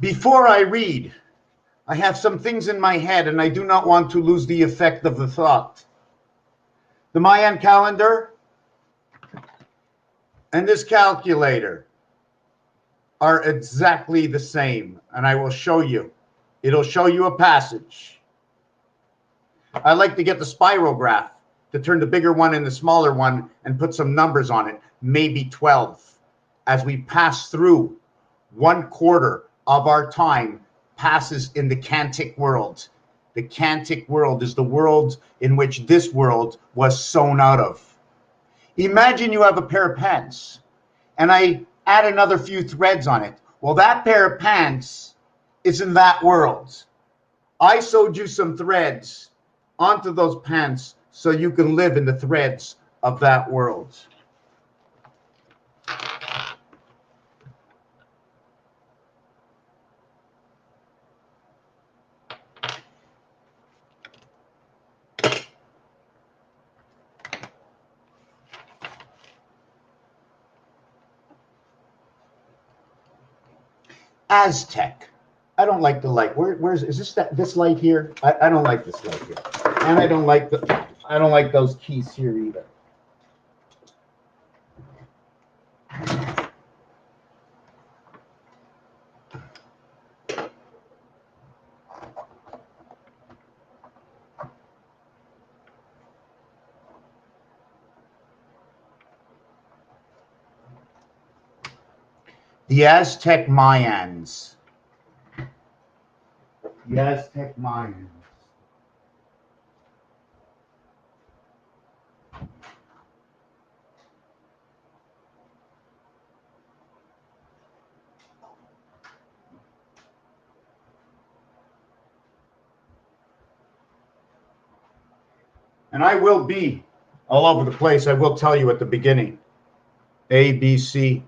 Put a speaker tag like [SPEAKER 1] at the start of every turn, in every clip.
[SPEAKER 1] Before I read, I have some things in my head and I do not want to lose the effect of the thought. The Mayan calendar and this calculator are exactly the same, and I will show you. It'll show you a passage. I like to get the spirograph to turn the bigger one and the smaller one and put some numbers on it, maybe 12. As we pass through, 1/4 of our time passes in the Cantic world. The Cantic world is the world in which this world was sewn out of. Imagine you have a pair of pants, and I add another few threads on it. Well, that pair of pants is in that world. I sewed you some threads onto those pants so you can live in the threads of that world. Aztec. I don't like the light. Is this light here? I don't like this light here. And I don't like those keys here either. The Aztec Mayans. The Aztec Mayans. And I will be all over the place. I will tell you at the beginning. ABC.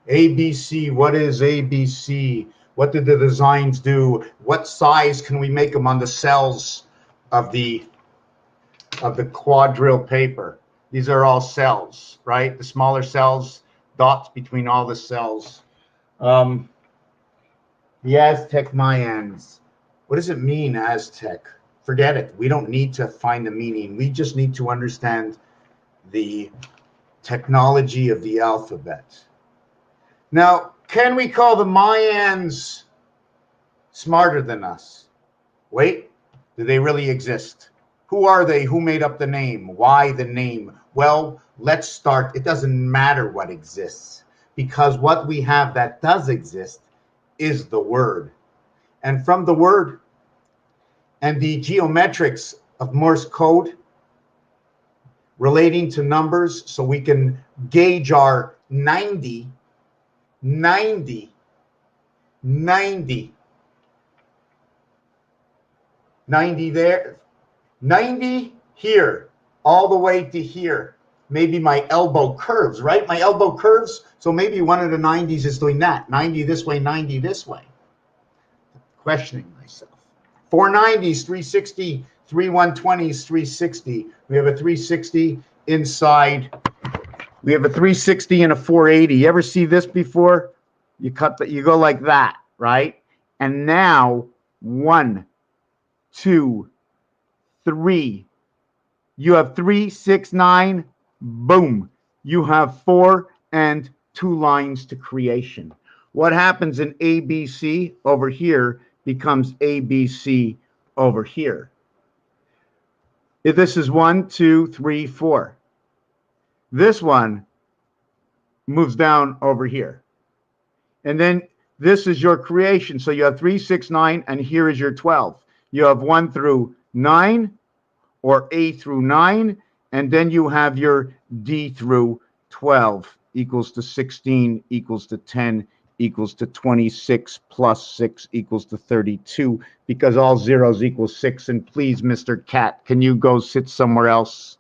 [SPEAKER 1] ABC, what is ABC? What did the designs do? What size can we make them on the cells of the quadrille paper? These are all cells, right? The smaller cells, dots between all the cells. The Aztec Mayans. What does it mean, Aztec? Forget it. We don't need to find the meaning. We just need to understand the technology of the alphabet. Now, can we call the Mayans smarter than us? Wait, do they really exist? Who are they? Who made up the name? Why the name? Well, let's start. It doesn't matter what exists, because what we have that does exist is the word. And from the word and the geometrics of Morse code relating to numbers, so we can gauge our 90 there, 90 here, all the way to here. Maybe my elbow curves, right? My elbow curves, so maybe one of the 90s is doing that. 90 this way, 90 this way. Questioning myself. 4 90s, 360, 3 120s, 360. We have a 360 inside. We have a 360 and a 480. You ever see this before? You go like that, right? And now 1, 2, 3. You have 3, 6, 9. Boom. You have 4 and 2 lines to creation. What happens in ABC over here becomes ABC over here. If this is 1, 2, 3, 4. This one moves down over here. And then this is your creation. So you have 3, 6, 9, and here is your 12. You have 1 through 9, or A through 9, and then you have your D through 12 equals to 16 equals to 10 equals to 26 plus 6 equals to 32, because all zeros equal 6. And please, Mr. Cat, can you go sit somewhere else?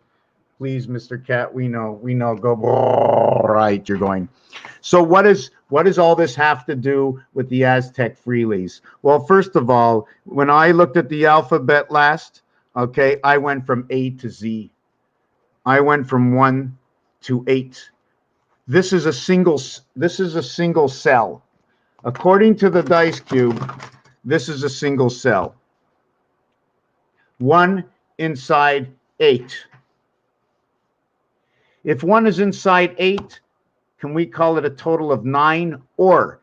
[SPEAKER 1] Please, Mr. Cat, we know, go, all right, you're going. So what does all this have to do with the Aztec freelies? Well, first of all, when I looked at the alphabet last, okay, I went from A to Z. I went from 1 to 8. This is a single cell. According to the dice cube, this is a single cell. 1 inside 8. If 1 is inside 8, can we call it a total of 9, or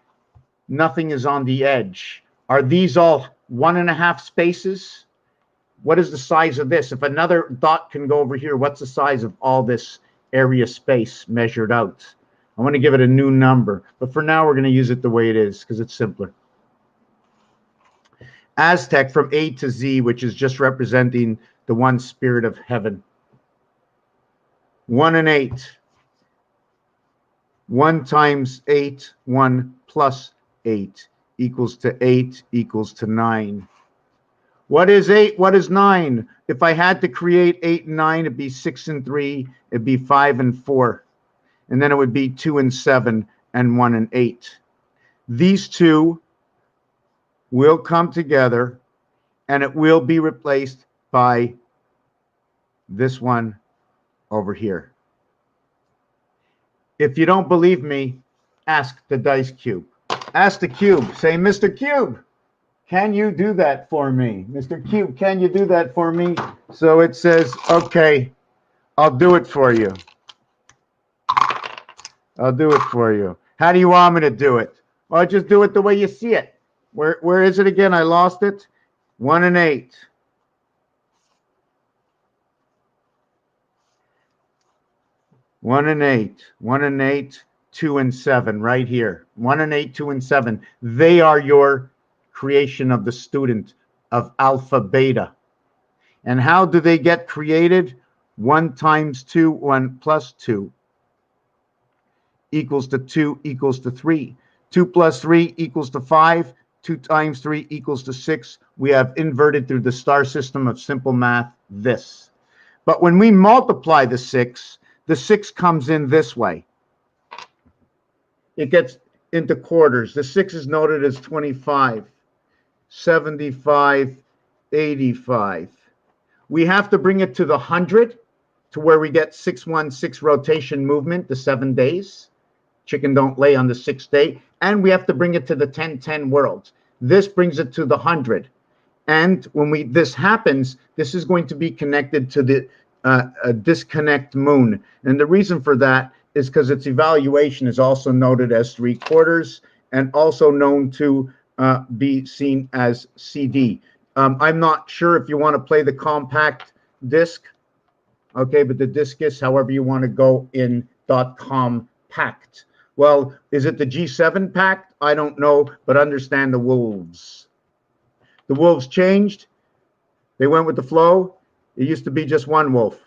[SPEAKER 1] nothing is on the edge? Are these all 1.5 spaces? What is the size of this? If another dot can go over here, what's the size of all this area space measured out? I want to give it a new number, but for now we're going to use it the way it is because it's simpler. Aztec from A to Z, which is just representing the one spirit of heaven. 1 and 8. 1 times 8, 1 plus 8 equals to 8 equals to 9. What is 8? What is 9? If I had to create 8 and 9, it'd be 6 and 3, it'd be 5 and 4. And then it would be 2 and 7 and 1 and 8. These two will come together and it will be replaced by this one over here. If you don't believe me, ask the dice cube. Ask the cube. Say, Mr. Cube, can you do that for me? Mr. Cube, can you do that for me? So it says, okay, I'll do it for you. I'll do it for you. How do you want me to do it? Well, just do it the way you see it. Where is it again? I lost it. 1 and 8. 1 and 8. 1 and 8. 2 and 7 right here. 1 and 8, 2 and 7. They are your creation of the student of alpha beta. And how do they get created? 1 times 2, 1 plus 2 equals to 2 equals to 3. 2 plus 3 equals to 5. 2 times 3 equals to 6. We have inverted through the star system of simple math this. But when we multiply the 6 comes in this way. It gets into quarters. The 6 is noted as 25, 75, 85. We have to bring it to the 100 to where we get 616 rotation movement, the 7 days. Chicken don't lay on the 6th day. And we have to bring it to the 1010 worlds. This brings it to the 100. And when this happens, this is going to be connected to the disconnect moon. And the reason for that is because its evaluation is also noted as 3/4 and also known to be seen as CD. I'm not sure if you want to play the compact disc, okay, but the disc is however you want to go in .compact. Well, is it the G7 pact? I don't know, but understand the wolves. The wolves changed. They went with the flow. It used to be just one wolf.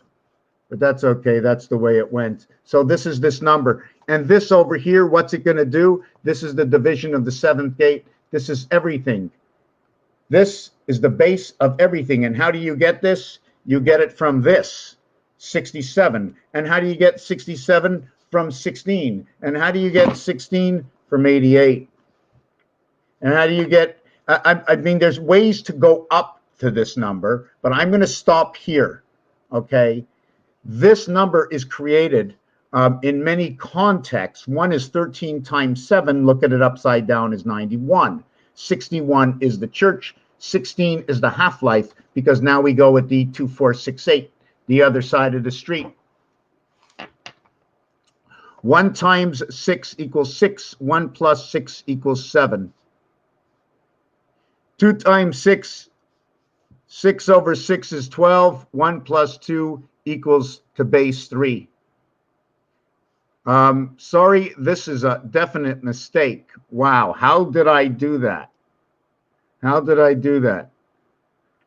[SPEAKER 1] But that's okay. That's the way it went. So this is this number. And this over here, what's it going to do? This is the division of the 7th gate. This is everything. This is the base of everything. And how do you get this? You get it from this, 67. And how do you get 67? From 16. And how do you get 16? From 88. And how do you get, I mean, there's ways to go up to this number, but I'm going to stop here, okay? This number is created in many contexts. One is 13 times 7. Look at it upside down is 91. 61 is the church. 16 is the half-life, because now we go with the 2468, the other side of the street. 1 times 6 equals 6. 1 plus 6 equals 7. 2 times 6, 6 over 6 is 12. 1 plus 2 equals to base 3. Sorry, this is a definite mistake. Wow, how did I do that? How did I do that?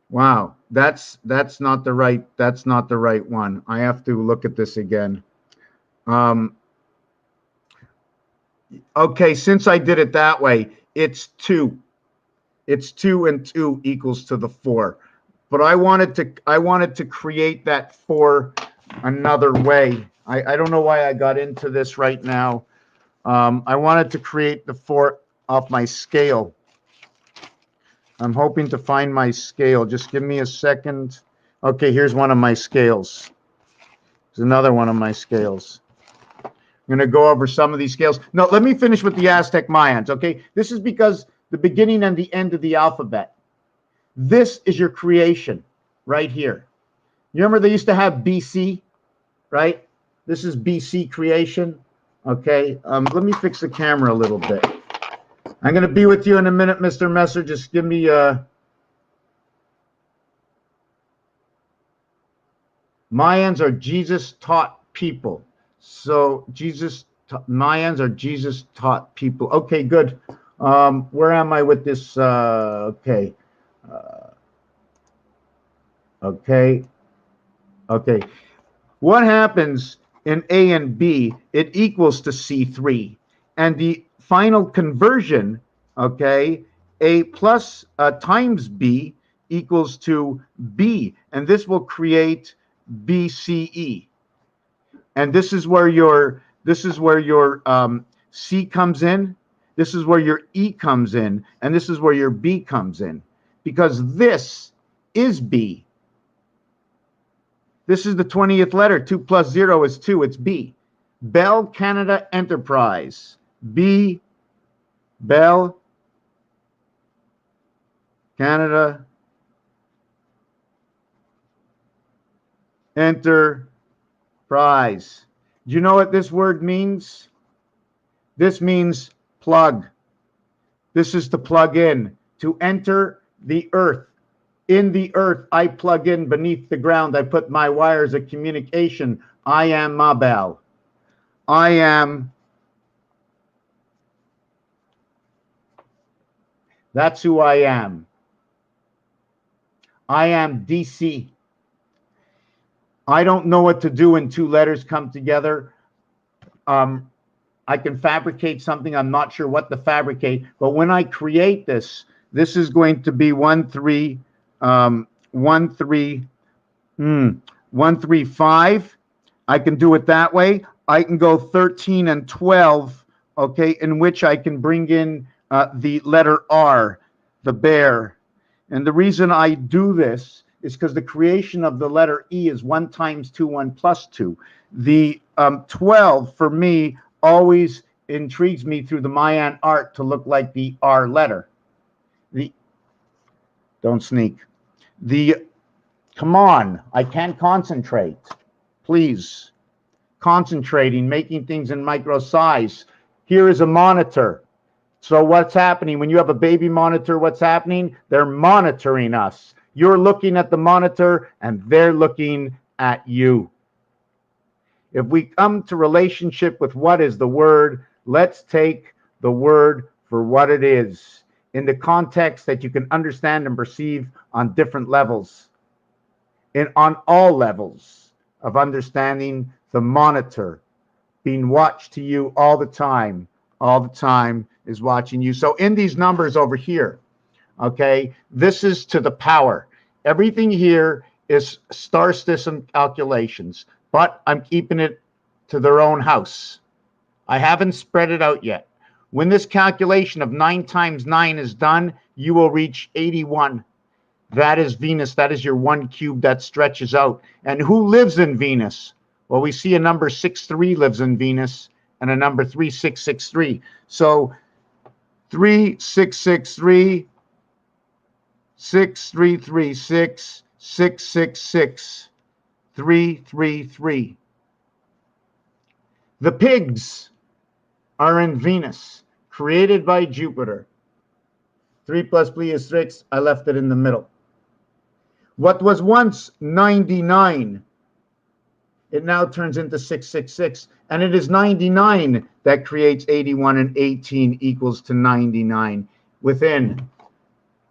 [SPEAKER 1] Wow, that's not the right one. I have to look at this again. Okay, since I did it that way, it's 2. It's 2 and 2 equals to the 4. But I wanted to create that 4 another way. I don't know why I got into this right now. I wanted to create the 4 off my scale. I'm hoping to find my scale. Just give me a second. Okay, here's one of my scales. There's another one of my scales. I'm going to go over some of these scales. No, let me finish with the Aztec Mayans, okay? This is because the beginning and the end of the alphabet. This is your creation right here. You remember they used to have BC, right? This is BC creation, okay? Let me fix the camera a little bit. I'm going to be with you in a minute, Mr. Messer. Just give me Mayans are Jesus taught people. So Mayans are Jesus taught people. Okay, good. Where am I with this? Okay. Okay. What happens in A and B? It equals to C3. And the final conversion, okay, A plus times B equals to B. And this will create BCE. And this is where your C comes in. This is where your E comes in. And this is where your B comes in. Because this is B. This is the 20th letter. 2 plus 0 is 2. It's B. Bell Canada Enterprise. B. Bell Canada Enterprise. Do you know what this word means? This means plug. This is to plug in, to enter the earth. In the earth, I plug in beneath the ground. I put my wires of communication. I am Mabel. I am. That's who I am. I am DC. I don't know what to do when two letters come together. I can fabricate something. I'm not sure what to fabricate. But when I create this, this is going to be 1, 3, 1, 3, 1, 3, 5. I can do it that way. I can go 13 and 12, okay, in which I can bring in the letter R, the bear. And the reason I do this is because the creation of the letter E is 1 times 2, 1 plus 2. The 12, for me, always intrigues me through the Mayan art to look like the R letter. Don't sneak. Come on, I can't concentrate. Please. Concentrating, making things in micro size. Here is a monitor. So what's happening? When you have a baby monitor, what's happening? They're monitoring us. You're looking at the monitor and they're looking at you. If we come to relationship with what is the word, let's take the word for what it is in the context that you can understand and perceive on different levels. And on all levels of understanding the monitor being watched to you all the time is watching you. So in these numbers over here, okay, this is to the power. Everything here is star system calculations, but I'm keeping it to their own house. I haven't spread it out yet. When this calculation of 9 times 9 is done, you will reach 81. That is Venus. That is your 1 cube that stretches out. And who lives in Venus? Well, we see a number 63 lives in Venus and a number 3663. So 3663, 6336, 666, 333. The pigs are in Venus, created by Jupiter. 3 plus Pli is 6. I left it in the middle. What was once 99, it now turns into 666. And it is 99 that creates 81, and 18 equals to 99 within.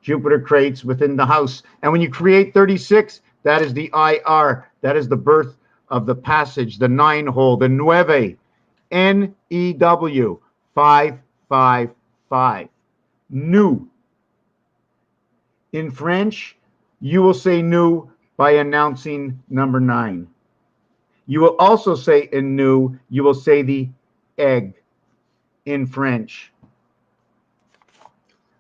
[SPEAKER 1] Jupiter creates within the house. And when you create 36, that is the IR. That is the birth of the passage, the 9 hole, the nueve. N-E-W, 555. New. In French, you will say new by announcing number 9. You will also say in new, you will say the egg in French.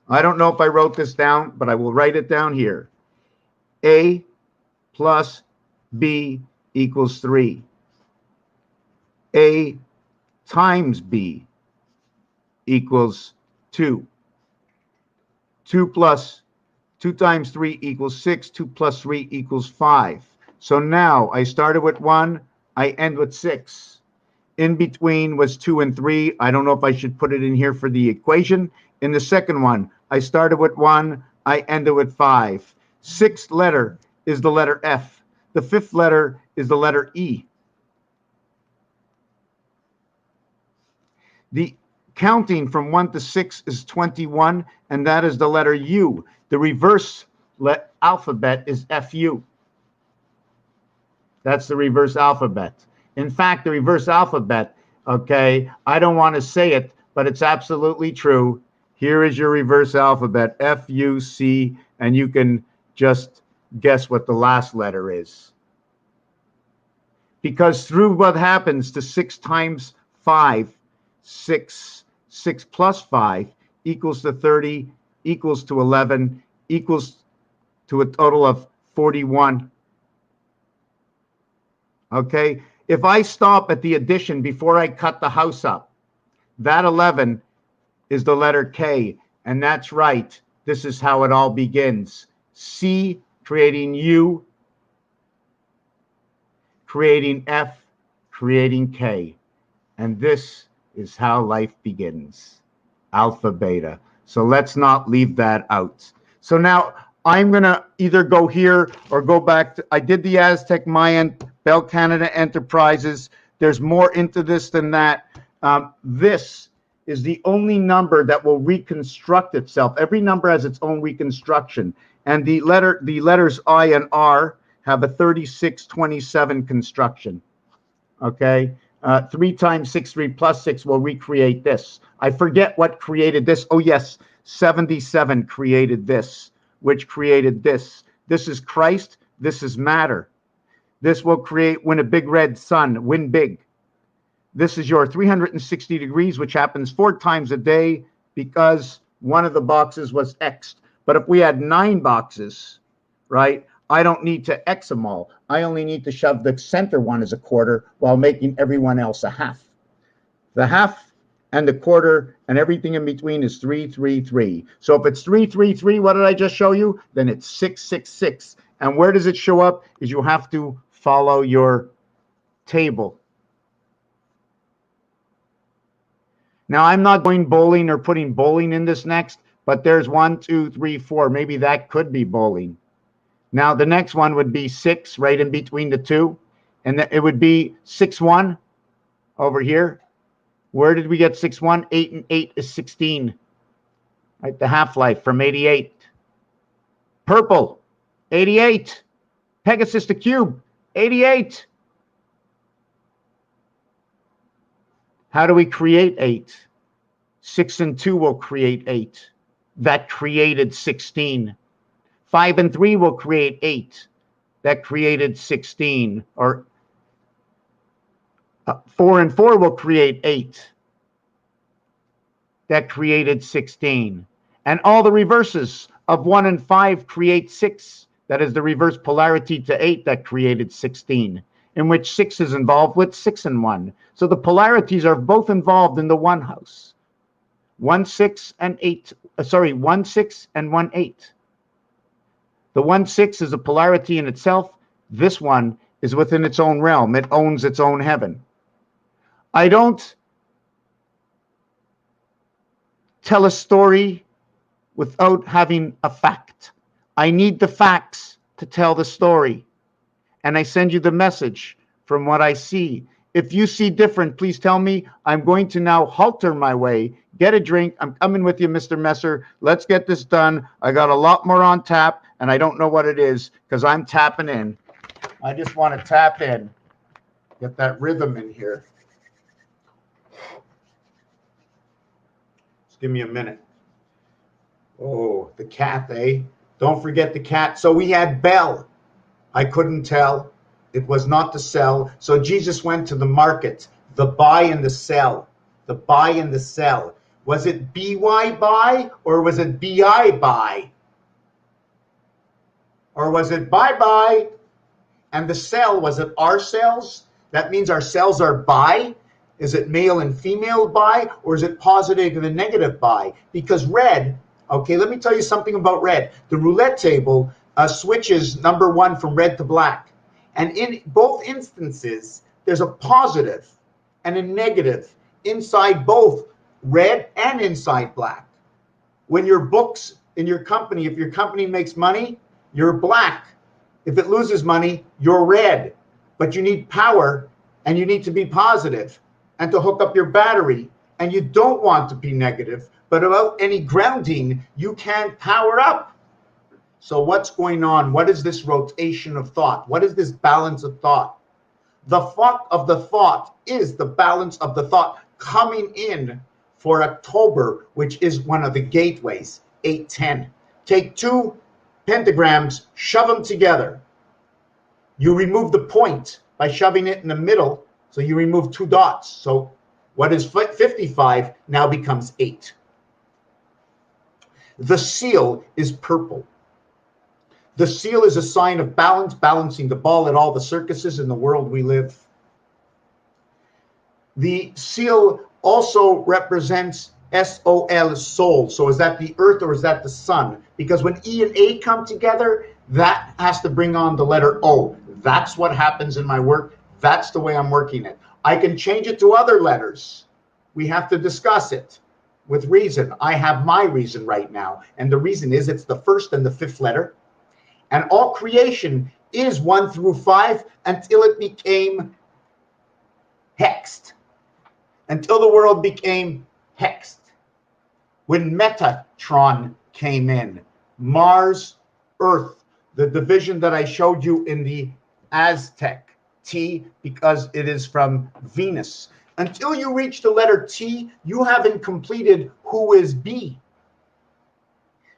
[SPEAKER 1] I don't know if I wrote this down, but I will write it down here. A plus B equals 3. A
[SPEAKER 2] times B equals 2. 2 times 3 equals 6. 2 plus 3 equals 5. So now I started with 1. I end with 6. In between was 2 and 3. I don't know if I should put it in here for the equation. In the second one, I started with 1. I ended with 5. Sixth letter is the letter F. The fifth letter is the letter E. The counting from 1 to 6 is 21, and that is the letter U. The reverse alphabet is FU. That's the reverse alphabet. In fact, the reverse alphabet, okay, I don't want to say it, but it's absolutely true. Here is your reverse alphabet, FUC, and you can just guess what the last letter is. Because through what happens to 6 times 5, 6 plus 5 equals to 30, equals to 11, equals to a total of 41. Okay, if I stop at the addition before I cut the house up, that 11 is the letter K, and that's right. This is how it all begins. C creating U, creating F, creating K. And this is how life begins. Alpha, beta. So let's not leave that out. So now I'm going to either go here or go back to, I did the Aztec Mayan, Bell Canada Enterprises. There's more into this than that. This is the only number that will reconstruct itself. Every number has its own reconstruction. And the letters I and R have a 3627 construction. Okay? 3 times 6, 3 plus 6 will recreate this. I forget what created this. Oh, yes, 77 created this, which created this. This is Christ. This is matter. This will create when a big red sun, win big. This is your 360 degrees, which happens 4 times a day because one of the boxes was X'd. But if we had 9 boxes, right, I don't need to X them all. I only need to shove the center one as a quarter while making everyone else a half. The half and the quarter and everything in between is 3, 3, 3. So if it's 3, 3, 3, what did I just show you? Then it's 6, 6, 6. And where does it show up? Is you have to follow your table. Now, I'm not going bowling or putting bowling in this next, but there's 1, 2, 3, 4. Maybe that could be bowling. Now, the next one would be 6 right in between the two. And it would be 6, 1 over here. Where did we get 6, 1? 8 and 8 is 16. Right, the half-life from 88. Purple, 88. Pegasus the cube, 88. How do we create 8? 6 and 2 will create 8. That created 16. 5 and 3 will create 8. That created 16. Or 4 and 4 will create 8. That created 16. And all the reverses of 1 and 5 create 6. That is the reverse polarity to 8 that created 16, in which 6 is involved with 6 and 1. So the polarities are both involved in the one house. 1, 6 and 8. 1, 6 and 1, 8. The 1, 6 is a polarity in itself. This one is within its own realm. It owns its own heaven. I don't tell a story without having a fact. I need the facts to tell the story. And I send you the message from what I see. If you see different, please tell me. I'm going to now halter my way. Get a drink. I'm coming with you, Mr. Messer. Let's get this done. I got a lot more on tap, and I don't know what it is because I'm tapping in. I just want to tap in. Get that rhythm in here. Just give me a minute. Oh, the cat, eh? Don't forget the cat. So we had Bell. I couldn't tell. It was not to sell. So Jesus went to the market, the buy and the sell. The buy and the sell. Was it BY buy or was it BI buy? Or was it bye-bye? And the sell, was it our cells? That means our cells are buy.
[SPEAKER 1] Is it male and female bi, or is it positive and negative bi? Because red, okay, let me tell you something about red. The roulette table switches number one from red to black. And in both instances, there's a positive and a negative inside both red and inside black. When your books in your company, if your company makes money, you're black. If it loses money, you're red. But you need power and you need to be positive and to hook up your battery. And you don't want to be negative, but without any grounding, you can't power up. So what's going on? What is this rotation of thought? What is this balance of thought? The thought of the thought is the balance of the thought coming in for October, which is one of the gateways, 810. Take two pentagrams, shove them together. You remove the point by shoving it in the middle, so you remove two dots. So what is 55 now becomes 8. The seal is purple. The seal is a sign of balance, balancing the ball at all the circuses in the world we live. The seal also represents SOL, soul. So is that the earth or is that the sun? Because when E and A come together, that has to bring on the letter O. That's what happens in my work. That's the way I'm working it. I can change it to other letters. We have to discuss it with reason. I have my reason right now. And the reason is it's the first and the fifth letter. And all creation is 1 through 5 until it became hexed. Until the world became hexed. When Metatron came in, Mars, Earth, the division that I showed you in the Aztec, T, because it is from Venus. Until you reach the letter T, you haven't completed who is B.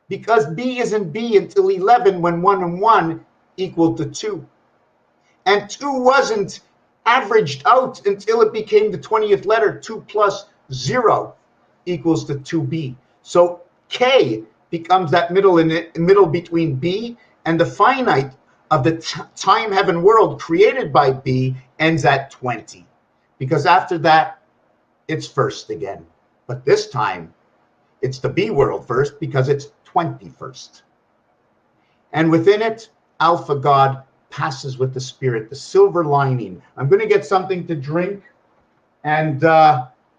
[SPEAKER 1] Because B isn't B until 11, when 1 and 1 equal to 2. And 2 wasn't averaged out until it became the 20th letter. 2 plus 0 equals to 2B. So K becomes that middle between B and the finite of the time, heaven, world created by B ends at 20. Because after that, it's first again. But this time, it's the B world first because it's 21st. And within it, Alpha God passes with the spirit, the silver lining. I'm going to get something to drink. And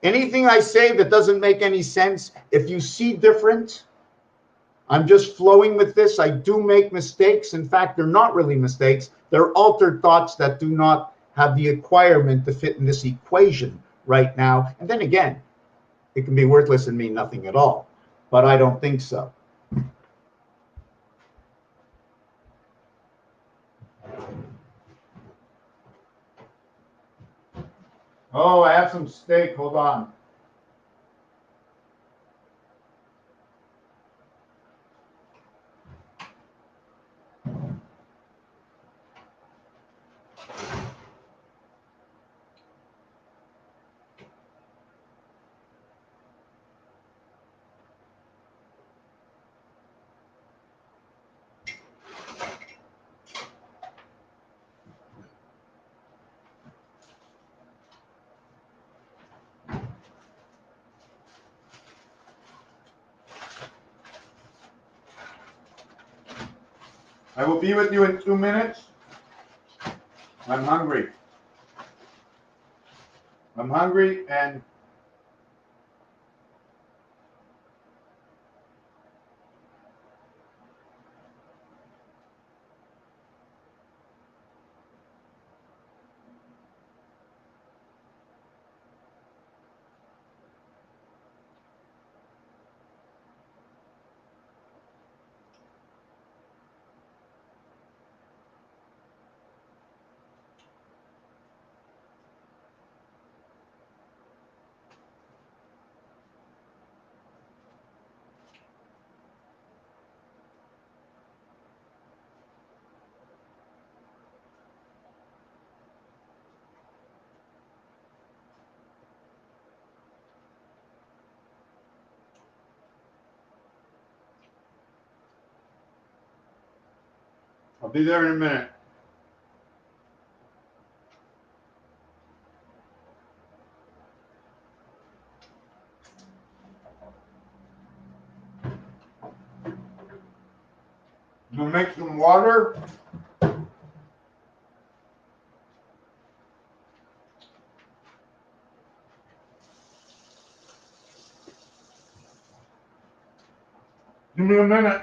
[SPEAKER 1] anything I say that doesn't make any sense, if you see different, I'm just flowing with this. I do make mistakes. In fact, they're not really mistakes. They're altered thoughts that do not have the acquirement to fit in this equation right now. And then again, it can be worthless and mean nothing at all. But I don't think so. Oh, I have some steak. Hold on. I will be with you in 2 minutes. I'm hungry. I'm hungry and I'll be there in a minute.
[SPEAKER 2] We'll make some water. Give me a minute.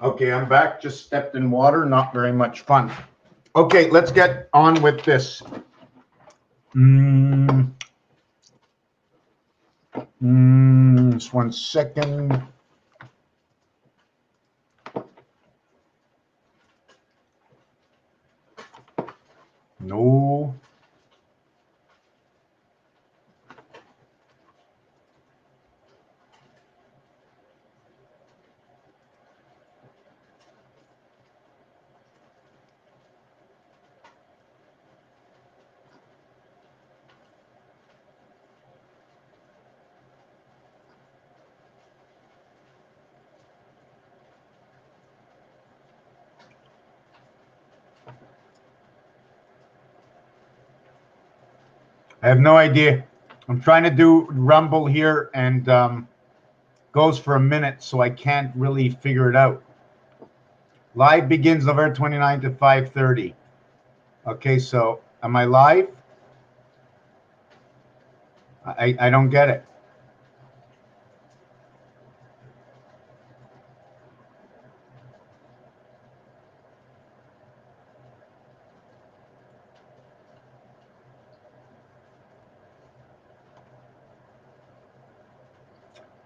[SPEAKER 2] Okay, I'm back. Just stepped in water. Not very much fun. Okay, let's get on with this. Just 1 second. No. I have no idea. I'm trying to do Rumble here and goes for a minute, so I can't really figure it out. Live begins November 29th at 5:30. Okay, so am I live? I don't get it.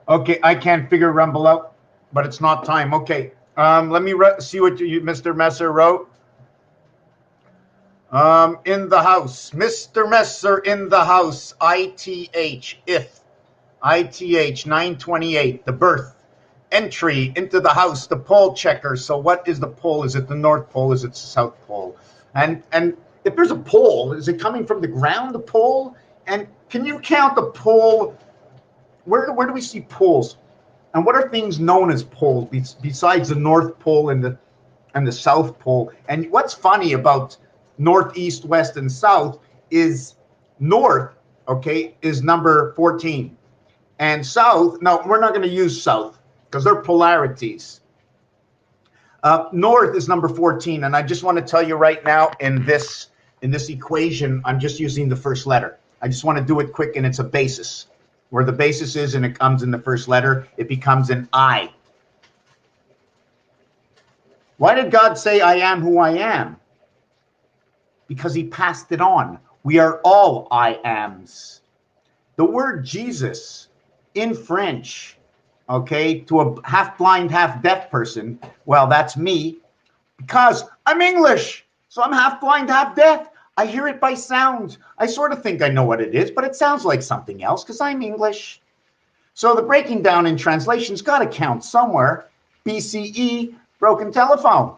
[SPEAKER 2] Okay, I can't figure Rumble out, but it's not time. Okay, let me see what Mr. Messer wrote. In the house, Mr. Messer in the house. ITH, if ITH 928, the birth entry into the house, the pole checker. So what is the pole? Is it the North Pole? Is it the South Pole? And if there's a pole, is it coming from the ground, the pole? And can you count the pole? Where do we see poles? And what are things known as poles besides the North Pole and the South Pole? And what's funny about North, East, West, and South is North, okay, is number 14. And South, no, we're not going to use South because they're polarities. North is number 14. And I just want to tell you right now in this equation, I'm just using the first letter. I just want to do it quick, and it's a basis. Where the basis is and it comes in the first letter, it becomes an I.
[SPEAKER 1] Why did God say, I am who I am? Because he passed it on. We are all I ams. The word Jesus in French, okay, to a half blind, half deaf person, well, that's me, because I'm English. So I'm half blind, half deaf. I hear it by sound. I sort of think I know what it is, but it sounds like something else because I'm English. So the breaking down in translation's got to count somewhere. BCE, broken telephone.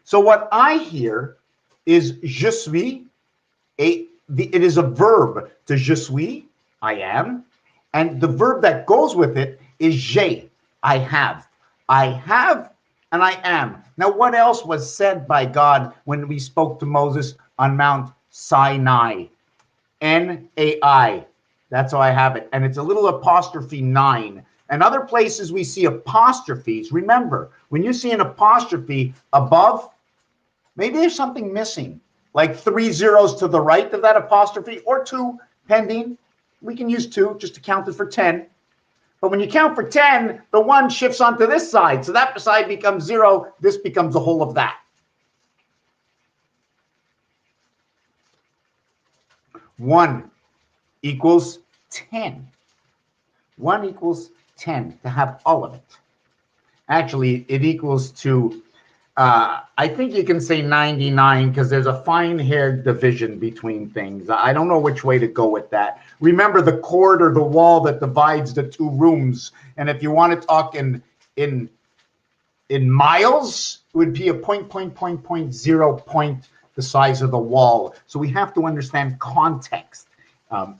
[SPEAKER 1] So what I hear is je suis. It is a verb to je suis, I am. And the verb that goes with it is j'ai, I have. I have and I am. Now, what else was said by God when we spoke to Moses on Mount Sinai? N-A-I. That's how I have it. And it's a little apostrophe 9. And other places we see apostrophes. Remember, when you see an apostrophe above, maybe there's something missing, like 3 zeros to the right of that apostrophe, or 2, pending. We can use 2 just to count it for 10. But when you count for 10, the 1 shifts onto this side. So that side becomes 0. This becomes the whole of that. 1 equals 10. 1 equals 10 to have all of it. Actually, it equals to, I think you can say 99 because there's a fine-haired division between things. I don't know which way to go with that. Remember the cord or the wall that divides the 2 rooms. And if you want to talk in miles, it would be a point, 0 point, the size of the wall. So we have to understand context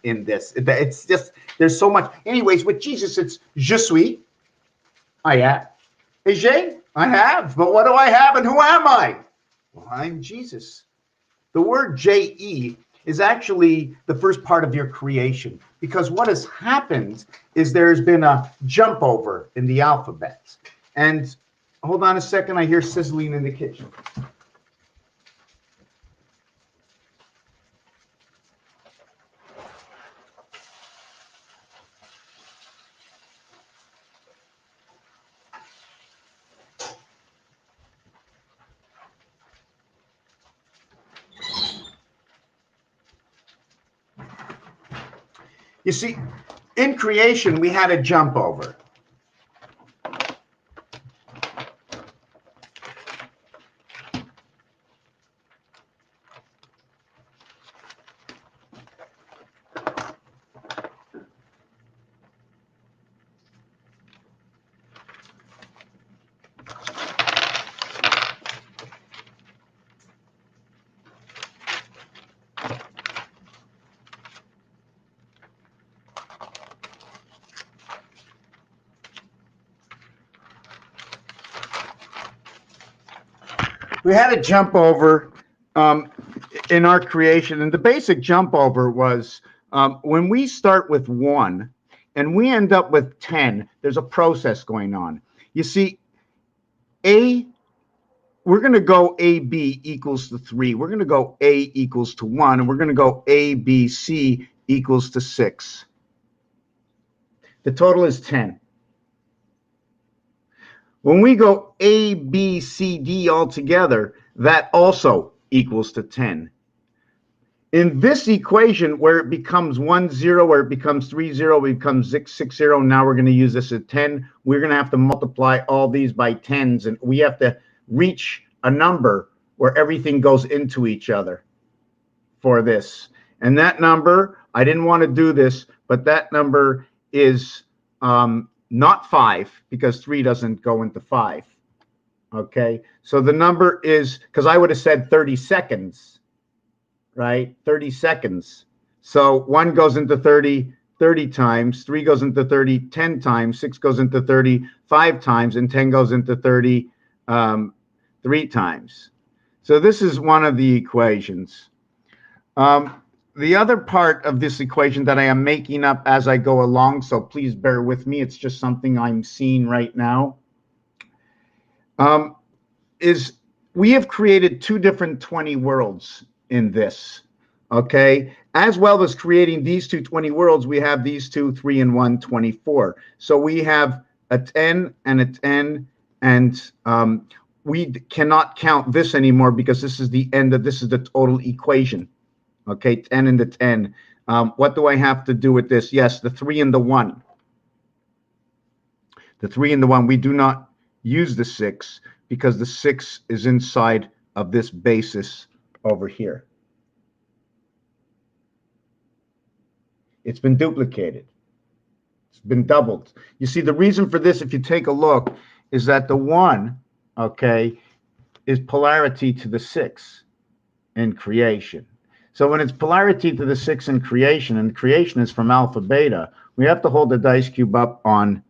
[SPEAKER 1] in this. It's just, there's so much. Anyways, with Jesus, it's je suis, I am. Et j'ai, I have. But what do I have and who am I? Well, I'm Jesus. The word J-E is actually the first part of your creation, because what has happened is there's been a jump over in the alphabet. And hold on a second, I hear sizzling in the kitchen. You see, in creation, we had a jump over. We had a jump over in our creation, and the basic jump over was when we start with 1 and we end up with 10, there's a process going on. You see, we're going to go AB equals to 3. We're going to go A equals to 1, and we're going to go ABC equals to 6. The total is 10. When we go A, B, C, D all together, that also equals to 10. In this equation, where it becomes 1, 0, where it becomes 3, 0, it becomes 6, 6, 0, now we're going to use this at 10. We're going to have to multiply all these by 10s, and we have to reach a number where everything goes into each other for this. And that number, I didn't want to do this, but that number is not 5, because 3 doesn't go into 5. Okay, so the number is, because I would have said 30 seconds, right? 30 seconds. So 1 goes into 30 times, 3 goes into 30 10 times, 6 goes into 30 5 times, and 10 goes into 30 3 times. So this is one of the equations. The other part of this equation that I am making up as I go along, so please bear with me, it's just something I'm seeing right now, is we have created 2 different 20 worlds in this, okay? As well as creating these 2 20 worlds, we have these 2, 3, and 1, 24. So we have a 10 and a 10
[SPEAKER 2] And we cannot count this anymore because this is the end of, this is the total equation. Okay, 10 and the 10. What do I have to do with this? Yes, the 3 and the 1. The 3 and the 1, we do not use the 6 because the 6 is inside of this basis over here. It's been duplicated. It's been doubled. You see, the reason for this, if you take a look, is that the 1, okay, is polarity to the 6 in creation. So when it's polarity to the 6 in creation, and creation is from alpha beta, we have to hold the dice cube up on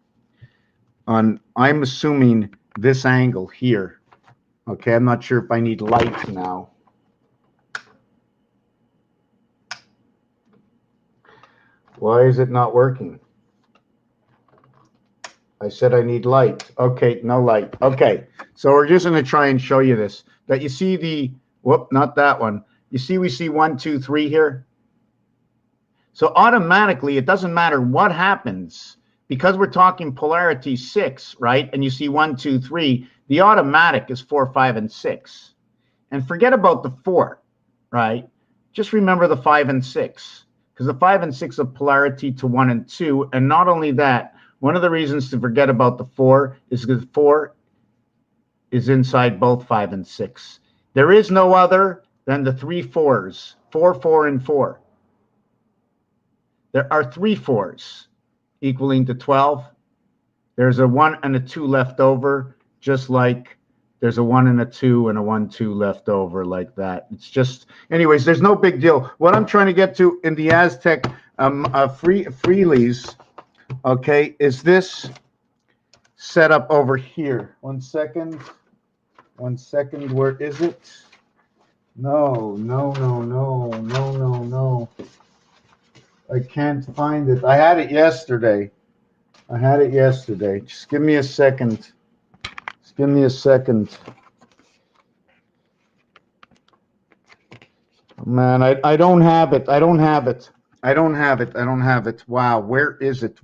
[SPEAKER 2] I'm assuming this angle here. Okay, I'm not sure if I need light now. Why is it not working? I said I need light. Okay, no light. Okay, so we're just going to try and show you this. That you see the, whoop, not that one. You see we see 1, 2, 3 here? So automatically, it doesn't matter what happens, because we're talking polarity 6, right? And you see 1, 2, 3, the automatic is 4, 5, and 6. And forget about the 4, right? Just remember the 5 and 6, because the 5 and 6 are polarity to 1 and 2. And not only that, one of the reasons to forget about the 4 is because 4 is inside both 5 and 6. There is no other than the 3 4s, 4, 4, and 4. There are 3 4s equaling to 12. There's a 1 and a 2 left over, just like there's a 1 and a 2 and a 1, 2 left over, like that. It's just, anyways, there's no big deal. What I'm trying to get to in the Aztec freelies, okay, is this setup over here. 1 second. 1 second. Where is it? No. I can't find it. I had it yesterday. Just give me a second. Man, I don't have it. I don't have it. Wow, where is it?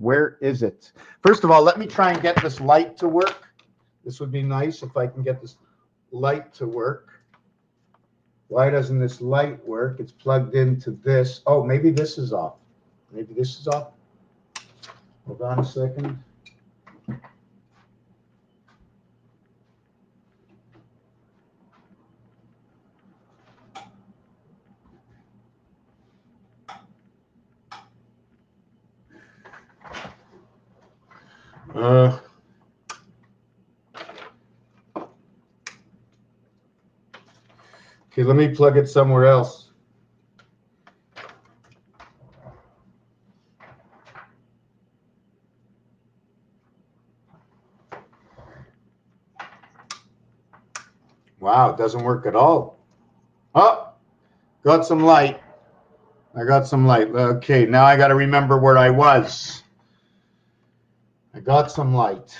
[SPEAKER 2] First of all, let me try and get this light to work. This would be nice if I can get this light to work. Why doesn't this light work? It's plugged into this. Oh, maybe this is off. Hold on a second. Okay, let me plug it somewhere else. Wow, it doesn't work at all. Oh, got some light. Okay, now I got to remember where I was. I got some light.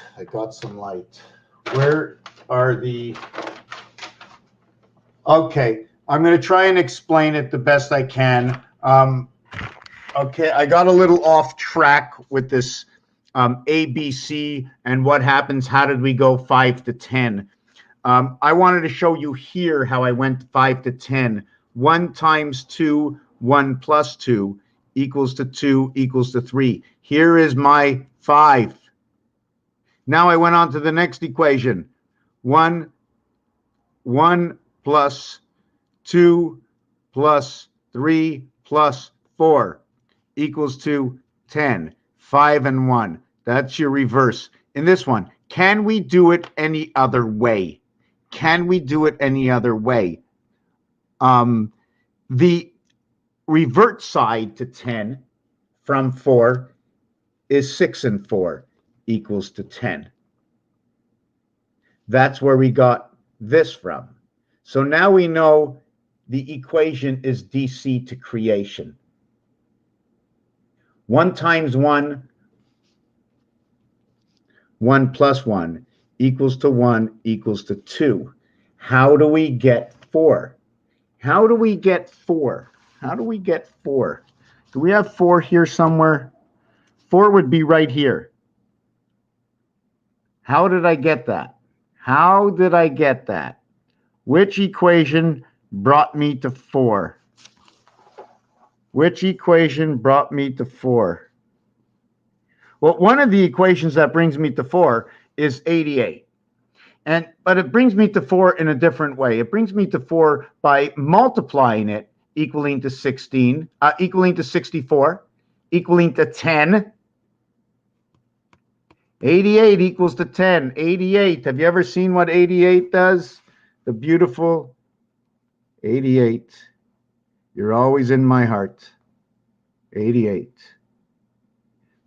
[SPEAKER 2] Where are the... Okay, I'm going to try and explain it the best I can. Okay, I got a little off track with this ABC and what happens. How did we go 5 to 10? I wanted to show you here how I went 5 to 10. 1 times 2, 1 plus 2 equals to 2 equals to 3. Here is my 5. Now I went on to the next equation. 1 plus 2 plus 3 plus 4 equals to 10. 5 and 1. That's your reverse. In this one, can we do it any other way? The revert side to 10 from 4 is 6 and 4 equals to 10. That's where we got this from. So now we know the equation is DC to creation. 1 times 1, 1 plus 1 equals to 1 equals to 2. How do we get 4? Do we have 4 here somewhere? 4 would be right here. How did I get that? How did I get that? Which equation brought me to 4? Which equation brought me to 4? Well, one of the equations that brings me to 4 is 88. But it brings me to 4 in a different way. It brings me to 4 by multiplying it, equaling to 16, equaling to 64, equaling to 10. 88 equals to 10. 88. Have you ever seen what 88 does? The beautiful 88. You're always in my heart. 88.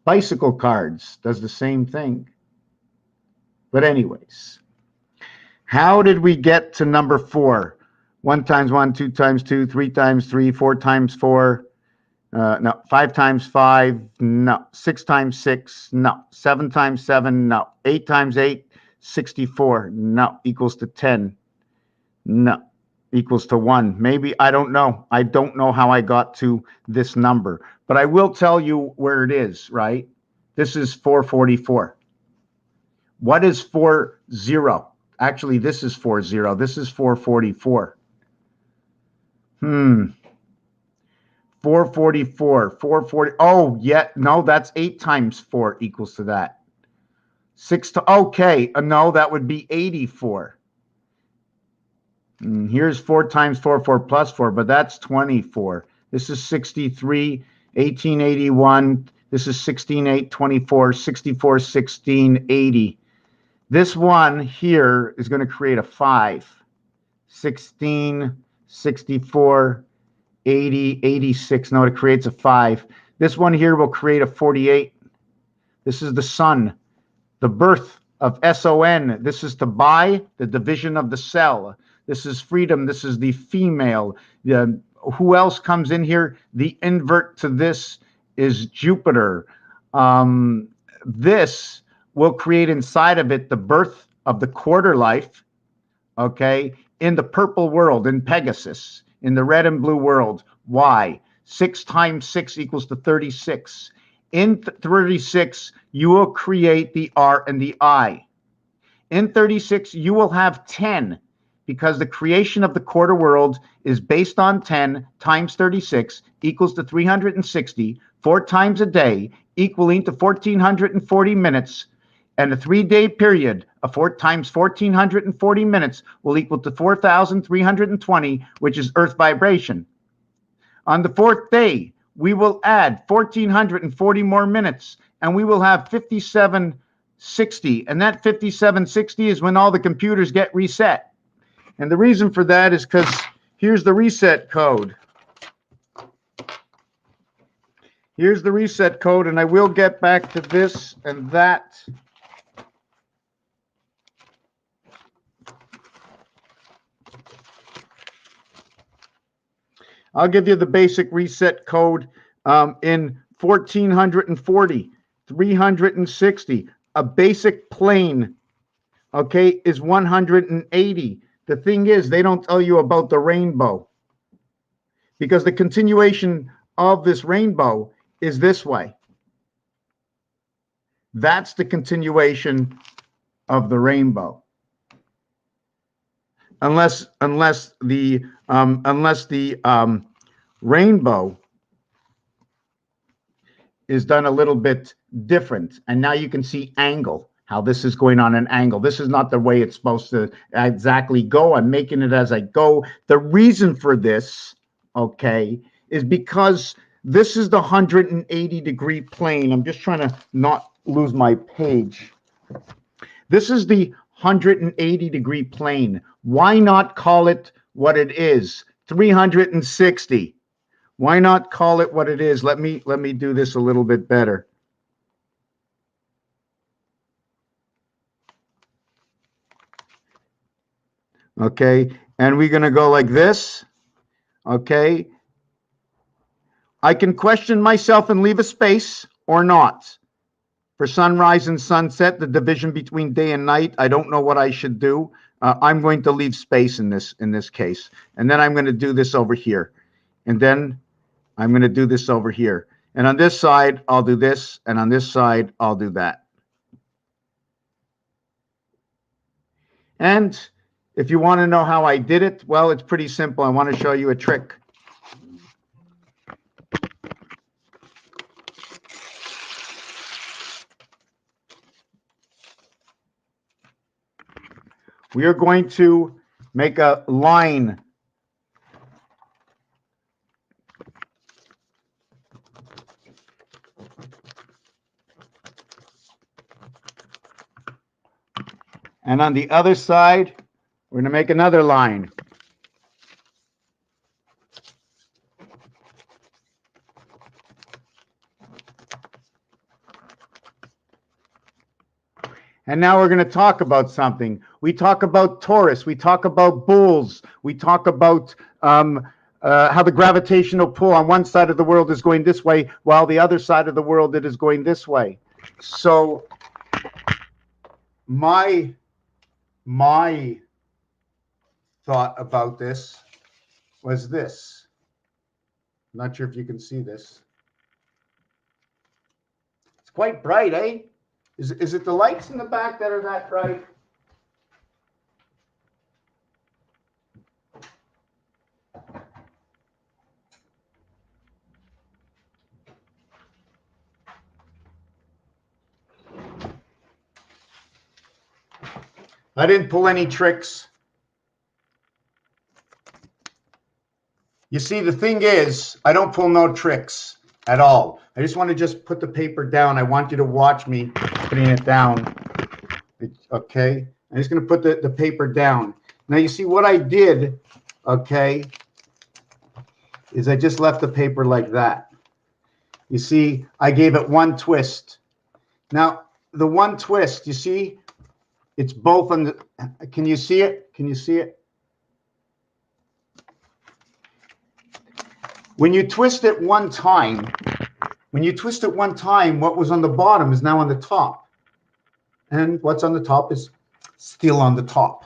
[SPEAKER 2] Bicycle cards does the same thing. But anyways, how did we get to number 4? 1 times 1, 2 times 2, 3 times 3, 4 times 4. No. 5 times 5. No. 6 times 6. No. 7 times 7. No. 8 times 8. 64. No. Equals to 10. No. Equals to 1. Maybe, I don't know. I don't know how I got to this number. But I will tell you where it is, right? This is 444. What is 40? Actually, this is 40. This is 444. 444. 440. Oh, yeah. No, that's 8 times 4 equals to that. 6 to, okay. No, that would be 84. Here's 4 times 4, 4 plus 4, but that's 24. This is 63, 1881. This is 16, 8, 24, 64, 16, 80. This one here is going to create a 5. 16, 64, 80, 86. No, it creates a 5. This one here will create a 48. This is the sun, the birth of SON. This is to buy, the division of the cell. This is freedom. This is the female. Who else comes in here? The invert to this is Jupiter. This will create inside of it the birth of the quarter life, okay, in the purple world, in Pegasus, in the red and blue world. Why? 6 times 6 equals to 36. In 36, you will create the R and the I. In 36, you will have 10, because the creation of the quarter world is based on 10 times 36 equals to 360, 4 times a day, equaling to 1,440 minutes. And a 3-day period of 4 times 1,440 minutes will equal to 4,320, which is Earth vibration. On the 4th day, we will add 1,440 more minutes, and we will have 5760. And that 5760 is when all the computers get reset. And the reason for that is because here's the reset code. Here's the reset code, and I will get back to this and that. I'll give you the basic reset code in 1440, 360. A basic plane, okay, is 180. The thing is, they don't tell you about the rainbow, because the continuation of this rainbow is this way. That's the continuation of the rainbow. Unless the rainbow is done a little bit different, and now you can see angle, how this is going on an angle. This is not the way it's supposed to exactly go. I'm making it as I go. The reason for this, okay, is because this is the 180-degree plane. I'm just trying to not lose my page. This is the 180-degree plane. Why not call it what it is? 360. Why not call it what it is? Let me do this a little bit better. Okay, and we're going to go like this. Okay. I can question myself and leave a space or not. For sunrise and sunset, the division between day and night, I don't know what I should do. I'm going to leave space in this case. And then I'm going to do this over here. And then I'm going to do this over here. And on this side, I'll do this. And on this side, I'll do that. And if you want to know how I did it, well, it's pretty simple. I want to show you a trick. We are going to make a line. And on the other side, we're going to make another line. And now we're going to talk about something. We talk about Taurus. We talk about bulls. We talk about how the gravitational pull on one side of the world is going this way, while the other side of the world it is going this way. So my thought about this was this. I'm not sure if you can see this. It's quite bright, eh? Is it the lights in the back that are that bright? I didn't pull any tricks. You see, the thing is, I don't pull no tricks at all. I just want to just put the paper down. I want you to watch me putting it down. Okay? I'm just going to put the paper down. Now, you see what I did, okay, is I just left the paper like that. You see, I gave it one twist. Now, the one twist, you see, it's both on the, can you see it? Can you see it? When you twist it one time, what was on the bottom is now on the top. And what's on the top is still on the top.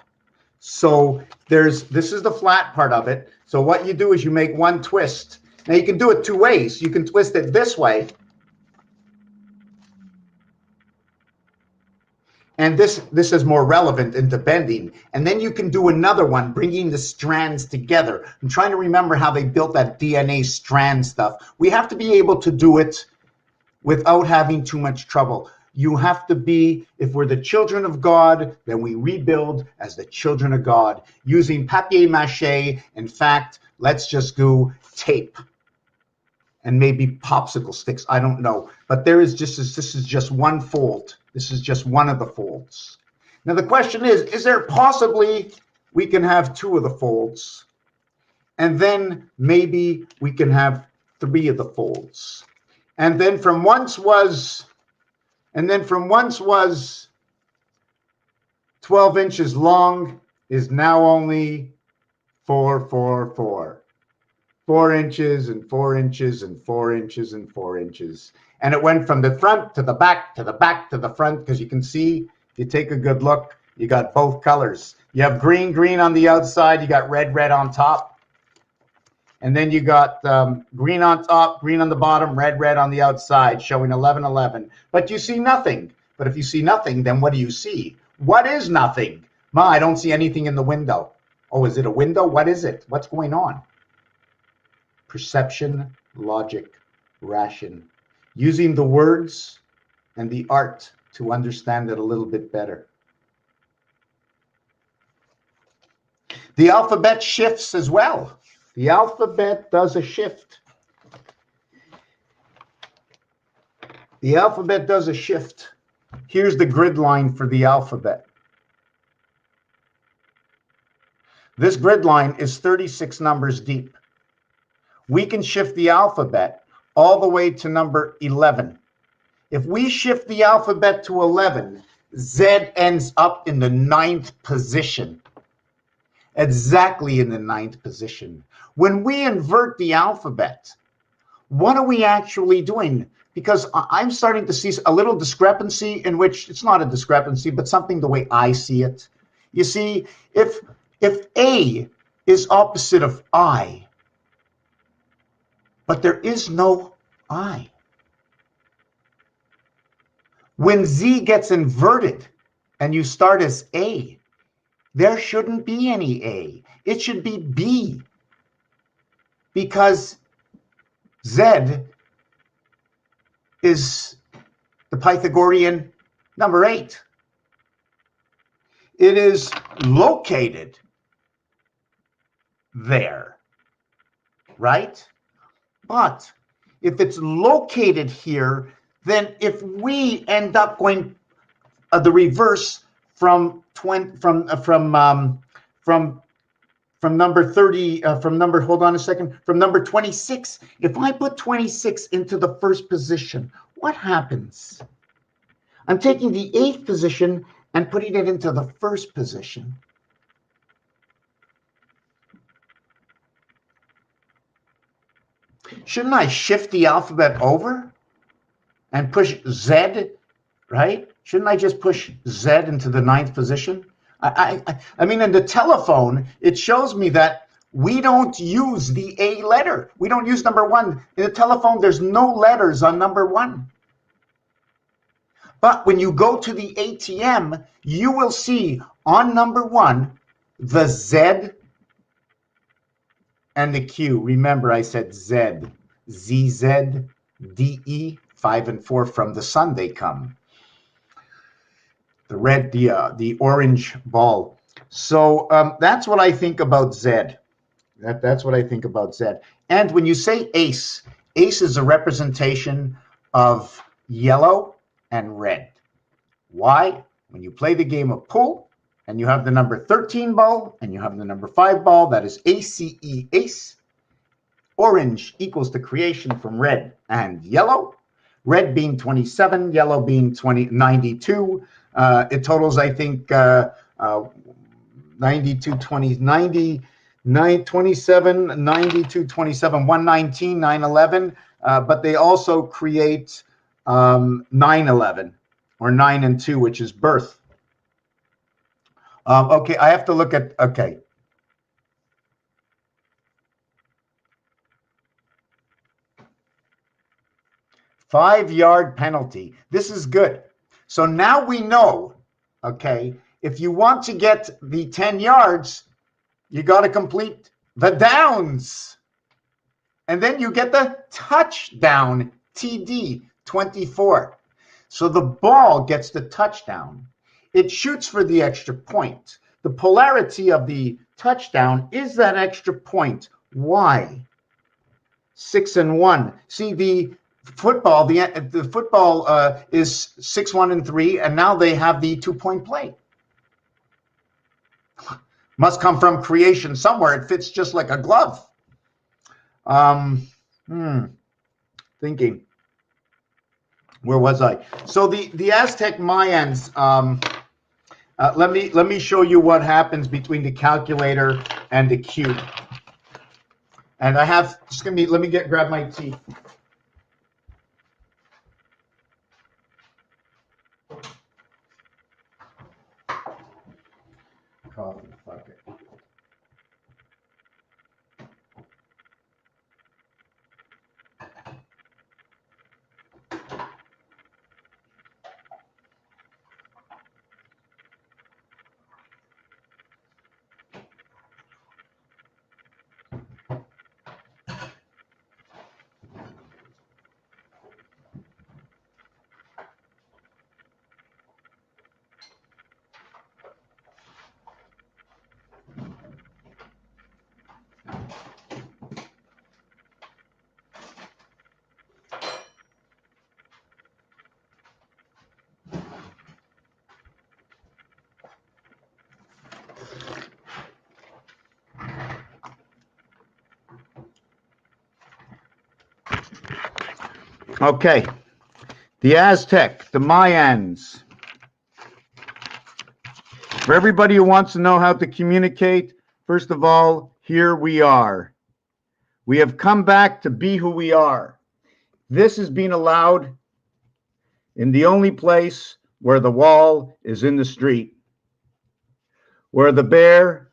[SPEAKER 2] So this is the flat part of it. So what you do is you make one twist. Now you can do it two ways. You can twist it this way. And this is more relevant into bending. And then you can do another one, bringing the strands together. I'm trying to remember how they built that DNA strand stuff. We have to be able to do it without having too much trouble. You have to be, if we're the children of God, then we rebuild as the children of God using papier-mâché. In fact, let's just do tape and maybe popsicle sticks. I don't know. But this is just one fold. This is just one of the folds. Now the question is there possibly we can have two of the folds? And then maybe we can have three of the folds. And then from once was 12 inches long is now only 4 inches and 4 inches and 4 inches and 4 inches. And it went from the front to the back to the back to the front, because you can see, if you take a good look, you got both colors. You have green on the outside, you got red on top. And then you got green on top, green on the bottom, red on the outside, showing 11. But you see nothing. But if you see nothing, then what do you see? What is nothing? Ma, I don't see anything in the window. Oh, is it a window? What is it? What's going on? Perception, logic, ration. Using the words and the art to understand it a little bit better. The alphabet shifts as well. The alphabet does a shift. The alphabet does a shift. Here's the grid line for the alphabet. This grid line is 36 numbers deep. We can shift the alphabet all the way to number 11. If we shift the alphabet to 11, Z ends up in the 9th position. Exactly in the 9th position. When we invert the alphabet, what are we actually doing? Because I'm starting to see a little discrepancy, in which it's not a discrepancy, but something the way I see it. You see, if A is opposite of I, but there is no I. When Z gets inverted and you start as A,
[SPEAKER 1] there shouldn't be any A. It should be B, because Z is the Pythagorean number 8. It is located there, right? But if it's located here, then if we end up going the reverse from number 30, from number 26, if I put 26 into the first position, what happens? I'm taking the 8th position and putting it into the first position. Shouldn't I shift the alphabet over and push Z, right? Shouldn't I just push Z into the 9th position? I mean, in the telephone, it shows me that we don't use the A letter. We don't use number 1. In the telephone, there's no letters on number 1. But when you go to the ATM, you will see on number 1 the Z and the Q. Remember, I said Z. ZZ, DE, 5 and 4, from the sun they come. The red, the orange ball. So that's what I think about Z. That's what I think about Z. And when you say ace, ace is a representation of yellow and red. Why? When you play the game of pool and you have the number 13 ball and you have the number 5 ball, that is ACE, ace. Orange equals the creation from red and yellow. Red being 27, yellow being 92. It totals, I think, 92, 20, 90, 9, 27, 92, 27, 119, 911. But they also create 911, or 9 and 2, which is birth. Okay, I have to look at, okay. Five-yard penalty. This is good. So now we know, okay, if you want to get the 10 yards, you got to complete the downs. And then you get the touchdown, TD, 24. So the ball gets the touchdown. It shoots for the extra point. The polarity of the touchdown is that extra point. Why? 6 and 1. See, the football, the football is 6, 1, and 3, and now they have the 2-point play. Must come from creation somewhere. It fits just like a glove. Thinking. Where was I? So the Aztec Mayans. Let me show you what happens between the calculator and the cube. And I have let me grab my tea. Coffee, fuck it. Okay, the Aztec, the Mayans. For everybody who wants to know how to communicate, first of all, here we are. We have come back to be who we are. This is being allowed in the only place where the wall is in the street, where the bear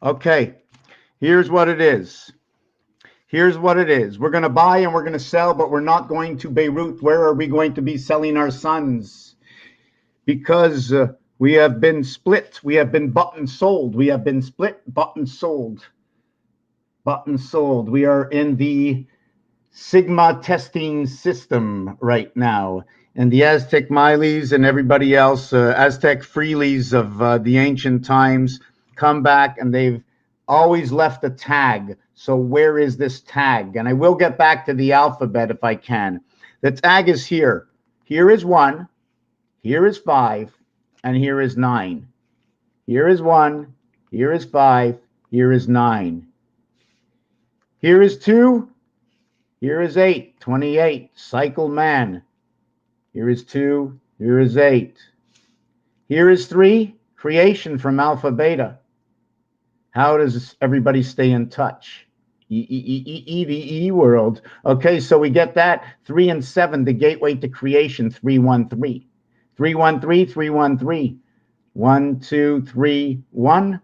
[SPEAKER 2] Okay, here's what it is. Here's what it is. We're going to buy and we're going to sell, but we're not going to Beirut. Where are we going to be selling our sons? Because we have been split. We have been bought and sold. We have been split, bought and sold. Bought and sold. We are in the Sigma testing system right now. And the Aztec Mayans and everybody else, Aztec Freelies of the ancient times, come back and they've always left a tag. So where is this tag? And I will get back to the alphabet if I can. The tag is here. Here is 1, here is 5, and here is 9. Here is 1, here is 5, here is 9. Here is 2, here is 8, 28, cycle man. Here is 2, here is 8. Here is 3, creation from alpha beta. How does everybody stay in touch? E world. Okay, so we get that. 3 and 7, the gateway to creation, 313. 313, 313. 1, 2, 3, 1.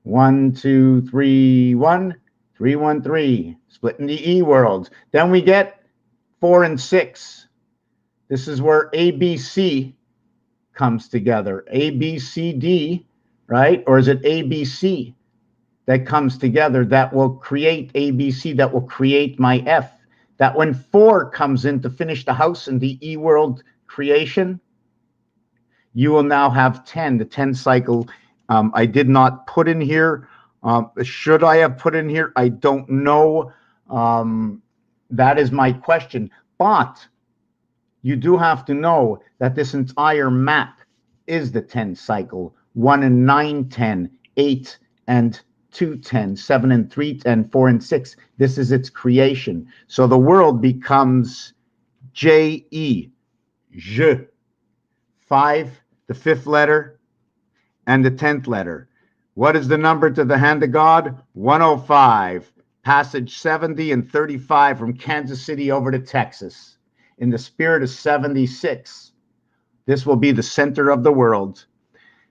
[SPEAKER 2] 1, 2, 3, 1. 313. Splitting the E world. Then we get 4 and 6. This is where ABC comes together. A, B, C, D, right? Or is it ABC that comes together that will create ABC, that will create my F? That when 4 comes in to finish the house in the E world creation, you will now have 10, the 10 cycle. I did not put in here. Should I have put in here? I don't know. That is my question. But you do have to know that this entire map is the 10 cycle. 1 and 9, 10, 8 and 2, 10, 7 and 3, 10, 4 and 6. This is its creation. So the world becomes J-E, je. 5, the 5th letter, and the 10th letter. What is the number to the hand of God? 105. Passage 70 and 35 from Kansas City over to Texas. In the spirit of 76, this will be the center of the world,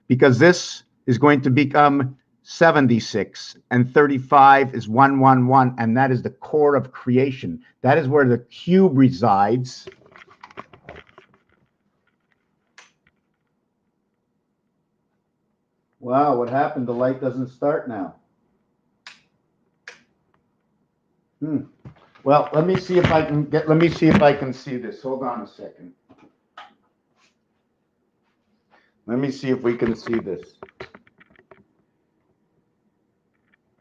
[SPEAKER 2] because this is going to become 76, and 35 is 111, and that is the core of creation. That is where the cube resides. Wow, what happened? The light doesn't start now. Well, let me see if I can see this. Hold on a second. Let me see if we can see this.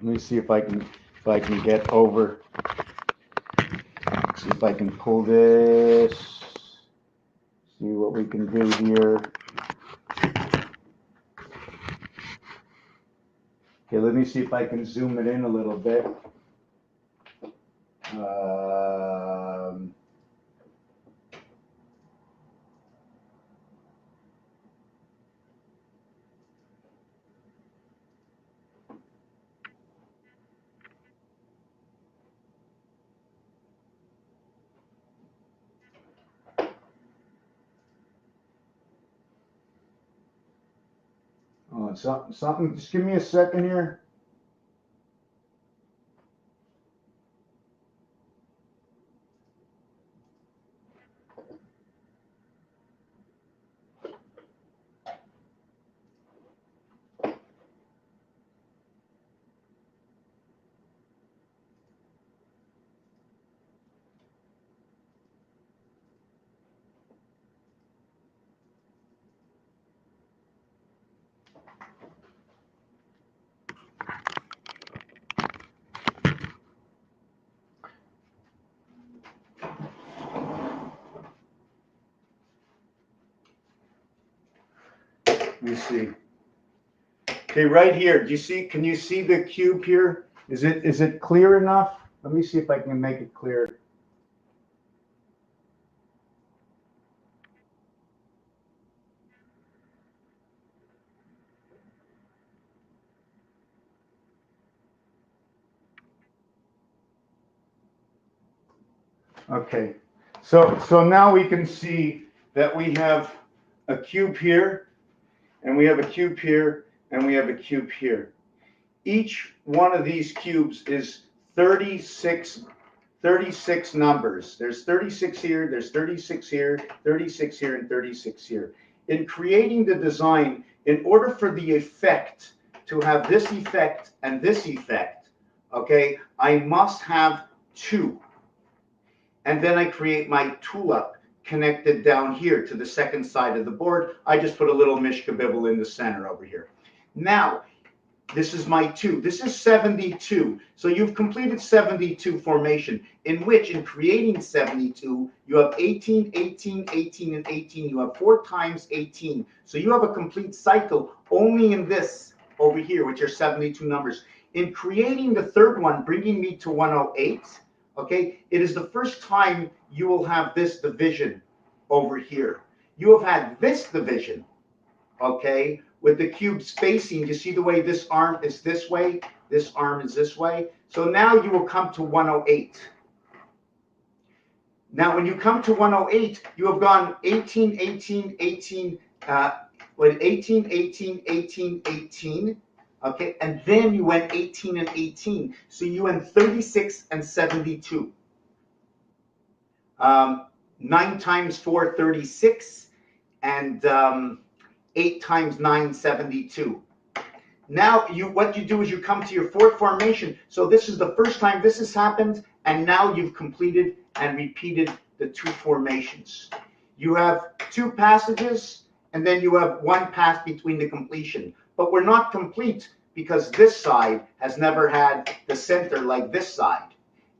[SPEAKER 2] Let me see if I can get over. See if I can pull this. See what we can do here. Okay, let me see if I can zoom it in a little bit. Oh, something. Just give me a second here. Let me see. Okay, right here. Do you see? Can you see the cube here? Is it clear enough? Let me see if I can make it clear. Okay. So now we can see that we have a cube here, and we have a cube here, and we have a cube here. each one of these cubes is 36 numbers. There's 36 here, there's 36 here, 36 here, and 36 here. In creating the design, in order for the effect to have this effect and this effect, okay, I must have 2. And then I create my tulip connected down here to the second side of the board. I just put a little mishkabibble in the center over here. Now, this is my 2. This is 72. So you've completed 72 formation, in which, in creating 72, you have 18, 18, 18, and 18. You have 4 times 18. So you have a complete cycle only in this over here, which are 72 numbers. In creating the third one, bringing me to 108, okay, it is the first time you will have this division over here. You have had this division, okay, with the cube spacing. You see the way this arm is this way, this arm is this way. So now you will come to 108. Now, when you come to 108, you have gone 18, 18, 18, 18, 18, 18, 18. Okay, and then you went 18 and 18. So you went 36 and 72. 9 times 4, 36, and 8 times 9, 72. Now, what you do is you come to your 4th formation. So this is the first time this has happened, and now you've completed and repeated the 2 formations. You have 2 passages, and then you have 1 pass between the completion. But we're not complete because this side has never had the center like this side.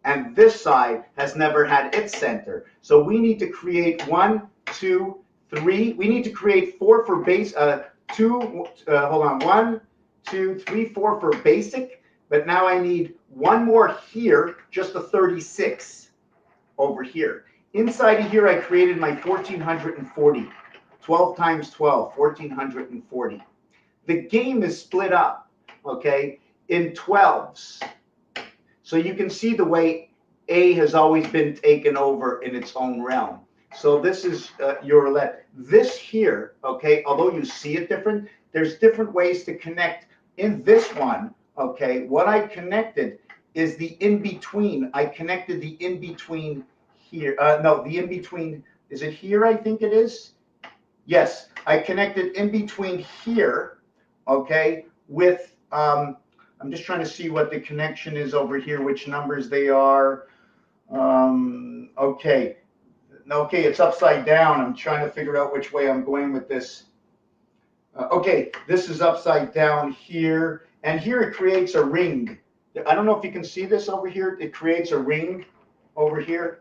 [SPEAKER 2] And this side has never had its center. So we need to create 1, 2, 3. We need to create 4 for base, 1, 2, 3, 4 for basic. But now I need 1 more here, just a 36 over here. Inside of here, I created my 1440. 12 times 12, 1440. The game is split up, okay, in 12s. So you can see the way A has always been taken over in its own realm. So this is your roulette. This here, okay, although you see it different, there's different ways to connect. In this one, okay, what I connected is the in-between. I connected the in-between here. No, the in-between, is it here, I think it is? Yes, I connected in between here, okay, with, I'm just trying to see what the connection is over here, which numbers they are. Okay, it's upside down. I'm trying to figure out which way I'm going with this. Okay, this is upside down here, and here it creates a ring. I don't know if you can see this over here. It creates a ring over here.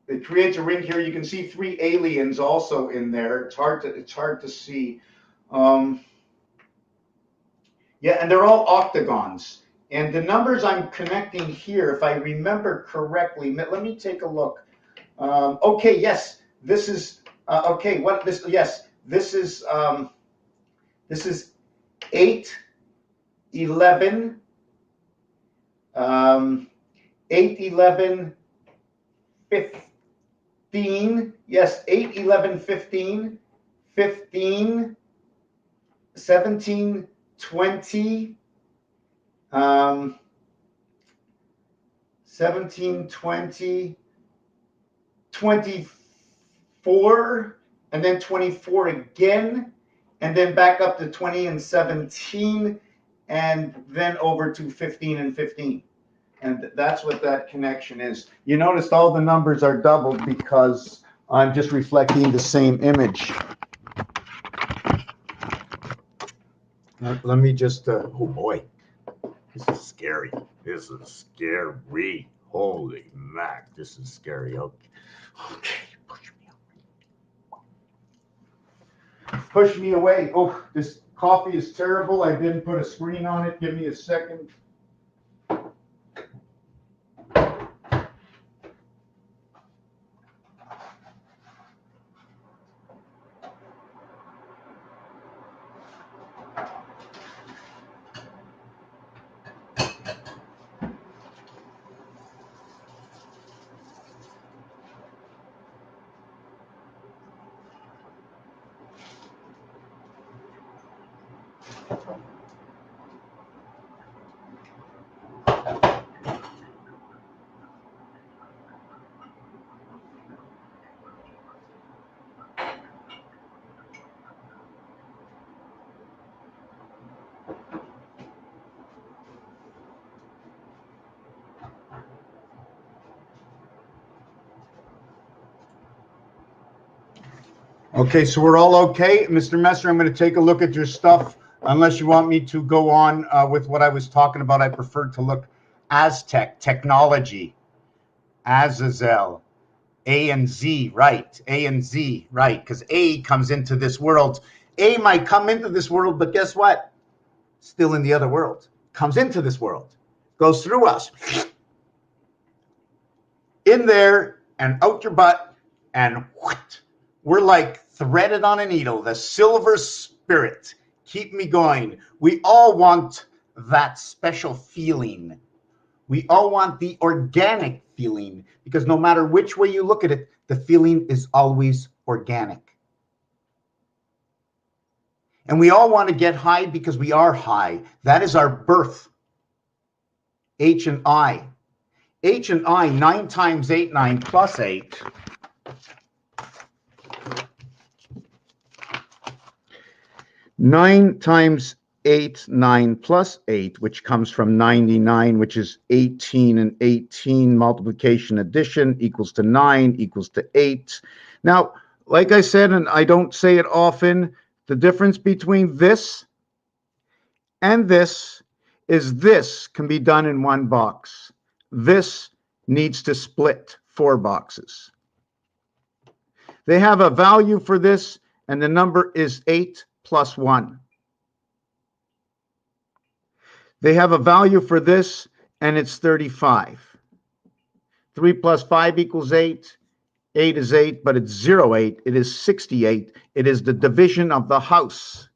[SPEAKER 2] It creates a ring here. You can see 3 aliens also in there. It's hard to see. Yeah, and they're all octagons. And the numbers I'm connecting here, if I remember correctly, let me take a look. Okay, yes, this is okay. What this? Yes, this is 8, 11, 8, 11, 15. Yes, 8, 11, 15, 15, 17, 20, 17, 20, 24, and then 24 again, and then back up to 20 and 17, and then over to 15 and 15. And that's what that connection is. You noticed all the numbers are doubled because I'm just reflecting the same image.
[SPEAKER 1] Let me just, oh boy, this is scary. This is scary. Holy mac, this is scary. Okay, push me away. Push me away. Oh, this coffee is terrible. I didn't put a screen on it. Give me a second. Okay, so we're all okay. Mr. Messer, I'm going to take a look at your stuff. Unless you want me to go on with what I was talking about, I prefer to look Aztec, technology, Azazel, A and Z, right? A and Z, right? Because A comes into this world. A might come into this world, but guess what? Still in the other world. Comes into this world, goes through us, in there and out your butt, and what? We're like threaded on a needle, the silver spirit. Keep me going. We all want that special feeling. We all want the organic feeling, because no matter which way you look at it, the feeling is always organic. And we all want to get high because we are high. That is our birth. H and I. H and I, 9 times 8, 9 plus 8. Nine times 8, 9 plus 8, which comes from 99, which is 18, and 18 multiplication addition equals to 9 equals to 8. Now, like I said, and I don't say it often, the difference between this and this is this can be done in one box. This needs to split 4 boxes. They have a value for this, and the number is 8 plus 1. They have a value for this, and it's 35. 3 plus 5 equals 8. 8 is 8, but it's 0, 8. It is 68. It is the division of the house.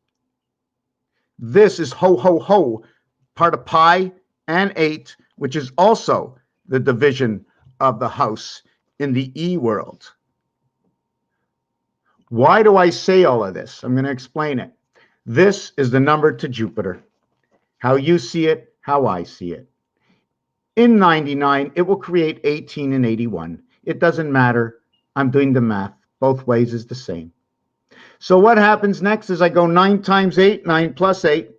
[SPEAKER 1] This is ho, ho, ho, part of pi and 8, which is also the division of the house in the E world. Why do I say all of this? I'm going to explain it. This is the number to Jupiter. How you see it, how I see it. In 99, it will create 18 and 81. It doesn't matter. I'm doing the math. Both ways is the same. So what happens next is I go 9 times 8, 9 plus 8.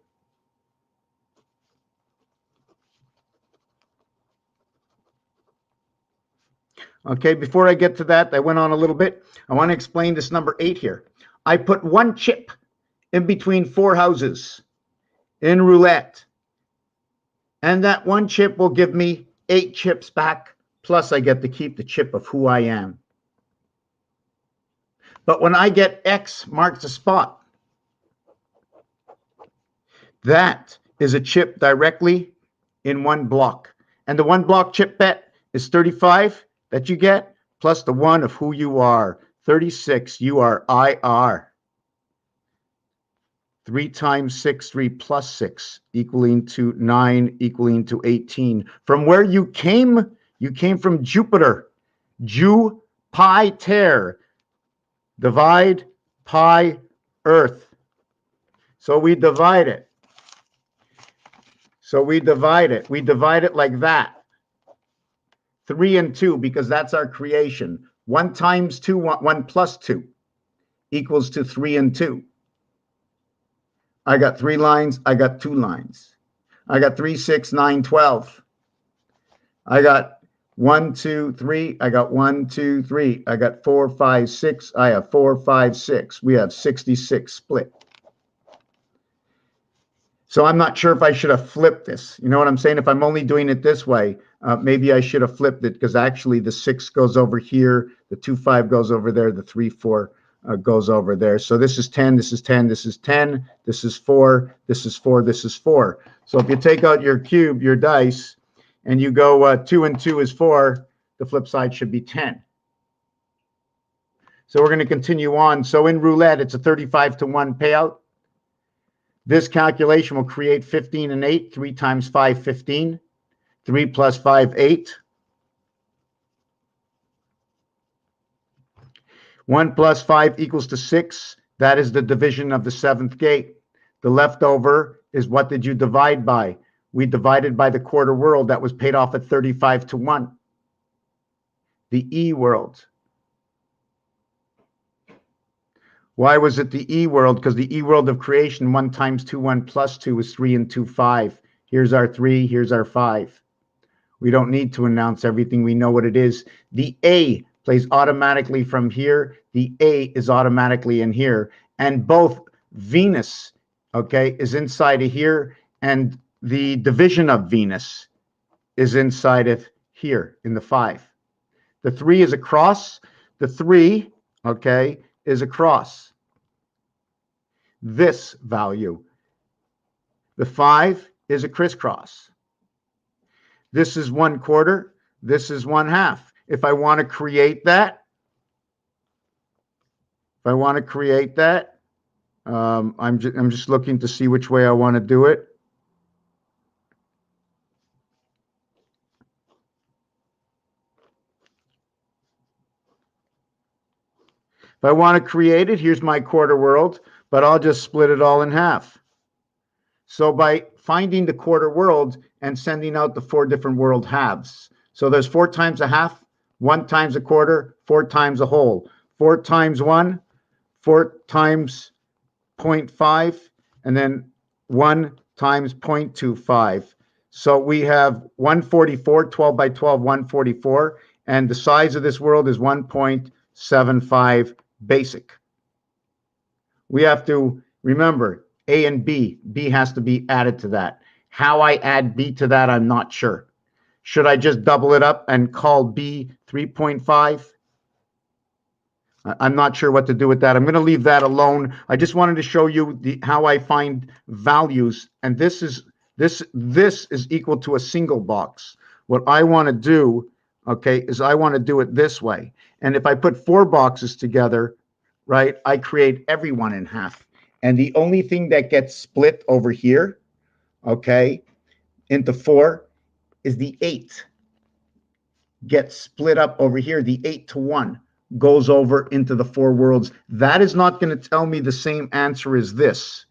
[SPEAKER 1] Okay, before I get to that, I went on a little bit. I want to explain this number 8 here. I put 1 chip in between 4 houses in roulette. And that 1 chip will give me 8 chips back, plus I get to keep the chip of who I am. But when I get X marks a spot, that is a chip directly in 1 block. And the 1 block chip bet is 35 that you get, plus the 1 of who you are. 36, you are IR. 3 times 6, 3 plus 6, equaling to 9, equaling to 18. From where you came from Jupiter. Jupiter. Divide, pi, earth. So we divide it. We divide it like that. 3 and 2, because that's our creation. 1 times 2, 1 plus 2, equals to 3 and 2. I got 3 lines, I got 2 lines. I got 3, 6, 9, 12. I got 1, 2, 3. I got 1, 2, 3. I got 4, 5, 6. I have 4, 5, 6. We have 66 split. So I'm not sure if I should have flipped this. You know what I'm saying? If I'm only doing it this way, maybe I should have flipped it, because actually the 6 goes over here, the 2, 5 goes over there, the 3, 4 goes over there. So this is 10, this is 10, this is 10, this is 4, this is 4, this is 4. So if you take out your cube, your dice, and you go 2 and 2 is 4, the flip side should be 10. So we're going to continue on. So in roulette, it's a 35 to 1 payout. This calculation will create 15 and 8. 3 times 5, 15. 3 plus 5, 8. 1 plus 5 equals to 6. That is the division of the 7th gate.
[SPEAKER 2] The leftover is what did you divide by? We divided by the quarter world that was paid off at 35-1. The E world. Why was it the E world? Because the E world of creation, 1 times 2, 1 plus 2 is 3 and 2, 5. Here's our 3, here's our 5. We don't need to announce everything. We know what it is. The A plays automatically from here. The A is automatically in here. And both Venus, okay, is inside of here. And the division of Venus is inside of here in the 5. The 3 is a cross. The 3, okay, is a cross. This value. The 5 is a crisscross. This is 1/4. This is 1/2. If I want to create that, I'm just looking to see which way I want to do it. If I want to create it, here's my quarter world, but I'll just split it all in half. So by finding the quarter world and sending out the 4 different world halves. So there's 4 times a half, 1 times a quarter, 4 times a whole. 4 times 1, 4 times 0.5, and then 1 times 0.25. So we have 144, 12 by 12, 144, and the size of this world is 1.75 basic. We have to remember A and B. B has to be added to that. How I add B to that, I'm not sure. Should I just double it up and call B 3.5? I'm not sure what to do with that. I'm going to leave that alone. I just wanted to show you how I find values, and this is equal to a single box. What I want to do, okay, is I want to do it this way. And if I put 4 boxes together, right, I create everyone in half. And the only thing that gets split over here, okay, into 4 is the 8. Gets split up over here, the 8-1 goes over into the 4 worlds. That is not going to tell me the same answer as this.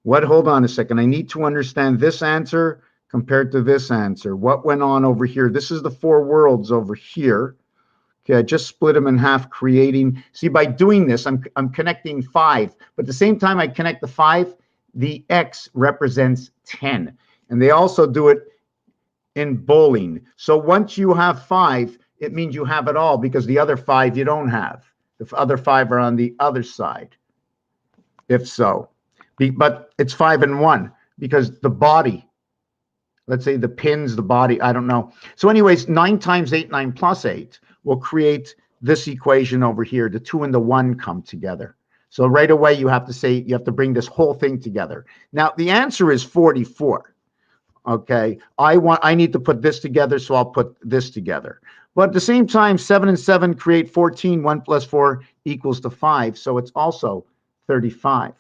[SPEAKER 2] What? Hold on a second. I need to understand this answer compared to this answer. What went on over here? This is the 4 worlds over here. Okay, I just split them in half, creating. See, by doing this, I'm connecting 5. But at the same time I connect the 5, the X represents 10. And they also do it in bowling. So once you have 5, it means you have it all, because the other 5 you don't have. The other 5 are on the other side, if so. But it's 5 and 1, because the body, let's say the pins, the body, I don't know. So anyways, 9 times 8, 9 plus 8 will create this equation over here. The 2 and the 1 come together. So right away you have to say, you have to bring this whole thing together. Now the answer is 44. Okay, I need to put this together, so I'll put this together. But at the same time, 7 and 7 create 14. 1 plus 4 equals to 5. So it's also 35.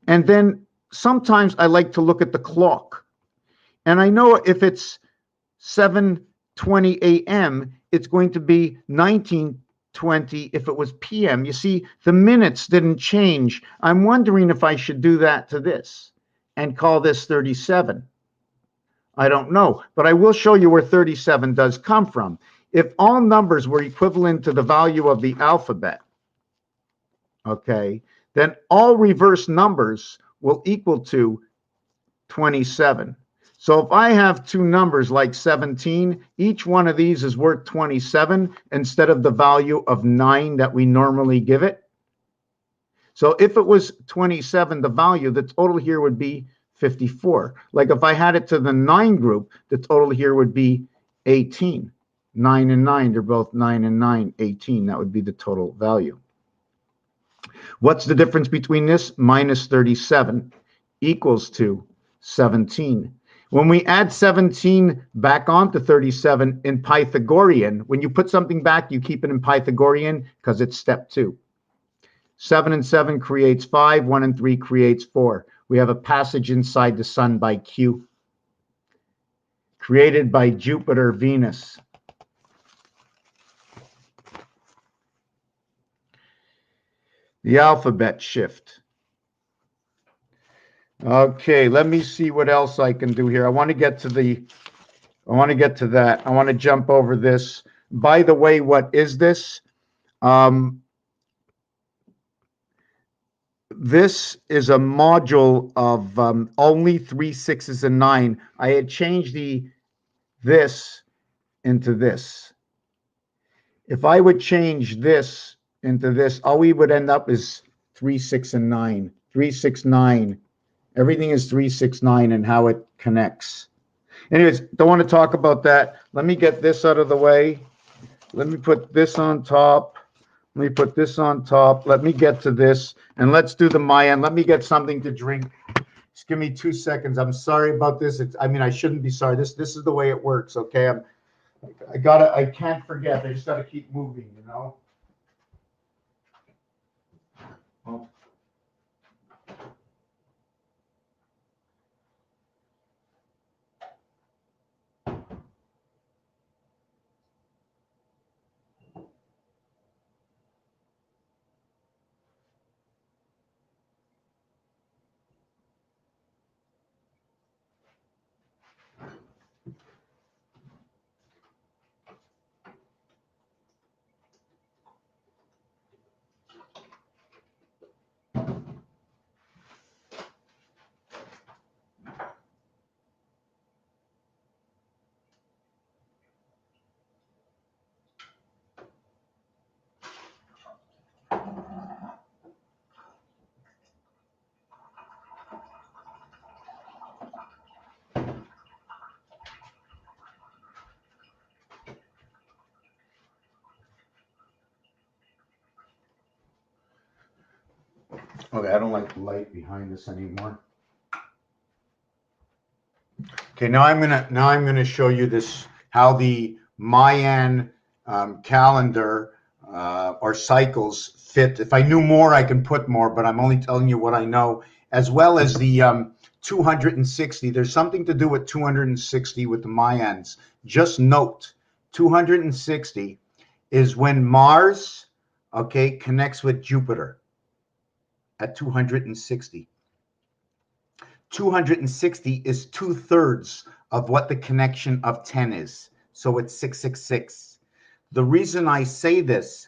[SPEAKER 2] And then sometimes I like to look at the clock. And I know if it's 7:20 a.m., it's going to be 19:20 if it was p.m. You see, the minutes didn't change. I'm wondering if I should do that to this and call this 37. I don't know, but I will show you where 37 does come from. If all numbers were equivalent to the value of the alphabet, okay, then all reverse numbers will equal to 27. So if I have 2 numbers like 17, each one of these is worth 27 instead of the value of 9 that we normally give it. So if it was 27, the value, the total here would be 54. Like if I had it to the 9 group, the total here would be 18. 9 and 9, they're both 9 and 9, 18. That would be the total value. What's the difference between this? Minus 37 equals to 17. When we add 17 back onto 37 in Pythagorean, when you put something back, you keep it in Pythagorean because it's step 2. 7 and 7 creates 5. 1 and 3 creates 4. We have a passage inside the sun by Q, created by Jupiter, Venus. The alphabet shift. Okay, let me see what else I can do here. I want to get to that. I want to jump over this. By the way, what is this? Um, this is a module of only 3 6s and 9. I had changed this into this. If I would change this into this, all we would end up is 3 6 and 9. 3 6 9. Everything is 3 6 9 and how it connects. Anyways, don't want to talk about that. Let me get this out of the way. Let me put this on top. Let me put this on top. Let me get to this, and let's do the Mayan. Let me get something to drink. Just give me 2 seconds. I'm sorry about this. I mean, I shouldn't be sorry. This is the way it works. Okay, I can't forget. I just gotta keep moving. You know. Oh. Okay, I don't like the light behind this anymore. Okay, now I'm gonna show you this how the Mayan calendar or cycles fit. If I knew more, I can put more, but I'm only telling you what I know, as well as the 260. There's something to do with 260 with the Mayans. Just note, 260 is when Mars, okay, connects with Jupiter at 260. 260 is 2/3 of what the connection of 10 is. So it's 666. The reason I say this,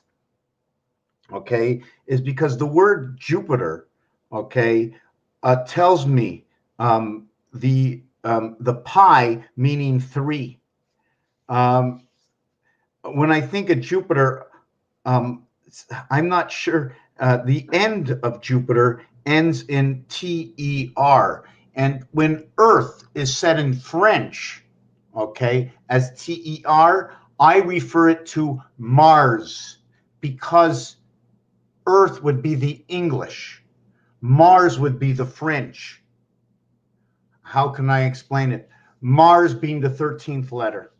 [SPEAKER 2] okay, is because the word Jupiter, okay, tells me the pi meaning 3. When I think of Jupiter, I'm not sure. The end of Jupiter ends in TER. And when Earth is said in French, okay, as TER, I refer it to Mars because Earth would be the English, Mars would be the French. How can I explain it? Mars being the 13th letter.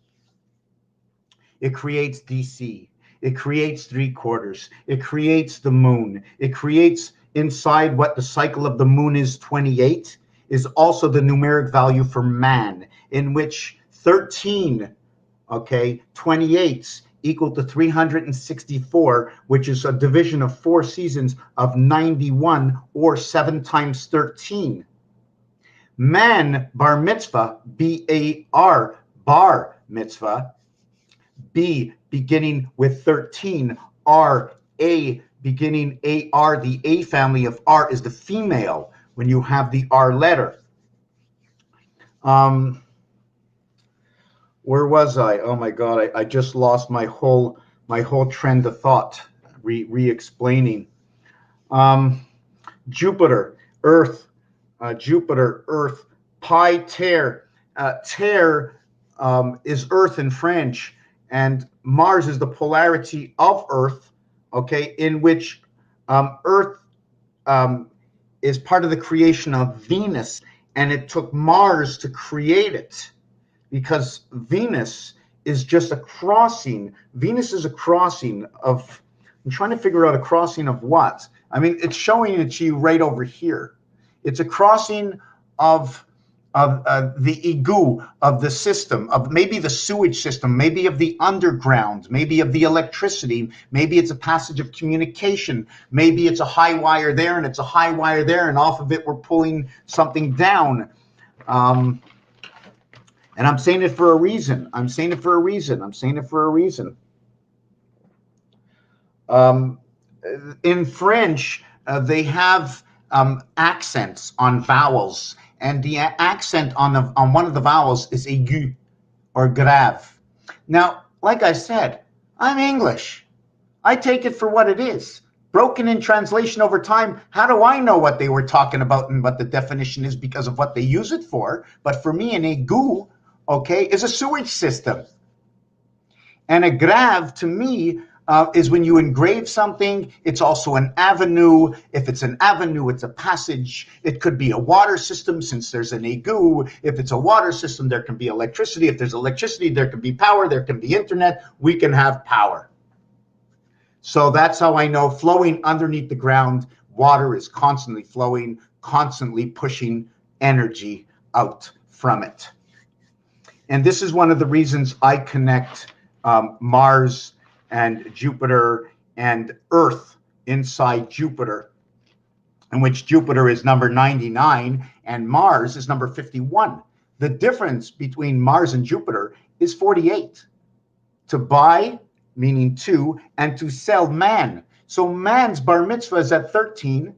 [SPEAKER 2] It creates DC. It creates 3/4. It creates the moon. It creates inside what the cycle of the moon is 28 is also the numeric value for man, in which 13, okay, 28s equal to 364, which is a division of 4 seasons of 91 or 7 times 13. Man bar mitzvah, B-A-R, bar mitzvah, B beginning with 13, R, A beginning AR. The A family of R is the female when you have the R letter. Where was I? Oh my God, I just lost my whole trend of thought, re-explaining. Jupiter, Earth, Jupiter, Earth, Pi, Terre. Terre is Earth in French, and Mars is the polarity of Earth, okay, in which Earth is part of the creation of Venus, and it took Mars to create it because Venus is just a crossing. Venus is a crossing of, I'm trying to figure out a crossing of what? I mean, it's showing it to you right over here. It's a crossing of
[SPEAKER 1] of the igu of the system, of maybe the sewage system, maybe of the underground, maybe of the electricity, maybe it's a passage of communication, maybe it's a high wire there and it's a high wire there, and off of it we're pulling something down. And I'm saying it for a reason. I'm saying it for a reason. I'm saying it for a reason. In French, they have accents on vowels, and the accent on one of the vowels is aigu or grave. Now, like I said, I'm English. I take it for what it is. Broken in translation over time, how do I know what they were talking about and what the definition is because of what they use it for? But for me, an aigu, okay, is a sewage system. And a grave, to me, is when you engrave something. It's also an avenue. If it's an avenue, it's a passage. It could be a water system, since there's an aigu. If it's a water system, there can be electricity. If there's electricity, there can be power. There can be internet. We can have power. So that's how I know flowing underneath the ground, water is constantly flowing, constantly pushing energy out from it. And this is one of the reasons I connect Mars and Jupiter and Earth inside Jupiter, in which Jupiter is number 99 and Mars is number 51. The difference between Mars and Jupiter is 48. To buy, meaning two, and to sell, man. So man's bar mitzvah is at 13.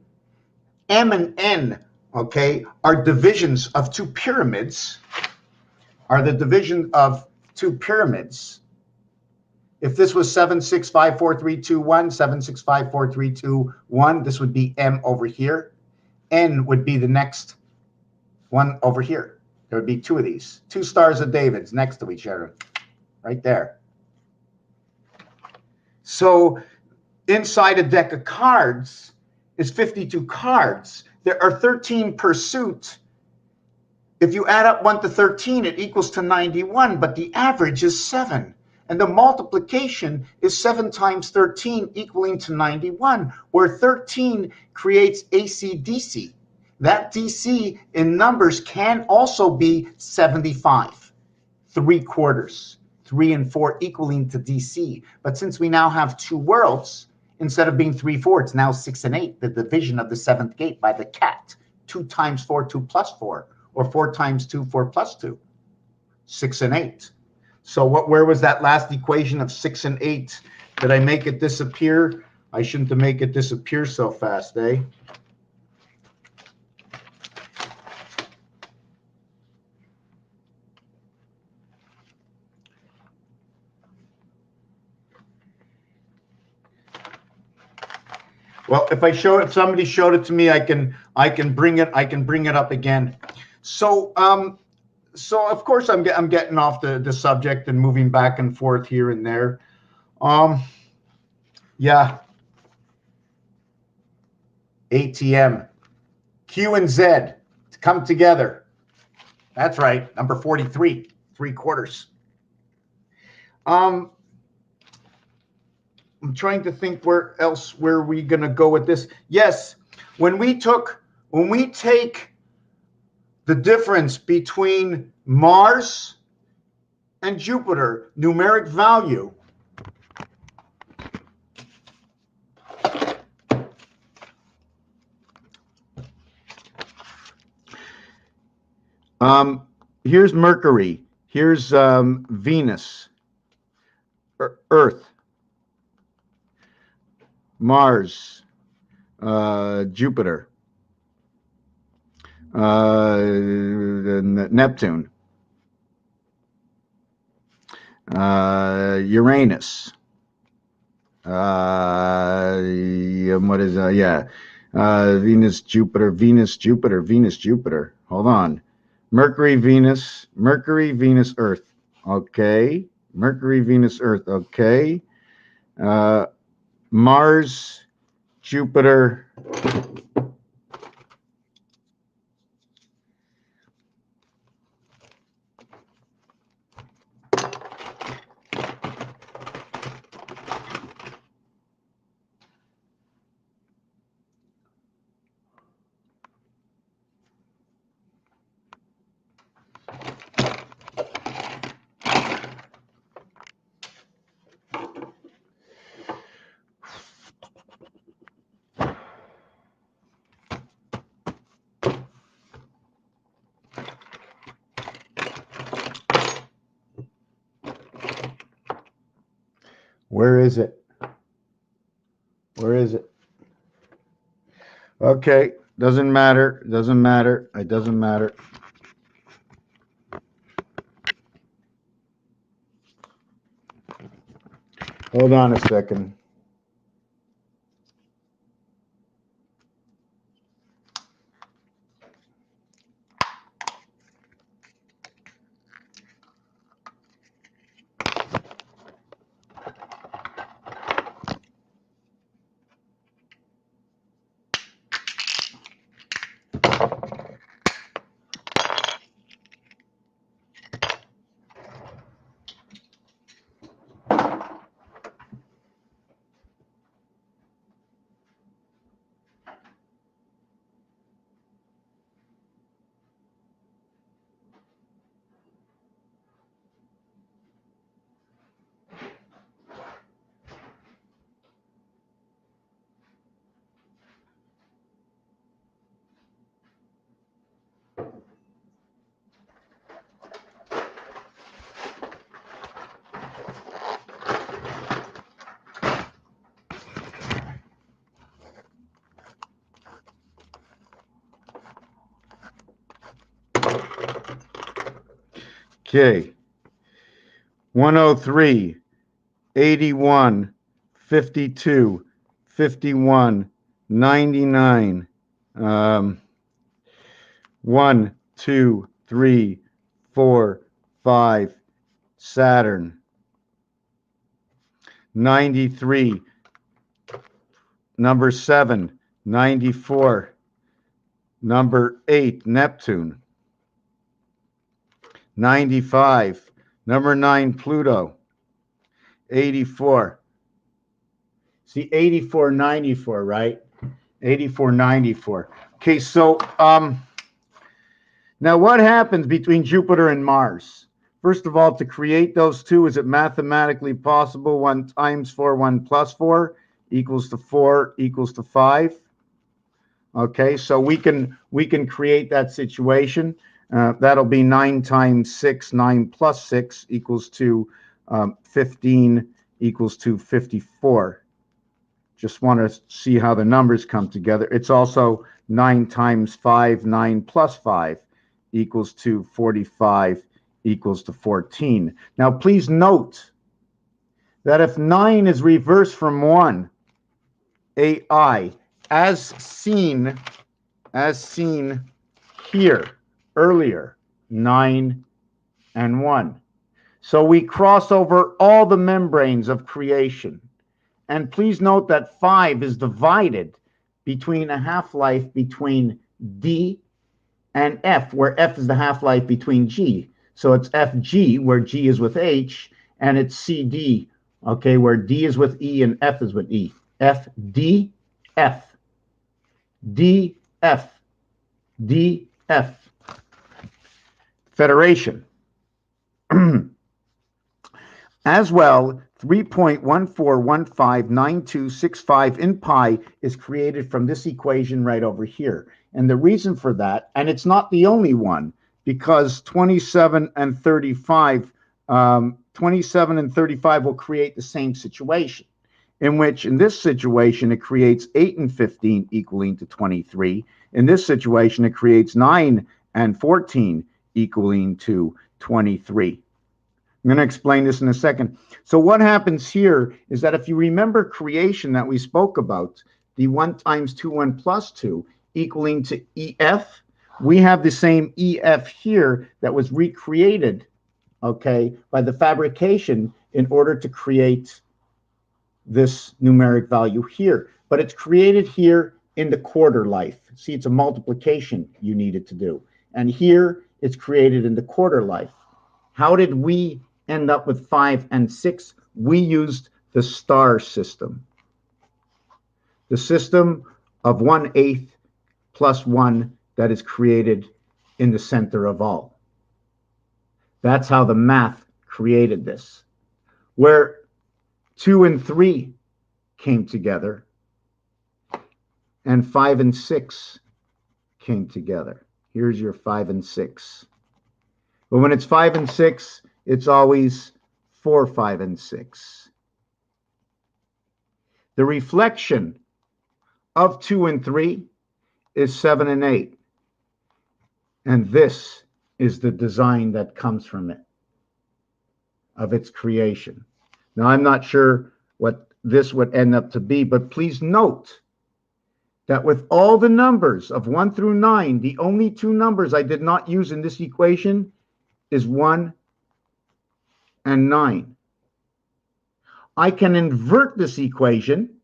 [SPEAKER 1] M and N, okay, are divisions of two pyramids, are the division of two pyramids. If this was 7, 6, 5, 4, 3, 2, 1, 7, 6, 5, 4, 3, 2, 1, this would be M over here. N would be the next one over here. There would be two of these, two stars of David's next to each other, right there. So inside a deck of cards is 52 cards. There are 13 per suit. If you add up 1 to 13, it equals to 91, but the average is 7. And the multiplication is 7 times 13 equaling to 91, where 13 creates AC/DC. That DC in numbers can also be 75, 3/4, 3 and 4 equaling to DC. But since we now have two worlds, instead of being 3, 4, it's now 6 and 8, the division of the seventh gate by the cat. 2 times 4, 2 plus 4, or 4 times 2, 4 plus 2, 6 and 8. So where was that last equation of 6 and 8? Did I make it disappear? I shouldn't have made it disappear so fast, eh? Well, if somebody showed it to me, I can bring it up again. So of course I'm getting off the subject and moving back and forth here and there. Yeah. ATM, Q and Z to come together. That's right, number 43, 3/4. I'm trying to think where we gonna go with this. Yes, when we take the difference between Mars and Jupiter, numeric value, here's Mercury, here's Venus, Earth, Mars, Jupiter, Neptune, Uranus, what is Venus, Jupiter, Venus, Jupiter, Venus, Jupiter. Hold on. Mercury, Venus, Earth. Okay. Mercury, Venus, Earth. Okay. Mars, Jupiter,
[SPEAKER 2] Where is it? Where is it? Okay, doesn't matter. Doesn't matter. It doesn't matter. Hold on a second. Okay. 103, 81, 52, 51, 99. 1, 2, 3, 4, 5. Saturn. 93. Number 7. 94. Number 8. Neptune. 95. Number 9. Pluto. 84. See, 84, 94, right? 84, 94. Okay, so now what happens between Jupiter and Mars? First of all, to create those two, is it mathematically possible? 1 times 4, 1 plus 4 equals to 4 equals to 5. Okay, so we can create that situation. That'll be 9 times 6, 9 plus 6 equals to 15 equals to 54. Just want to see how the numbers come together. It's also 9 times 5, 9 plus 5 equals to 45 equals to 14. Now, please note that if 9 is reversed from 1, AI, as seen here earlier, 9 and 1. So we cross over all the membranes of creation. And please note that 5 is divided between a half-life between D and F, where F is the half-life between G. So it's FG, where G is with H, and it's CD, okay, where D is with E and F is with E. F, D, F. D, F. D, F. Federation. As well, 3.14159265 in pi is created from this equation right over here. And the reason for that, and it's not the only one, because 27 and 35 will create the same situation, in which in this situation it creates 8 and 15 equaling to 23. In this situation it creates 9 and 14 equaling to 23. I'm going to explain this in a second. So what happens here is that if you remember creation that we spoke about, the 1 times 2, 1 plus 2 equaling to EF, we have the same EF here that was recreated, okay, by the fabrication in order to create this numeric value here. But it's created here in the quarter life. See, it's a multiplication you needed to do. And here it's created in the quarter life. How did we end up with 5 and 6? We used the star system. The system of 1/8 plus 1 that is created in the center of all. That's how the math created this. Where 2 and 3 came together and 5 and 6 came together. Here's your 5 and 6. But when it's 5 and 6, it's always 4, 5, and 6. The reflection of 2 and 3 is 7 and 8. And this is the design that comes from it, of its creation. Now, I'm not sure what this would end up to be, but please note that with all the numbers of 1 through 9, the only two numbers I did not use in this equation is 1 and 9. I can invert this equation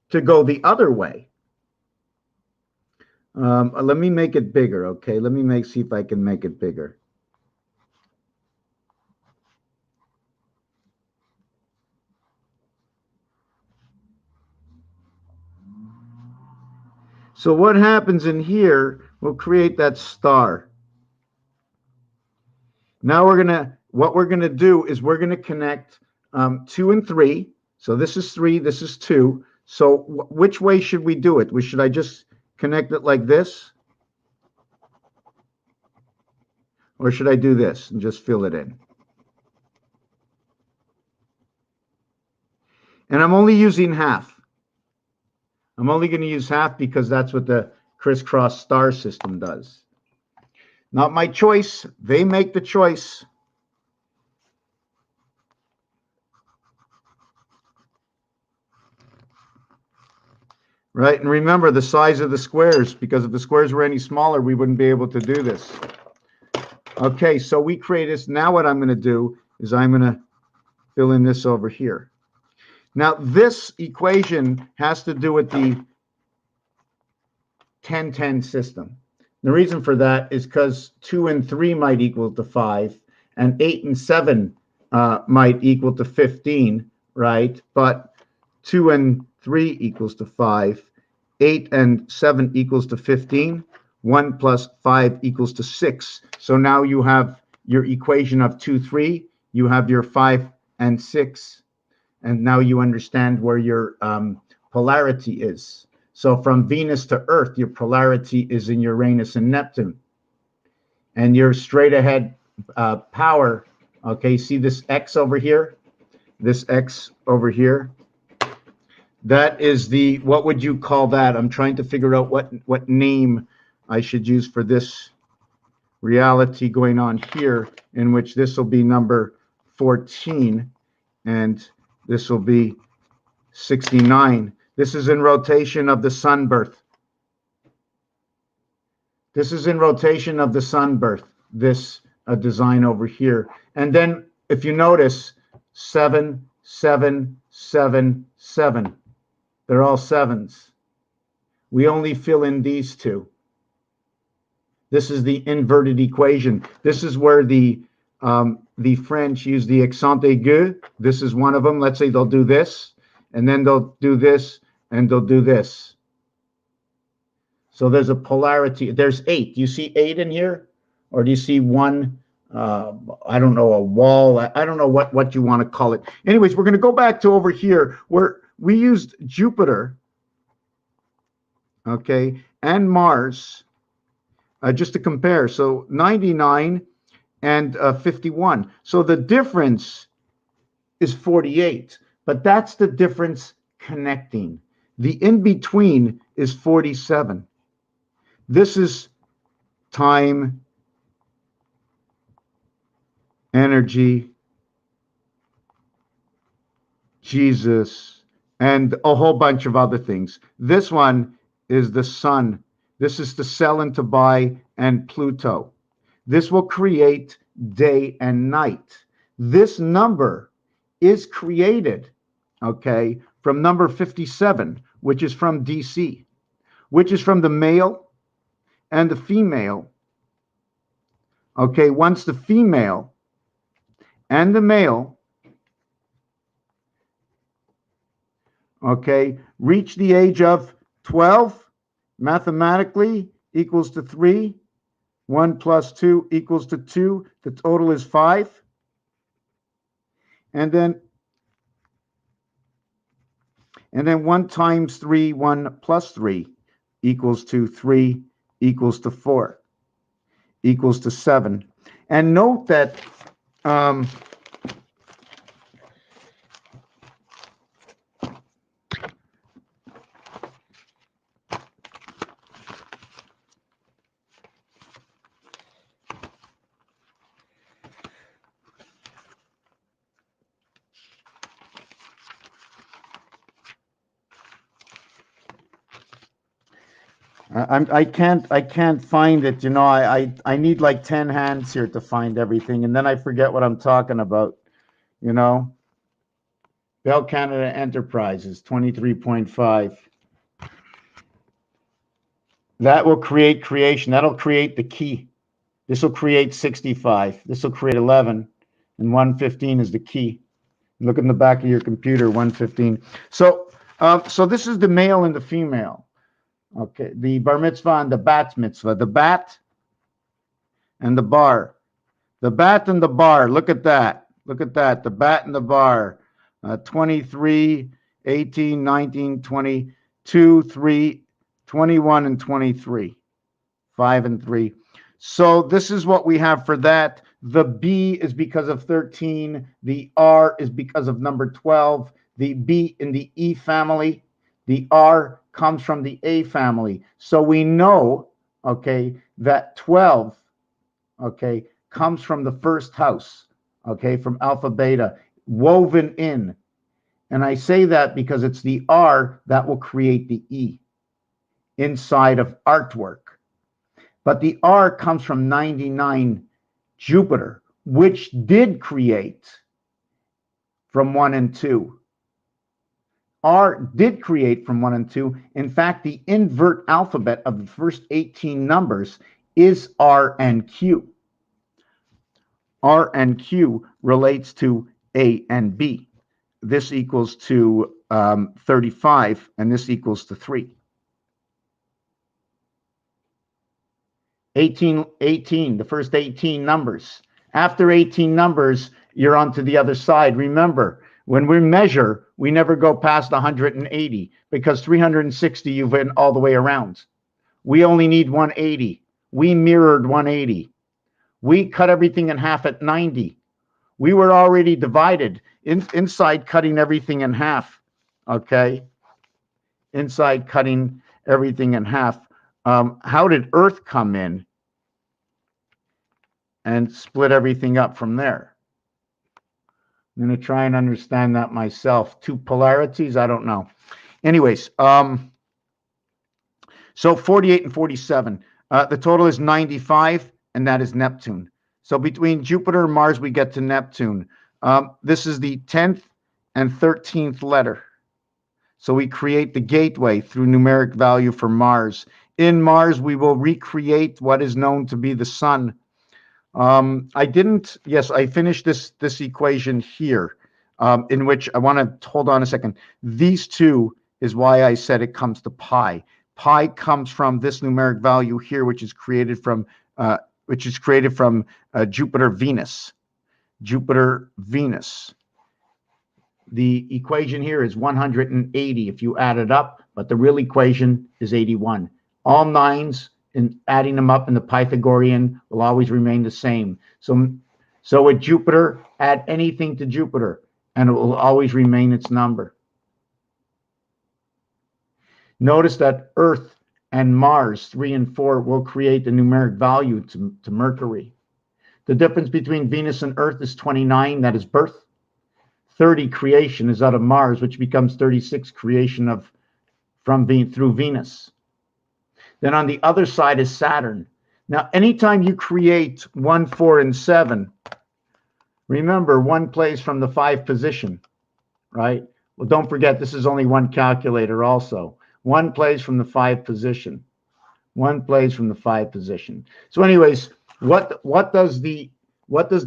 [SPEAKER 2] to go the other way. Let me make it bigger, okay? Let me see if I can make it bigger. So what happens in here will create that star. Now what we're gonna do is we're gonna connect 2 and 3. So this is 3, this is 2. So which way should we do it? Should I just connect it like this? Or should I do this and just fill it in? And I'm only using half. I'm only going to use half because that's what the crisscross star system does. Not my choice. They make the choice. Right? And remember the size of the squares, because if the squares were any smaller, we wouldn't be able to do this. Okay, so we create this. Now what I'm going to do is I'm going to fill in this over here. Now this equation has to do with the 10-10 system. The reason for that is because 2 and 3 might equal to 5, and 8 and 7 might equal to 15, right? But 2 and 3 equals to 5, 8 and 7 equals to 15, 1 plus 5 equals to 6. So now you have your equation of 2, 3, you have your 5 and 6, and now you understand where your polarity is. So from Venus to Earth, your polarity is in Uranus and Neptune. And your straight ahead power, okay, see this X over here? This X over here? That is the, what would you call that? I'm trying to figure out what name I should use for this reality going on here, in which this will be number 14, and this will be 69. This is in rotation of the sun birth. This is in rotation of the sun birth, this design over here. And then if you notice, 7, 7, 7, 7. They're all 7s. We only fill in these two. This is the inverted equation. This is where the French use the accent aigu. This is one of them. Let's say they'll do this, and then they'll do this, and they'll do this. So there's a polarity. There's 8. Do you see 8 in here? Or do you see one, I don't know, a wall? I don't know what you want to call it. Anyways, we're going to go back to over here where we used Jupiter, okay, and Mars, just to compare. So 99 and 51. So the difference is 48, but that's the difference connecting. The in-between is 47. This is time, energy, Jesus, and a whole bunch of other things. This one is the sun. This is the Salentobai and Pluto. This will create day and night. This number is created, okay, from number 57, which is from DC, which is from the male and the female. Okay, once the female and the male, okay, reach the age of 12, mathematically equals to 3. 1 plus 2 equals to 2. The total is 5. And then 1 times 3, 1 plus 3 equals to 3, equals to 4, equals to 7. And note that I can't find it. You know, I need like 10 hands here to find everything, and then I forget what I'm talking about. You know, Bell Canada Enterprises 23.5. That will create creation. That'll create the key. This will create 65. This will create 11, and 115 is the key. Look in the back of your computer, 115. So this is the male and the female. Okay, the bar mitzvah and the bat mitzvah. The bat and the bar. The bat and the bar. Look at that. Look at that. The bat and the bar. 23, 18, 19, 22, 3, 21, and 23. 5 and 3. So this is what we have for that. The B is because of 13. The R is because of number 12. The B in the E family. The R comes from the A family. So we know, okay, that 12, okay, comes from the first house, okay, from alpha beta, woven in. And I say that because it's the R that will create the E inside of artwork. But the R comes from 99 Jupiter, which did create from 1 and 2. R did create from 1 and 2. In fact, the invert alphabet of the first 18 numbers is R and Q. R and Q relates to A and B. This equals to 35, and this equals to 3. 18, the first 18 numbers. After 18 numbers, you're on to the other side. Remember, when we measure, we never go past 180 because 360 you've been all the way around. We only need 180. We mirrored 180. We cut everything in half at 90. We were already divided inside cutting everything in half. Okay? Inside cutting everything in half. How did Earth come in and split everything up from there? I'm going to try and understand that myself. Two polarities, I don't know. Anyways, so 48 and 47. The total is 95, and that is Neptune. So between Jupiter and Mars, we get to Neptune. This is the 10th and 13th letter. So we create the gateway through numeric value for Mars. In Mars, we will recreate what is known to be the sun. I finished this equation here, in which I want to hold on a second. These two is why I said it comes to pi. Pi comes from this numeric value here, which is created from Jupiter, Venus. Jupiter, Venus. The equation here is 180 if you add it up, but the real equation is 81. All nines, and adding them up in the Pythagorean, will always remain the same. So with Jupiter, add anything to Jupiter, and it will always remain its number. Notice that Earth and Mars, 3 and 4, will create the numeric value to Mercury. The difference between Venus and Earth is 29, that is birth. 30 creation is out of Mars, which becomes 36 creation through Venus. Then on the other side is Saturn. Now, anytime you create 1, 4, and 7, remember 1 plays from the 5 position, right? Well, don't forget, this is only one calculator also. 1 plays from the 5 position. 1 plays from the 5 position. So anyways, what does the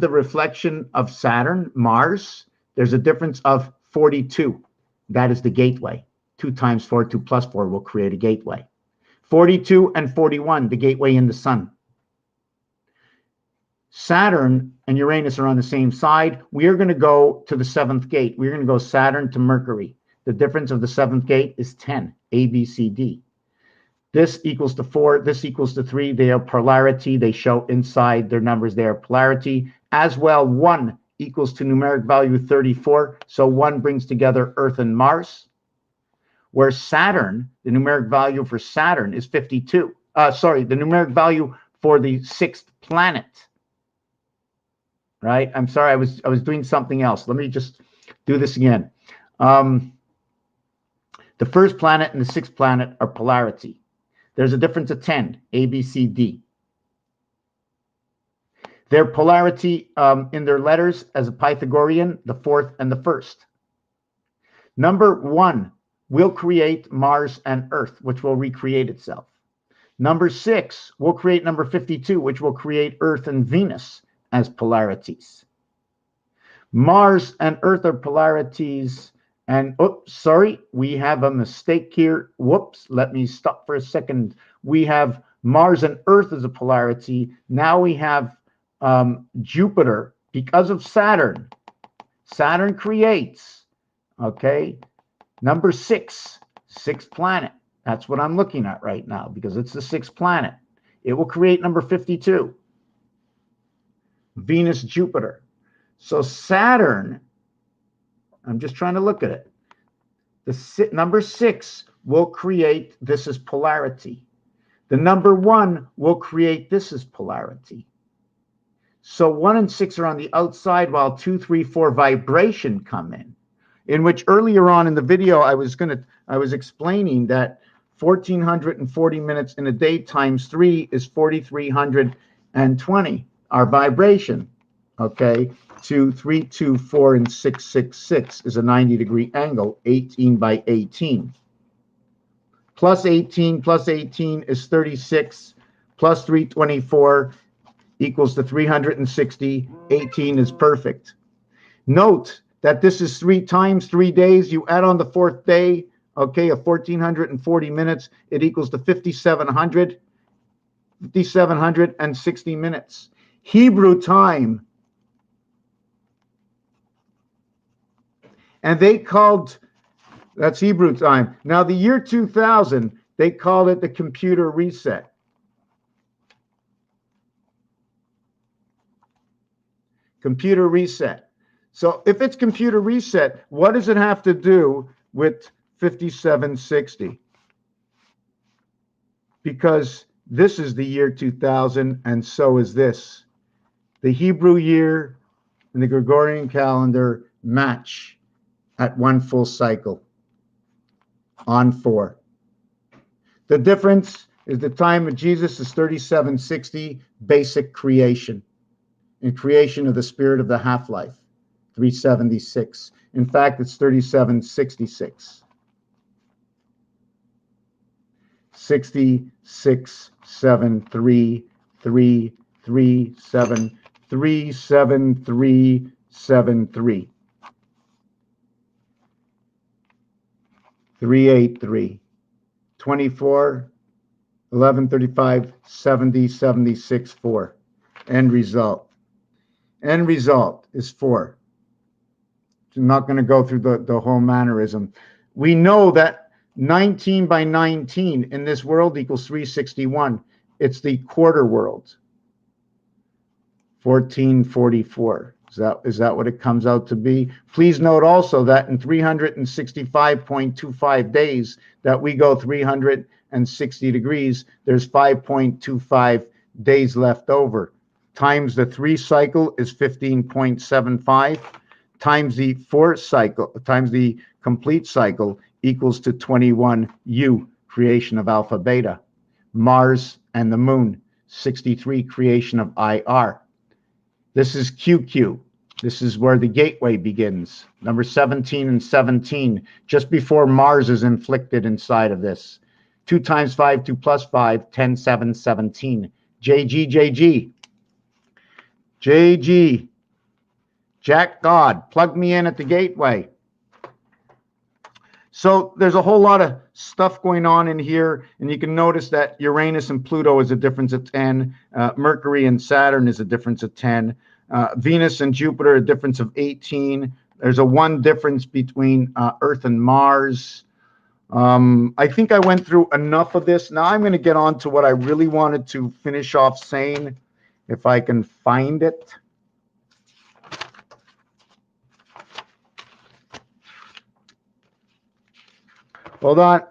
[SPEAKER 2] reflection of Saturn, Mars? There's a difference of 42. That is the gateway. 2 times 4, 2 plus 4 will create a gateway. 42 and 41, the gateway in the sun. Saturn and Uranus are on the same side. We are going to go to the 7th gate. We're going to go Saturn to Mercury. The difference of the 7th gate is 10, A, B, C, D. This equals to 4. This equals to 3. They are polarity. They show inside their numbers. They are polarity. As well, 1 equals to numeric value 34. So 1 brings together Earth and Mars. Where Saturn, the numeric value for Saturn is 52. The numeric value for the 6th planet. Right? I'm sorry, I was doing something else. Let me just do this again. The 1st planet and the 6th planet are polarity. There's a difference of 10, A, B, C, D. Their polarity in their letters as a Pythagorean, the fourth and the first. Number 1 will create Mars and Earth, which will recreate itself. Number 6 will create number 52, which will create Earth and Venus as polarities. Mars and Earth are polarities. And, oops, sorry, we have a mistake here. Whoops, let me stop for a second. We have Mars and Earth as a polarity. Now we have Jupiter because of Saturn. Saturn creates, okay, number 6, sixth planet. That's what I'm looking at right now because it's the sixth planet. It will create number 52, Venus, Jupiter. So Saturn, I'm just trying to look at it. The number 6 will create this as polarity. The number 1 will create this as polarity. So 1 and 6 are on the outside while 2, 3, 4 vibration come in which earlier on in the video I was explaining that 1,440 minutes in a day times 3 is 4,320. Our vibration, okay, 2, 3, 2, 4, and 6, 6, 6 is a 90-degree angle, 18 by 18. Plus 18 is 36, plus 324 equals to 360. 18 is perfect. Note that this is 3 times 3 days. You add on the 4th day, okay, of 1,440 minutes, it equals to 5,760 minutes. Hebrew time. And they called, that's Hebrew time. Now the year 2000, they called it the computer reset. Computer reset. So if it's computer reset, what does it have to do with 5760? Because this is the year 2000 and so is this. The Hebrew year and the Gregorian calendar match at 1 full cycle on 4. The difference is the time of Jesus is 3760, basic creation. In creation of the spirit of the half-life, 376. In fact, it's 3766. 66, 7, 3, 3, 3, 7, 3, 7, 3, 7, 3. 383. 24, 11, 35, 70, 76, 4. End result. End result is 4. I'm not going to go through the whole mannerism. We know that 19 by 19 in this world equals 361. It's the quarter world. 1444. Is that what it comes out to be? Please note also that in 365.25 days that we go 360 degrees, there's 5.25 days left over. Times the 3 cycle is 15.75, times the 4 cycle, times the complete cycle equals to 21U, creation of alpha beta. Mars and the moon, 63, creation of IR. This is QQ. This is where the gateway begins. Number 17 and 17, just before Mars is inflicted inside of this. 2 times 5, 2 plus 5, 10, 7, 17. JG, JG. JG, Jack God, plug me in at the gateway. So there's a whole lot of stuff going on in here, and you can notice that Uranus and Pluto is a difference of 10. Mercury and Saturn is a difference of 10. Venus and Jupiter, a difference of 18. There's a 1 difference between Earth and Mars. I think I went through enough of this. Now I'm going to get on to what I really wanted to finish off saying, if I can find it. Hold on.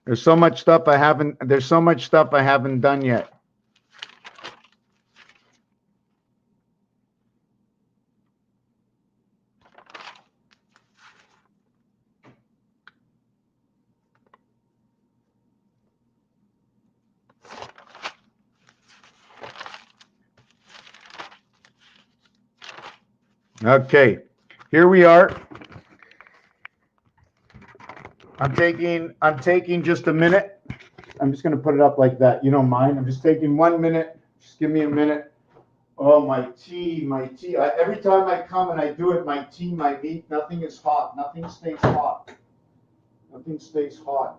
[SPEAKER 2] There's so much stuff I haven't done yet. Okay, here we are. I'm taking just a minute. I'm just gonna put it up like that. You don't mind? I'm just taking 1 minute. Just give me a minute. Oh, my tea. Every time I come and I do it, my tea, my meat, nothing is hot. Nothing stays hot. Nothing stays hot.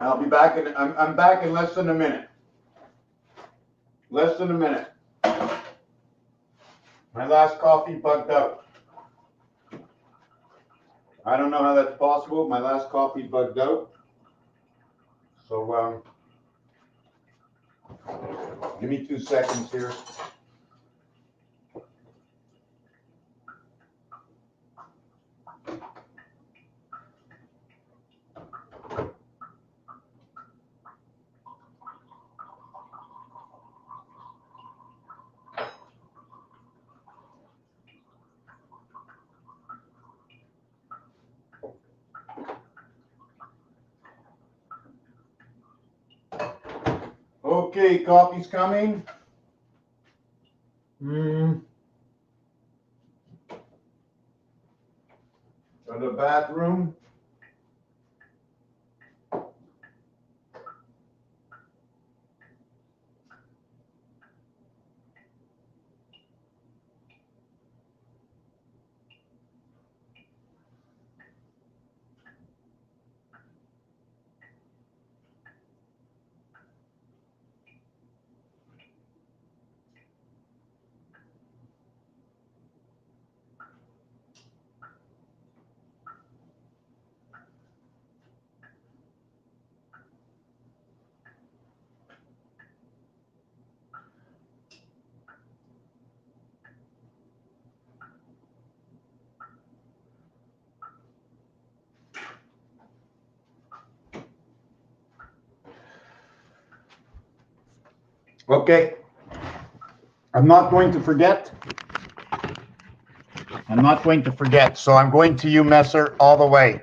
[SPEAKER 2] I'll be back I'm back in less than a minute. Less than a minute. My last coffee bugged out. I don't know how that's possible. My last coffee bugged out. So give me 2 seconds here. Okay, coffee's coming. Go to the bathroom. Okay. I'm not going to forget. So I'm going to you, Messer, all the way.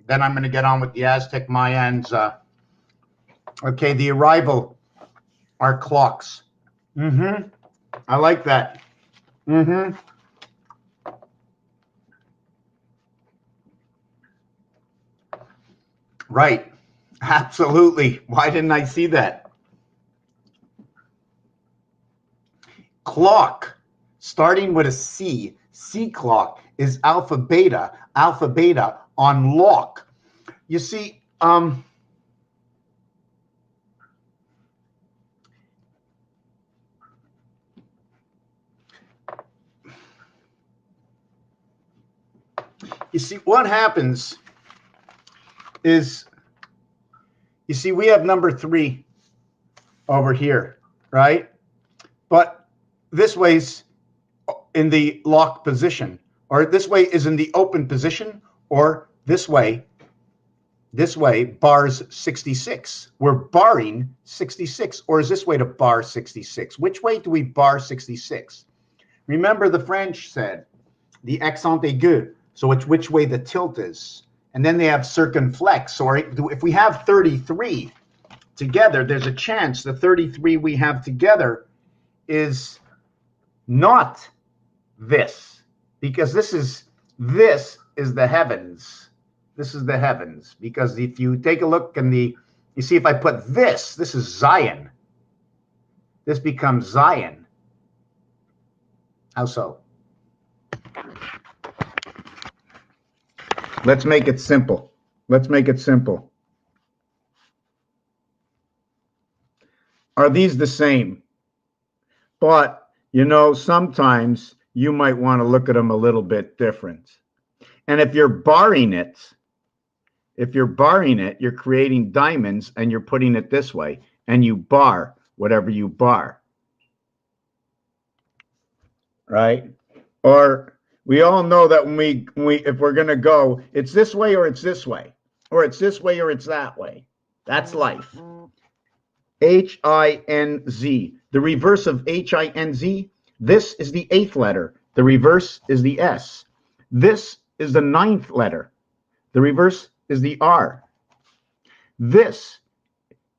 [SPEAKER 2] Then I'm going to get on with the Aztec Mayans. Okay, the arrival are clocks. I like that. Right. Absolutely. Why didn't I see that? Clock, starting with a C. C clock is alpha beta on lock. You see, what happens is, we have number 3 over here, right? But this way's in the locked position, or this way is in the open position, or this way bars 66. We're barring 66, or is this way to bar 66? Which way do we bar 66?
[SPEAKER 1] Remember the French said the accent aigu, so it's which way the tilt is. And then they have circumflex. So if we have 33 together, there's a chance the 33 we have together is not this, because this is the heavens. This is the heavens. Because if you take a look in you see if I put this is Zion. This becomes Zion. How so?
[SPEAKER 2] Let's make it simple. Let's make it simple. Are these the same? But, you know, sometimes you might want to look at them a little bit different. And if you're barring it, you're creating diamonds and you're putting it this way, and you bar whatever you bar. Right? Or we all know that when if we're going to go, it's this way or it's this way, or it's this way or it's that way. That's life. H-I-N-Z. The reverse of H-I-N-Z, this is the 8th letter. The reverse is the S. This is the 9th letter. The reverse is the R. This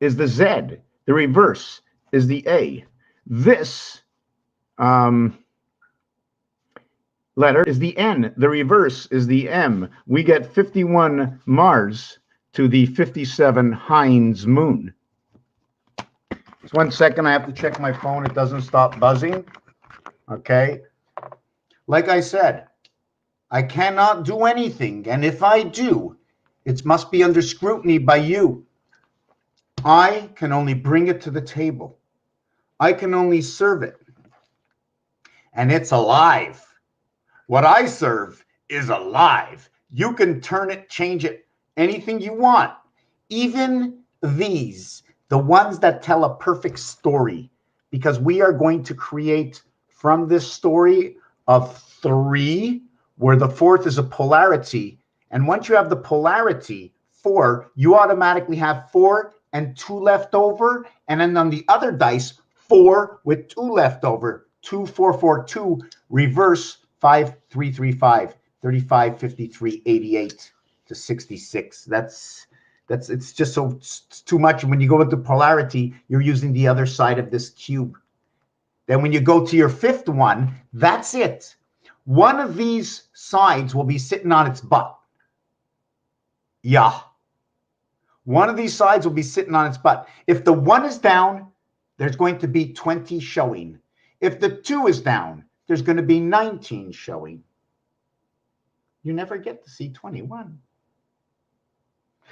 [SPEAKER 2] is the Z. The reverse is the A. This letter is the N. The reverse is the M. We get 51 Mars to the 57 Heinz moon. Just 1 second, I have to check my phone. It doesn't stop buzzing. Okay.
[SPEAKER 1] Like I said, I cannot do anything. And if I do, it must be under scrutiny by you. I can only bring it to the table. I can only serve it. And it's alive. What I serve is alive. You can turn it, change it, anything you want. Even these, the ones that tell a perfect story, because we are going to create from this story of 3, where the 4th is a polarity. And once you have the polarity, 4, you automatically have 4 and 2 left over. And then on the other dice, 4 with 2 left over. 2, 4, 4, 2, reverse 5, 3, 3, 5, 35, 53, 88 to 66. It's just so it's too much. When you go with the polarity, you're using the other side of this cube. Then when you go to your 5th one, that's it. One of these sides will be sitting on its butt. Yeah. One of these sides will be sitting on its butt. If the 1 is down, there's going to be 20 showing. If the 2 is down, there's going to be 19 showing. You never get to see 21.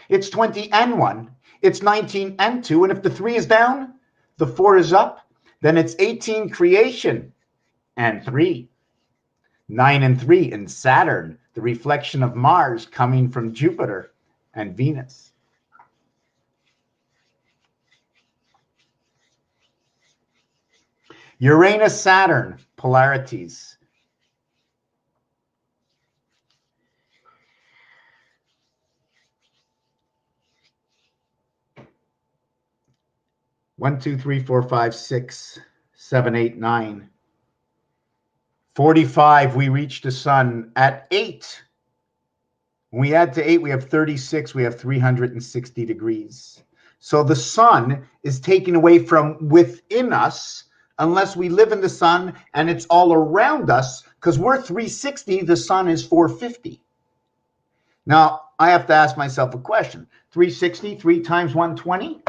[SPEAKER 1] It's 20 and 1. It's 19 and 2. And if the 3 is down, the 4 is up, then it's 18 creation and 3. 9 and 3 in Saturn, the reflection of Mars coming from Jupiter and Venus. Uranus, Saturn, polarities. One, 2, 3, 4, 5, 6, 7, 8, 9. 45, we reach the sun at 8. When we add to 8, we have 36. We have 360 degrees. So the sun is taken away from within us unless we live in the sun and it's all around us, because we're 360, the sun is 450. Now, I have to ask myself a question. 360, 3 times 120?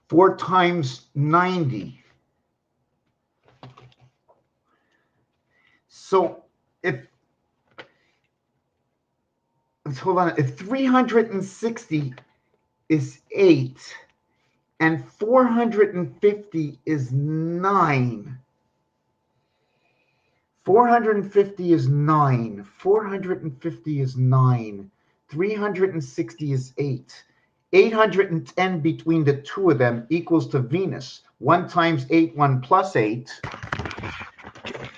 [SPEAKER 1] Four times 90. So hold on, if 360 is 8 and 450 is 9. 450 is 9. 450 is 9. 360 is 8. 810 between the two of them equals to Venus. 1 times 8, 1 plus 8.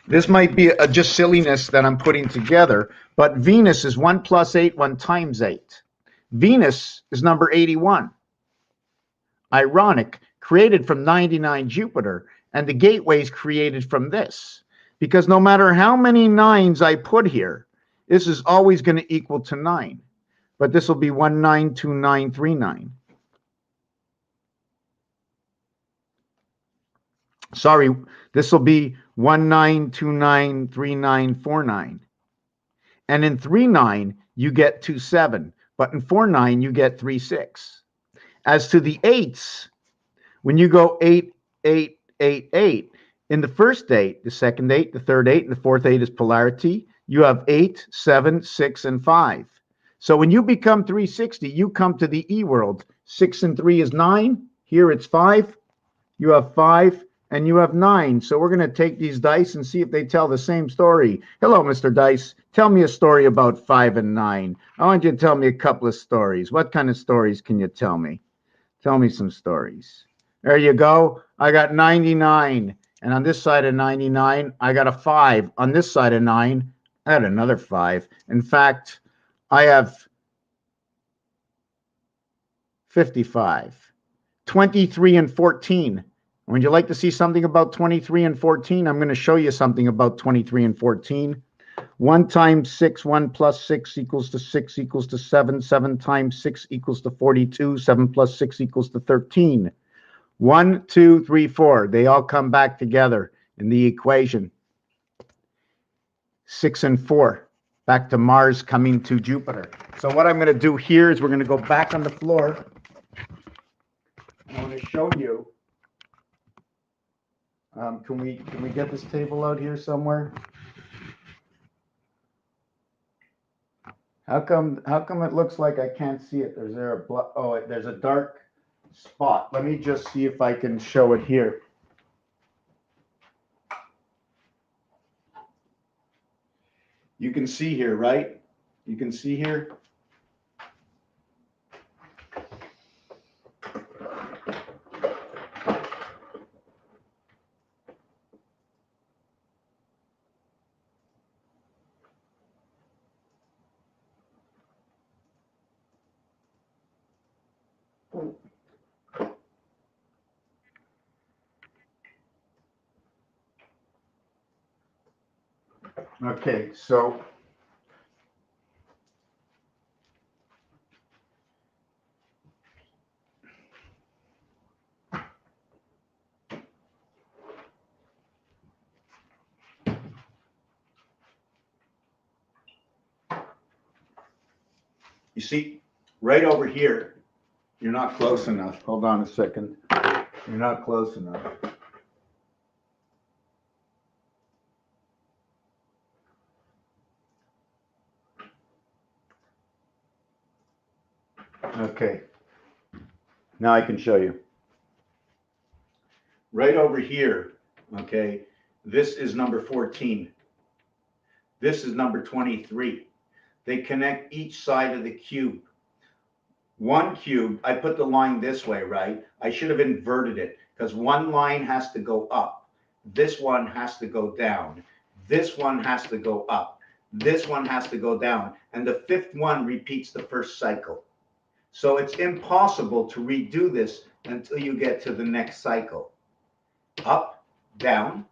[SPEAKER 2] This might be just silliness that I'm putting together, but Venus is 1 plus 8, 1 times 8. Venus is number 81. Ironic, created from 99 Jupiter, and the gateway is created from this. Because no matter how many nines I put here, this is always going to equal to 9. But this will be 192939. Sorry, this will be 19293949. And in 39, you get 27. But in 49, you get 36. As to the eights, when you go 8, 8, 8, 8, in the first 8, the second 8, the third 8, and the fourth 8 is polarity. You have 8, 7, 6, and 5. So when you become 360, you come to the E world. 6 and 3 is 9. Here it's 5. You have 5, and you have 9. So we're going to take these dice and see if they tell the same story. Hello, Mr. Dice. Tell me a story about 5 and 9. I want you to tell me a couple of stories. What kind of stories can you tell me? Tell me some stories. There you go. I got 99. And on this side of 99, I got a 5. On this side of 9, I had another 5. In fact, I have 55. 23 and 14. Would you like to see something about 23 and 14? I'm going to show you something about 23 and 14. 1 times 6, 1 plus 6 equals to 6 equals to 7. 7 times 6 equals to 42. 7 plus 6 equals to 13. 1, 2, 3, 4. They all come back together in the equation. 6 and 4. Back to Mars coming to Jupiter. So what I'm going to do here is we're going to go back on the floor. I want to show you. Can we get this table out here somewhere? How come it looks like I can't see it? There's a dark spot. Let me just see if I can show it here. You can see here, right? You can see here. Okay, so you see, right over here, you're not close enough. Hold on a second. You're not close enough. Okay. Now I can show you. Right over here, okay, this is number 14. This is number 23. They connect each side of the cube. One cube, I put the line this way, right? I should have inverted it because one line has to go up. This one has to go down. This one has to go up. This one has to go down. And the fifth one repeats the first cycle. So it's impossible to redo this until you get to the next cycle. Up, down,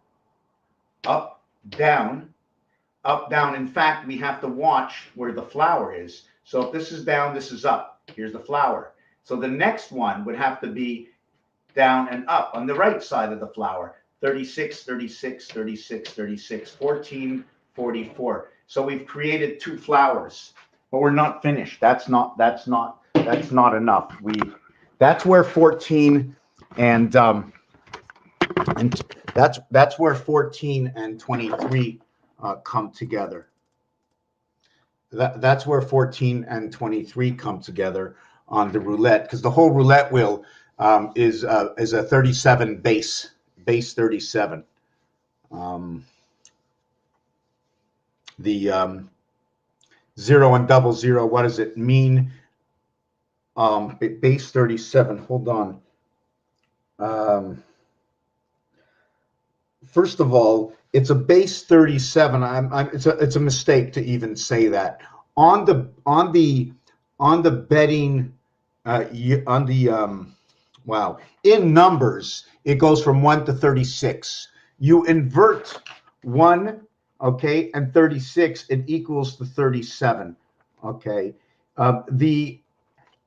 [SPEAKER 2] up, down, up, down. In fact, we have to watch where the flower is. So if this is down, this is up. Here's the flower. So the next one would have to be down and up on the right side of the flower. 36, 36, 36, 36, 14, 44. So we've created 2 flowers, but we're not finished. That's not enough. That's where 14 and that's where 14 and 23 come together. That's where 14 and 23 come together on the roulette, because the whole roulette wheel is a 37 base 37. The 0 and 00, what does it mean? Base 37. Hold on.
[SPEAKER 1] first of all, it's a base 37. It's a mistake to even say that. On the betting, wow, in numbers, it goes from 1 to 36. You invert 1, okay, and 36, it equals to 37, okay. The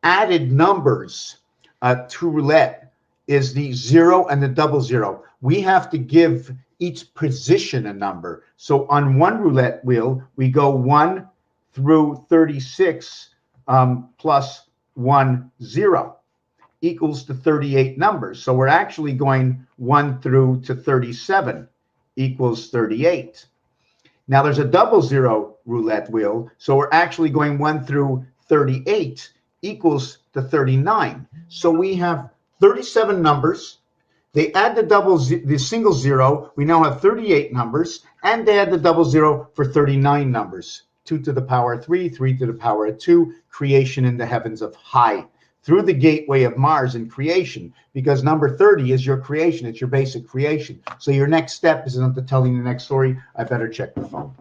[SPEAKER 1] added numbers to roulette is the 0 and the double 0. We have to give each position a number. So on one roulette wheel, we go 1 through 36 plus 1, 0 equals to 38 numbers. So we're actually going 1 through to 37 equals 38. Now there's a double 0 roulette wheel. So we're actually going 1 through 38 equals to 39. So we have 37 numbers. They add the single 0. We now have 38 numbers, and they add the double 0 for 39 numbers. 2 to the power of 3, 3 to the power of 2, creation in the heavens of high. Through the gateway of Mars in creation, because number 30 is your creation. It's your basic creation. So your next step is not to telling the next story. I better check the phone.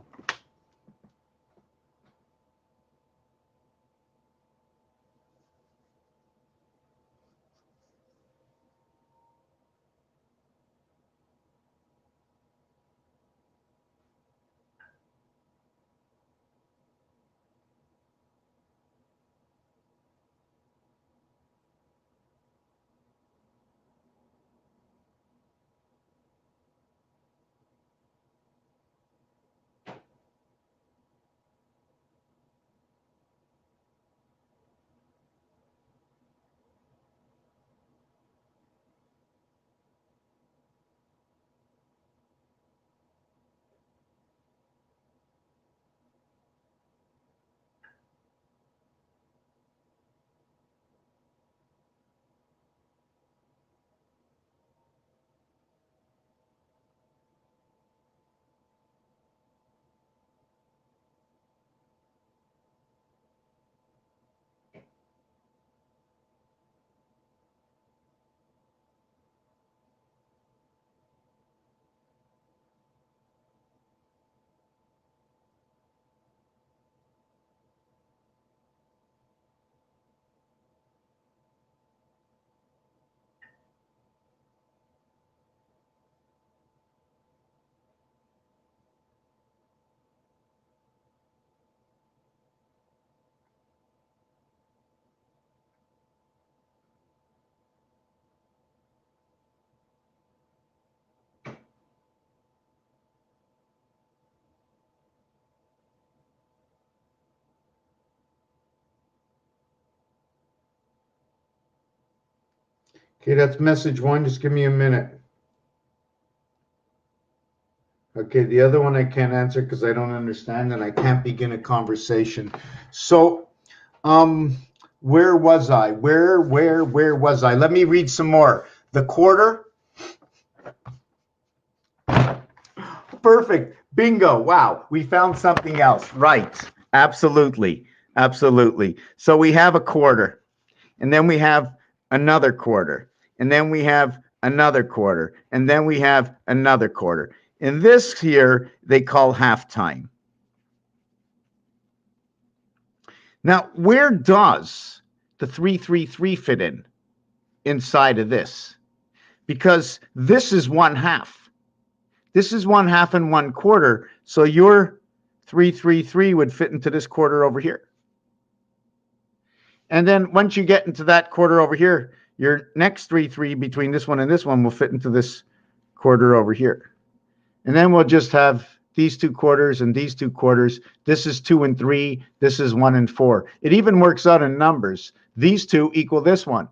[SPEAKER 1] Okay, that's message 1. Just give me a minute. Okay, the other one I can't answer because I don't understand and I can't begin a conversation. So, where was I? Where was I? Let me read some more. The quarter. Perfect. Bingo. Wow. We found something else.
[SPEAKER 2] Right. Absolutely. Absolutely. So we have a quarter, and then we have another quarter, and then we have another quarter, and then we have another quarter. In this here, they call halftime. Now, where does the 333 fit in inside of this? Because this is 1/2. This is 1/2 and 1/4. So your 333 would fit into this quarter over here. And then once you get into that quarter over here, your next 3-3 between this one and this one will fit into this quarter over here. And then we'll just have these 2 quarters and these 2 quarters. This is 2 and 3. This is 1 and 4. It even works out in numbers. These 2 equal this one.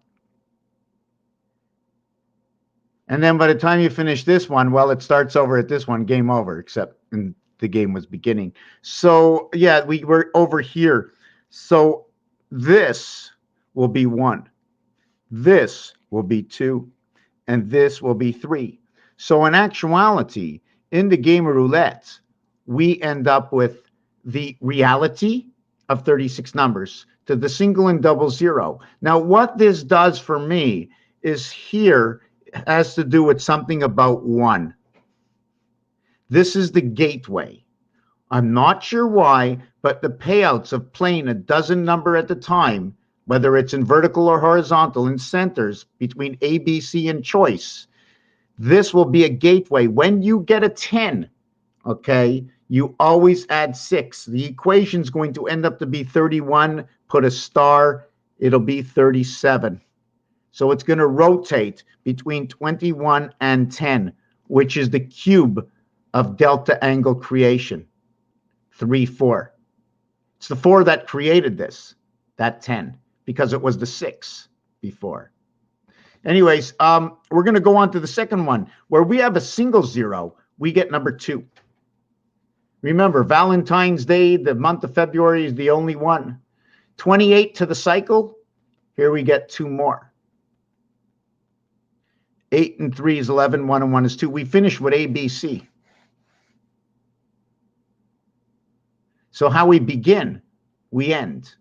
[SPEAKER 2] And then by the time you finish this one, well, it starts over at this one, game over, except the game was beginning. So yeah, we were over here. So this will be 1. This will be 2. And this will be 3. So in actuality, in the game of roulette, we end up with the reality of 36 numbers to the single and double 0. Now, what this does for me is here has to do with something about 1. This is the gateway. I'm not sure why, but the payouts of playing a dozen number at a time, whether it's in vertical or horizontal, in centers between A, B, C, and choice, this will be a gateway. When you get a 10, okay, you always add 6. The equation is going to end up to be 31. Put a star, it'll be 37. So it's going to rotate between 21 and 10, which is the cube of delta angle creation. 3, 4. It's the 4 that created this, that 10, because it was the 6 before. Anyways, we're going to go on to the second one. Where we have a single 0, we get number 2. Remember, Valentine's Day, the month of February, is the only one. 28 to the cycle, here we get 2 more. 8 and 3 is 11, 1 and 1 is 2. We finish with A, B, C. So how we begin, we end.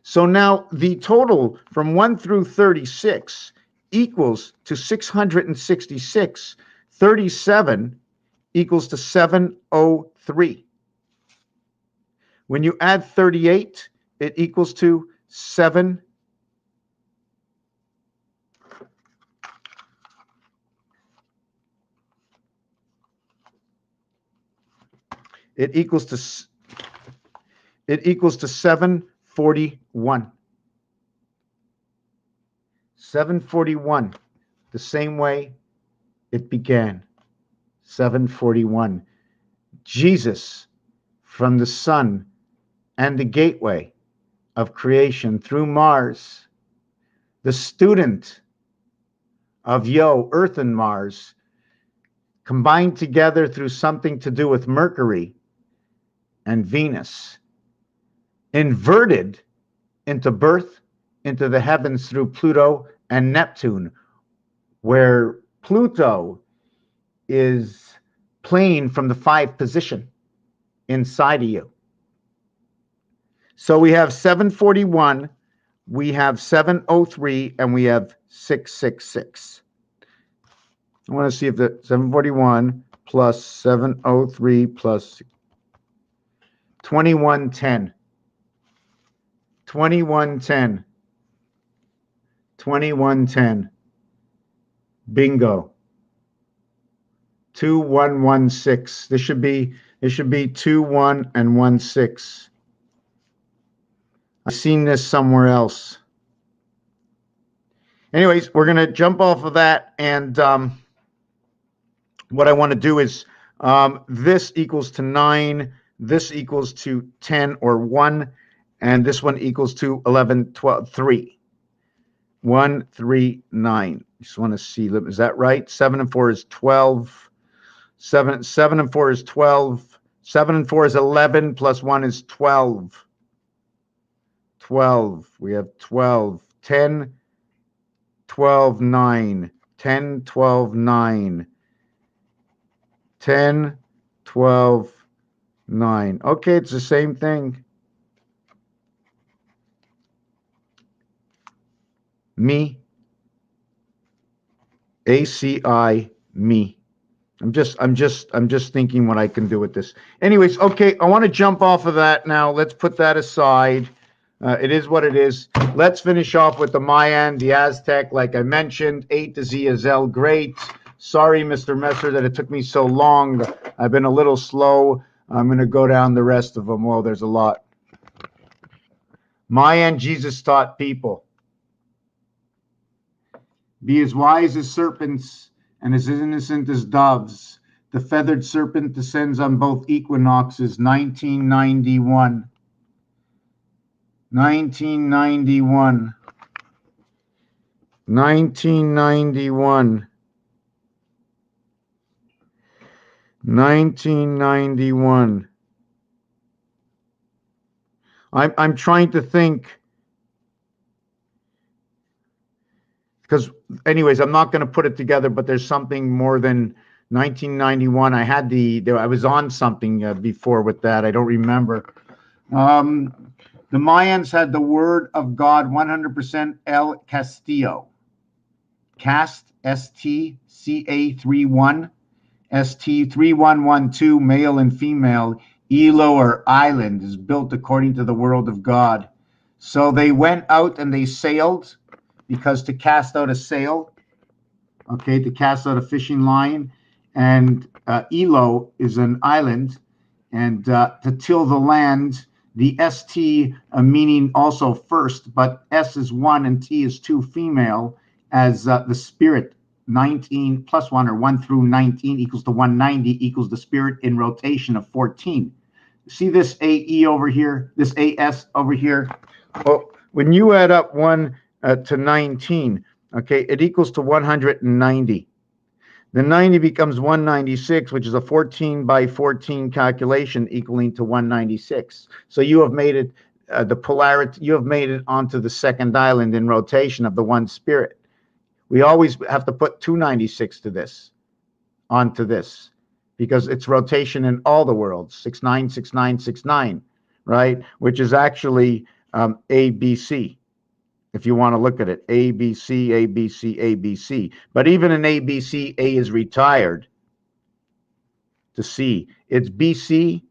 [SPEAKER 2] So now the total from 1 through 36 equals to 666. 37 equals to 703. When you add 38, it equals to 7. It equals to 741. 741, the same way it began. 741. Jesus from the sun and the gateway of creation through Mars, the student of Earth and Mars, combined together through something to do with Mercury and Venus, inverted into birth into the heavens through Pluto and Neptune, where Pluto is playing from the 5 position inside of you. So we have 741, we have 703, and we have 666. I want to see if the 741 plus 703 plus 2110. 2110. 2110. Bingo. 2116. This should be 21 and 16. I've seen this somewhere else. Anyways, we're going to jump off of that, and what I want to do is this equals to 9, this equals to 10 or 1, and this one equals to 11, 12, 3. 1, 3, 9. Just want to see, is that right? 7 and 4 is 12. 7 and 4 is 12. 7 and 4 is 11, plus 1 is 12. 12. We have 12. 10, 12, 9. 10, 12, 9. 10, 12, 9. Okay, it's the same thing. Me. ACI, me. I'm just thinking what I can do with this. Anyways, okay, I want to jump off of that now. Let's put that aside. It is what it is. Let's finish off with the Mayan, the Aztec. Like I mentioned, A to Z is L. Great. Sorry, Mr. Messer, that it took me so long. I've been a little slow. I'm going to go down the rest of them. Well, there's a lot. Mayan, Jesus taught people. Be as wise as serpents and as innocent as doves. The feathered serpent descends on both equinoxes. 1991. 1991. 1991. 1991. I'm trying to think, because anyways, I'm not going to put it together, but there's something more than 1991. I was on something before with that. I don't remember. The Mayans had the word of God 100% El Castillo. Cast, STCA 31. ST3112, male and female, Elo or island, is built according to the world of God. So they went out and they sailed, because to cast out a sail, okay, to cast out a fishing line, and Elo is an island, and to till the land, the ST meaning also first, but S is 1 and T is 2 female, as the spirit 19 plus 1, or 1 through 19 equals to 190, equals the spirit in rotation of 14. See this AE over here, this AS over here? Well, when you add up 1 to 19, okay, it equals to 190. The 90 becomes 196, which is a 14 by 14 calculation equaling to 196. So you have made it the polarity, you have made it onto the second island in rotation of the one spirit. We always have to put 296 to this, onto this, because it's rotation in all the worlds, 69, 69, 69, right? Which is actually ABC. If you want to look at it, A, B, C, A, B, C, A, B, C. But even in A, B, C, A is retired to C. It's B, C,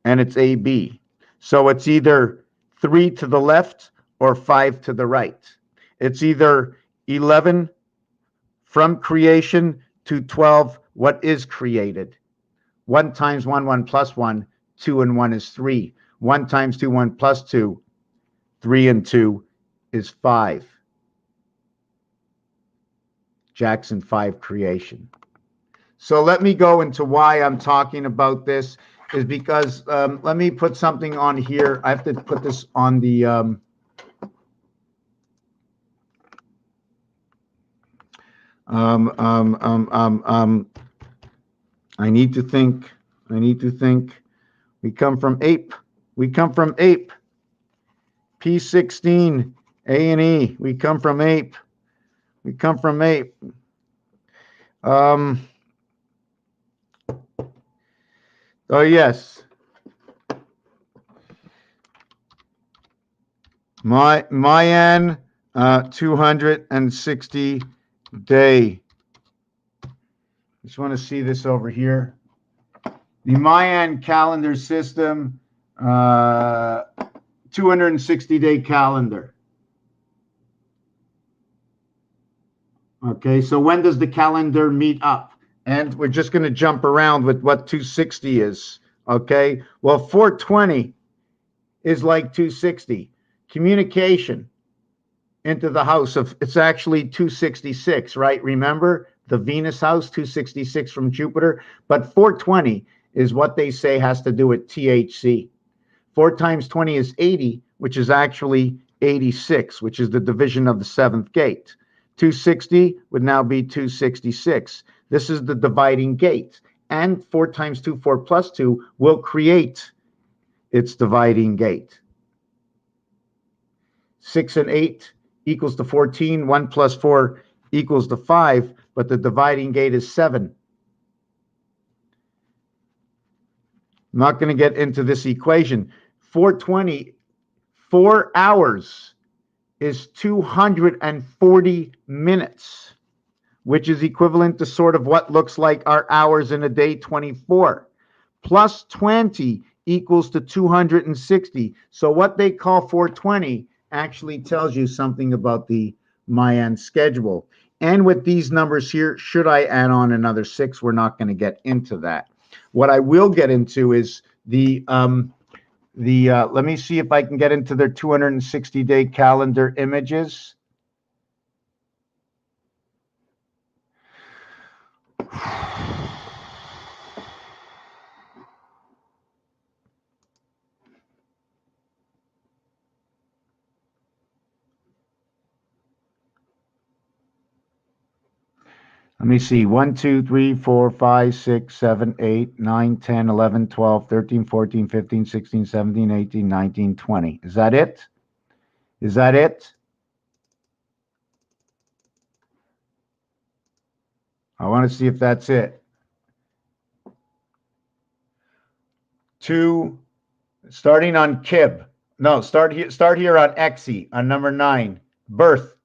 [SPEAKER 2] and it's A, B. So it's either 3 to the left or 5 to the right. It's either 11 from creation to 12, what is created. 1 times 1, 1 plus 1, 2 and 1 is 3. 1 times 2, 1 plus 2, 3 and 2 is 5. Jackson 5 creation. So let me go into why I'm talking about this, is because let me put something on here. I have to put this on the I need to think. We come from ape. P16, A and E. We come from ape. Oh yes. Mayan 260 day. Just want to see this over here. The Mayan calendar system, 260-day calendar. Okay, so when does the calendar meet up? And we're just going to jump around with what 260 is. Okay, well, 420 is like 260. Communication into the house of, it's actually 266, right? Remember the Venus house, 266 from Jupiter, but 420 is what they say has to do with THC. 4 times 20 is 80, which is actually 86, which is the division of the 7th gate. 260 would now be 266. This is the dividing gate. And 4 times 2, 4 plus 2 will create its dividing gate. 6 and 8 equals to 14. 1 plus 4 equals to 5, but the dividing gate is 7. I'm not going to get into this equation. 420, 4 hours is 240 minutes, which is equivalent to sort of what looks like our hours in a day, 24. Plus 20 equals to 260. So what they call 420 actually tells you something about the Mayan schedule. And with these numbers here, should I add on another 6? We're not going to get into that. What I will get into is let me see if I can get into their 260-day calendar images. Let me see. 1, 2, 3, 4, 5, 6, 7, 8, 9, 10, 11, 12, 13, 14, 15, 16, 17, 18, 19, 20. Is that it? Is that it? I want to see if that's it. 2, starting on Kib. No, start here on Xe, on number 9. Birth.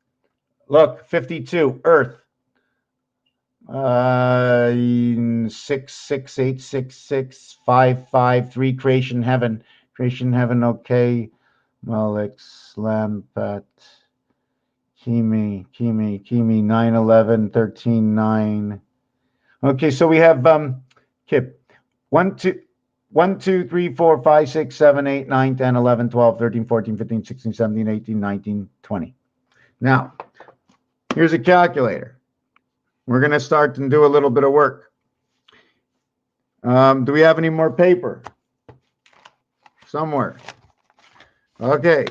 [SPEAKER 2] Look, 52, Earth. 6, 6, 8, 6, 6, 5, 5, 3, creation heaven. Creation heaven, okay. Malix, Lampat, Kimi, 9, 11, 13, 9. Okay, so we have Kip. 1, 2, 1, 2, 3, 4, 5, 6, 7, 8, 9, 10, 11, 12, 13, 14, 15, 16, 17, 18, 19, 20. Now, here's a calculator. We're going to start and do a little bit of work. Do we have any more paper? Somewhere. Okay.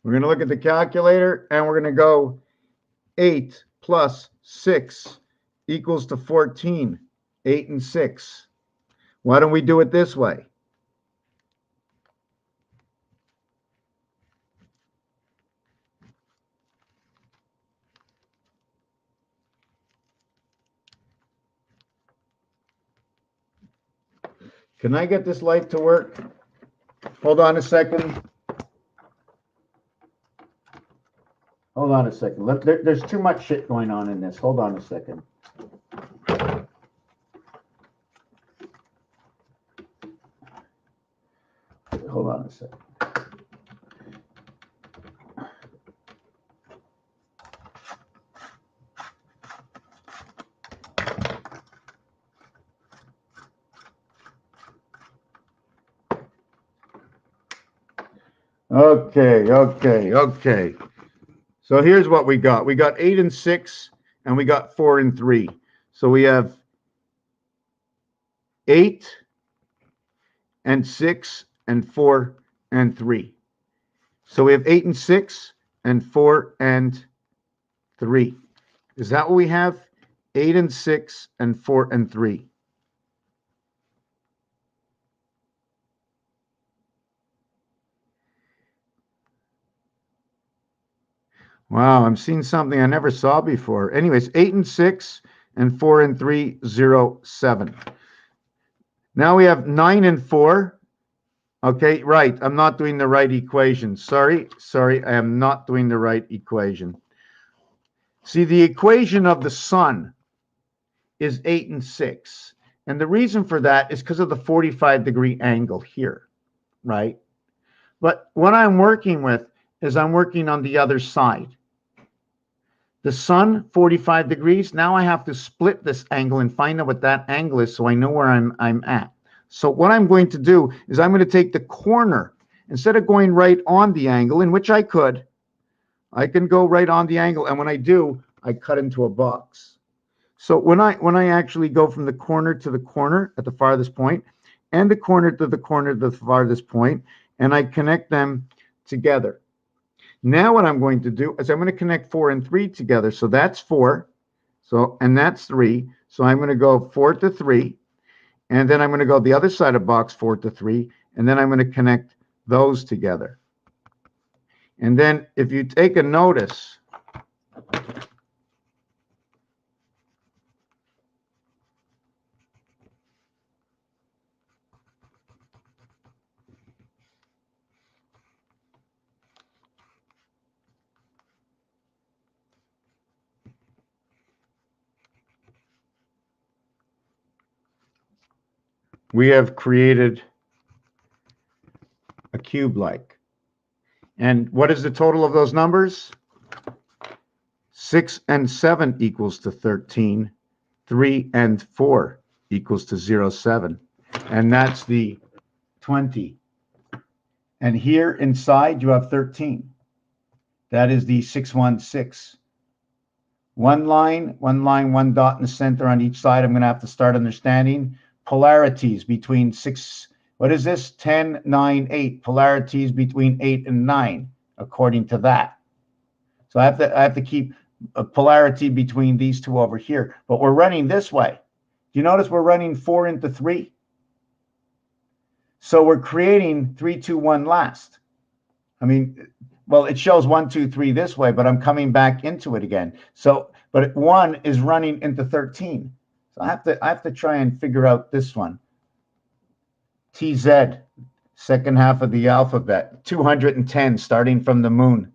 [SPEAKER 2] We're going to look at the calculator and we're going to go 8 plus 6 equals to 14. 8 and 6. Why don't we do it this way? Can I get this light to work? Hold on a second. Hold on a second. There's too much shit going on in this. Hold on a second. Hold on a second. Okay. So here's what we got. We got 8 and 6, and we got 4 and 3. So we have 8 and 6 and 4 and 3. So we have 8 and 6 and 4 and 3. Is that what we have? 8 and 6 and 4 and 3. Wow, I'm seeing something I never saw before. Anyways, 8 and 6 and 4 and 3, 0, 7. Now we have 9 and 4. Okay, right. I'm not doing the right equation. Sorry, I am not doing the right equation. See, the equation of the sun is 8 and 6. And the reason for that is because of the 45-degree angle here, right? But what I'm working with is I'm working on the other side. The sun, 45 degrees. Now I have to split this angle and find out what that angle is so I know where I'm at. So what I'm going to do is I'm going to take the corner. Instead of going right on the angle, in which I can go right on the angle. And when I do, I cut into a box. So when I actually go from the corner to the corner at the farthest point and the corner to the corner at the farthest point, and I connect them together. Now what I'm going to do is I'm going to connect 4 and 3 together. So that's 4. And that's 3. So I'm going to go 4 to 3. And then I'm going to go the other side of box 4 to 3. And then I'm going to connect those together. And then if you take a notice, we have created a cube-like. And what is the total of those numbers? 6 and 7 equals to 13. 3 and 4 equals to 0, 7. And that's the 20. And here inside you have 13. That is the 616. One line, one dot in the center on each side. I'm going to have to start understanding polarities between 6. What is this? 10, 9, 8. Polarities between 8 and 9, according to that. So I have to keep a polarity between these two over here. But we're running this way. Do you notice we're running 4 into 3? So we're creating 3, 2, 1 last. I mean, well, it shows 1, 2, 3 this way, but I'm coming back into it again. So, but 1 is running into 13. So I have to try and figure out this one. TZ, second half of the alphabet, 210 starting from the moon.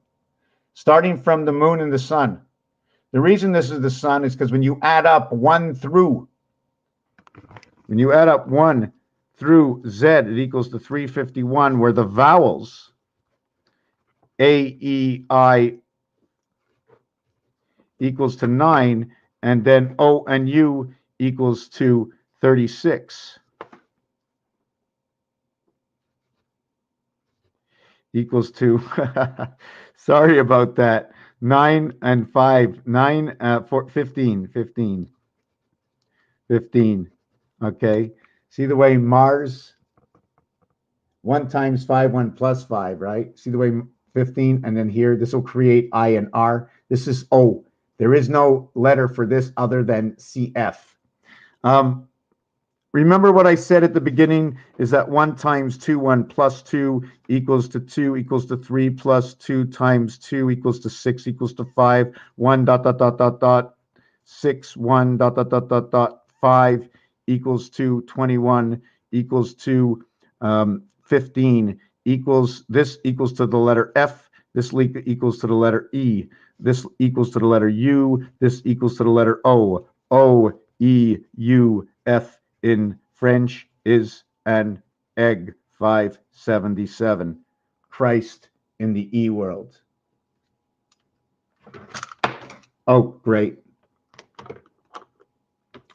[SPEAKER 2] starting from the moon and the sun. The reason this is the sun is because when you add up 1 through Z, it equals to 351, where the vowels A, E, I equals to 9, and then O and U equals to 36. Equals to, sorry about that, 9 and 5, 9, 15, 15, 15. Okay, see the way Mars, 1 times 5, 1 plus 5, right? See the way 15, and then here, this will create I and R. This is O. There is no letter for this other than CF. Remember what I said at the beginning is that 1 times 2, 1 plus 2 equals to 2 equals to 3 plus 2 times 2 equals to 6 equals to 5, 1 dot dot dot dot dot 6, 1 dot dot dot dot dot 5 equals to 21 equals to 15 equals, this equals to the letter F, this equals to the letter E, this equals to the letter U, this equals to the letter O. O, E, U, F in French is an egg. 577. Christ in the E world. Oh, great.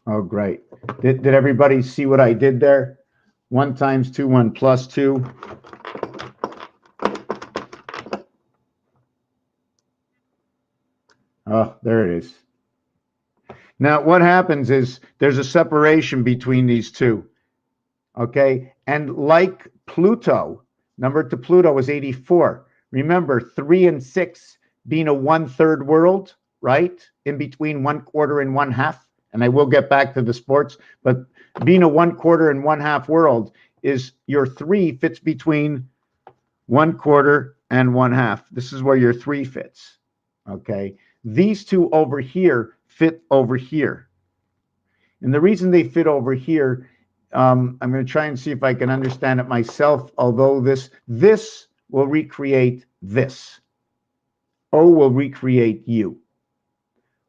[SPEAKER 2] Oh, great. Did everybody see what I did there? 1 times 2, 1 plus 2. Oh, there it is. Now, what happens is there's a separation between these two. Okay, and like Pluto, number to Pluto is 84. Remember, 3 and 6 being a 1/3 world, right? In between 1/4 and 1/2. And I will get back to the sports, but being a 1/4 and 1/2 world is your 3 fits between 1/4 and 1/2. This is where your 3 fits. Okay, these two over here fit over here. And the reason they fit over here, I'm going to try and see if I can understand it myself, although this will recreate this. O will recreate U.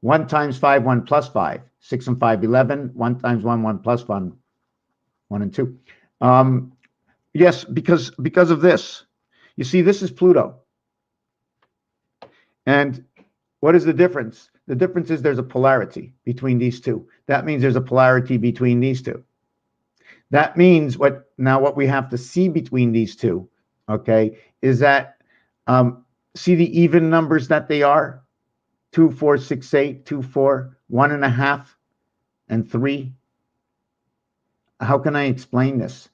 [SPEAKER 2] 1 times 5, 1 plus 5. 6 and 5, 11. 1 times 1, 1 plus 1, 1 and 2. Yes, because of this. You see, this is Pluto. And what is the difference? The difference is there's a polarity between these two. That means there's a polarity between these two. That means what we have to see between these two, okay, is that, see the even numbers that they are? 2, 4, 6, 8, 2, 4, 1.5, and 3. How can I explain this?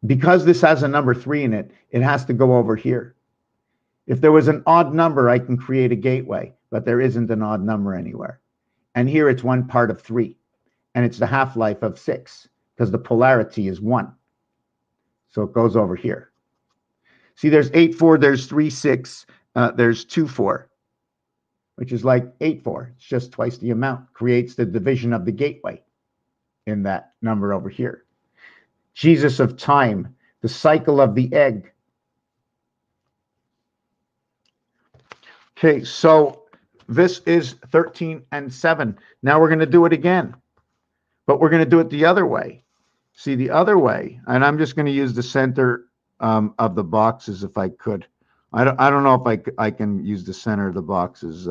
[SPEAKER 2] Because this has a number 3 in it, it has to go over here. If there was an odd number, I can create a gateway, but there isn't an odd number anywhere. And here it's 1 part of 3, and it's the half-life of 6, because the polarity is 1. So it goes over here. See, there's 8, 4, there's 3, 6, there's 2, 4, which is like 8, 4. It's just twice the amount. Creates the division of the gateway in that number over here. Jesus of time, the cycle of the egg. Okay, so this is 13 and 7. Now we're going to do it again, but we're going to do it the other way. See, the other way, and I'm just going to use the center of the boxes if I could. I don't know if I can use the center of the boxes.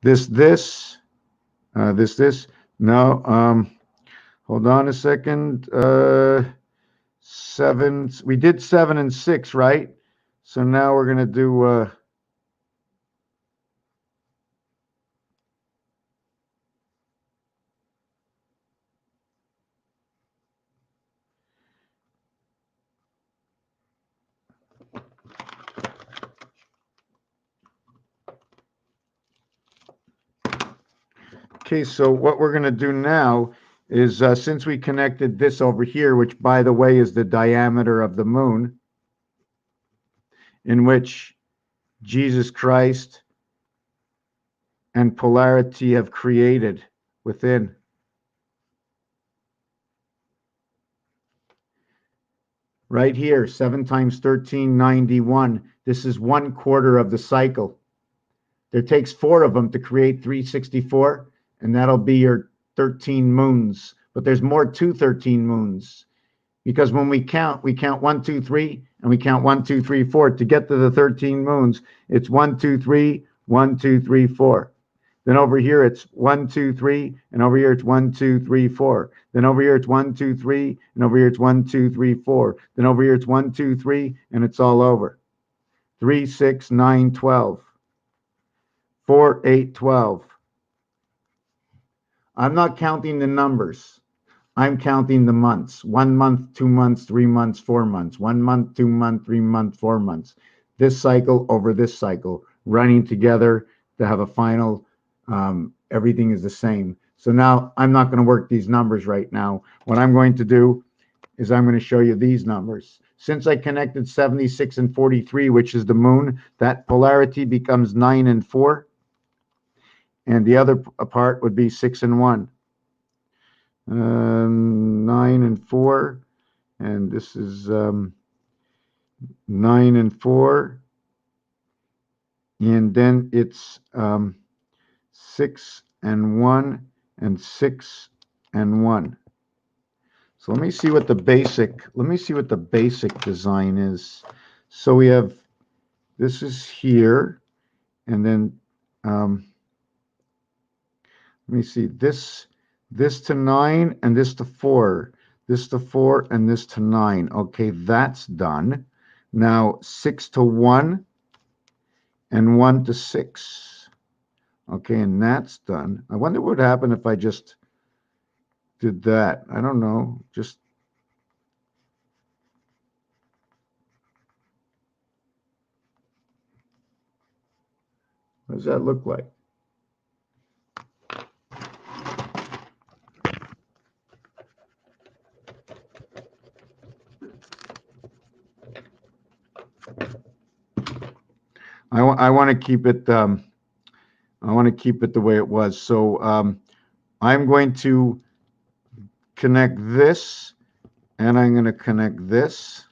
[SPEAKER 2] This. No. Hold on a second. 7. We did 7 and 6, right? So now we're going to do okay, so what we're going to do now is since we connected this over here, which by the way is the diameter of the moon, in which Jesus Christ and polarity have created within. Right here, 7 times 13, 91. This is 1/4 of the cycle. There takes 4 of them to create 364, and that'll be your 13 moons. But there's more to 13 moons, because when we count 1, 2, 3, and we count 1, 2, 3, 4 to get to the 13 moons. It's 1, 2, 3, 1, 2, 3, 4. Then over here it's 1, 2, 3, and over here it's 1, 2, 3, 4. Then over here it's 1, 2, 3, and over here it's 1, 2, 3, 4. Then over here it's 1, 2, 3, and it's all over. 3, 6, 9, 12. 4, 8, 12. I'm not counting the numbers. I'm counting the months. 1 month, 2 months, 3 months, 4 months. 1 month, 2 months, 3 months, 4 months. This cycle over this cycle, running together to have a final, everything is the same. So now I'm not going to work these numbers right now. What I'm going to do is I'm going to show you these numbers. Since I connected 76 and 43, which is the moon, that polarity becomes 9 and 4. And the other part would be 6 and 1. 9 and 4, and this is 9 and 4, and then it's 6 and 1 and 6 and 1. So let me see what the basic design is. So we have, this is here, and then let me see, this to 9 and this to 4, this to 4 and this to 9. Okay, that's done. Now 6 to 1 and 1 to 6. Okay, and that's done. I wonder what would happen if I just did that. I don't know. Just what does that look like? I want to keep it. I want to keep it the way it was. So I'm going to connect this, and I'm going to connect this,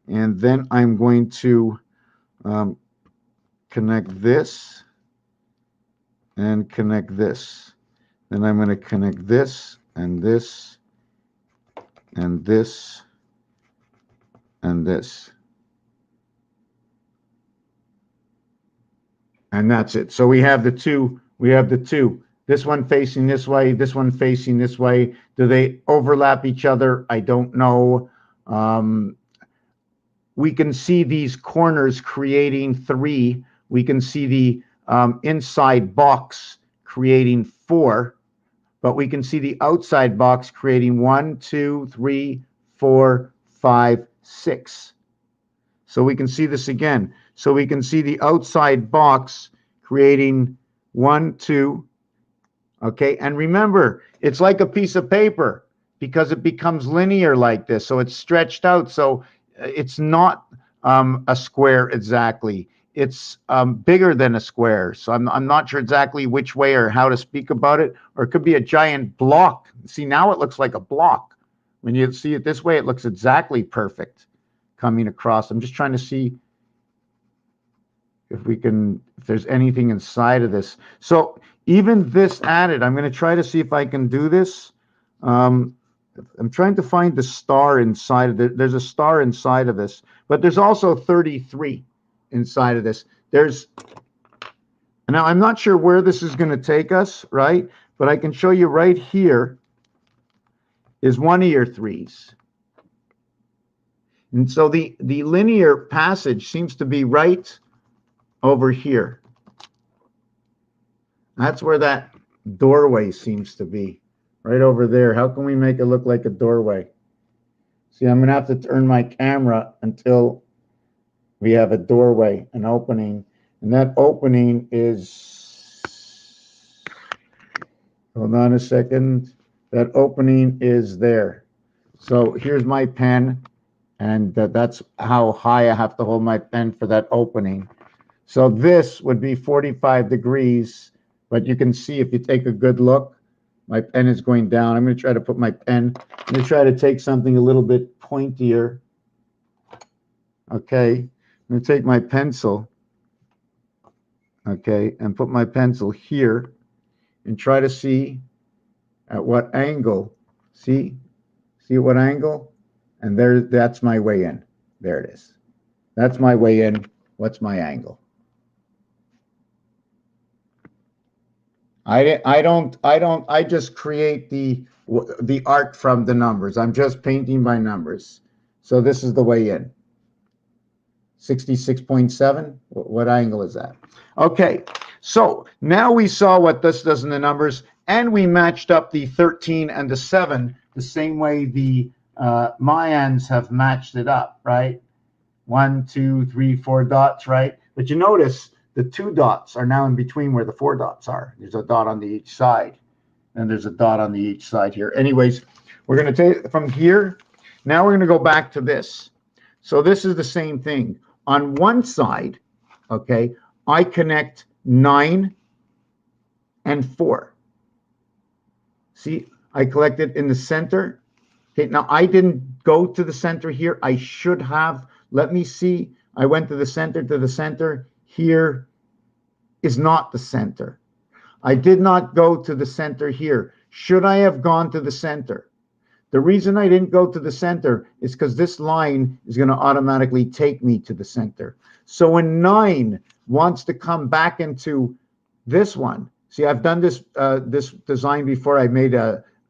[SPEAKER 2] and then I'm going to connect this and connect this. Then I'm going to connect this and this and this and this. And that's it. So we have the two. This one facing this way, this one facing this way. Do they overlap each other? I don't know. We can see these corners creating 3. We can see the inside box creating 4, but we can see the outside box creating 1, 2, 3, 4, 5, 6. So we can see this again. So we can see the outside box creating 1, 2. Okay, and remember, it's like a piece of paper because it becomes linear like this. So it's stretched out. So it's not a square exactly. It's bigger than a square. So I'm not sure exactly which way or how to speak about it. Or it could be a giant block. See, now it looks like a block. When you see it this way, it looks exactly perfect coming across. I'm just trying to see if there's anything inside of this. So even this added, I'm going to try to see if I can do this. I'm trying to find the star inside of it. There's a star inside of this, but there's also 33 inside of this. Now I'm not sure where this is going to take us, right? But I can show you right here is one of your 3s. And so the linear passage seems to be right over here. That's where that doorway seems to be, right over there. How can we make it look like a doorway? See, I'm going to have to turn my camera until we have a doorway, an opening. And that opening is, hold on a second. That opening is there. So here's my pen, and that's how high I have to hold my pen for that opening. So this would be 45 degrees, but you can see if you take a good look, my pen is going down. I'm going to try to put my pen, I'm going to try to take something a little bit pointier Okay, I'm going to take my pencil, okay, and put my pencil here and try to see at what angle. See at what angle? And that's my way in. There it is. That's my way in. What's my angle? I just create the art from the numbers. I'm just painting by numbers. So this is the way in. 66.7. What angle is that? Okay, so now we saw what this does in the numbers, and we matched up the 13 and the 7 the same way the Mayans have matched it up, right? 1, 2, 3, 4 dots, right? But you notice the 2 dots are now in between where the 4 dots are. There's a dot on each side, and there's a dot on each side here. Anyways, we're going to take it from here. Now we're going to go back to this. So this is the same thing. On one side, okay, I connect 9 and 4. See, I collect it in the center. Okay, now I didn't go to the center here. I should have. Let me see. I went to the center, to the center. Here is not the center. I did not go to the center here. Should I have gone to the center? The reason I didn't go to the center is because this line is going to automatically take me to the center. So when 9 wants to come back into this one, see, I've done this this design before. I made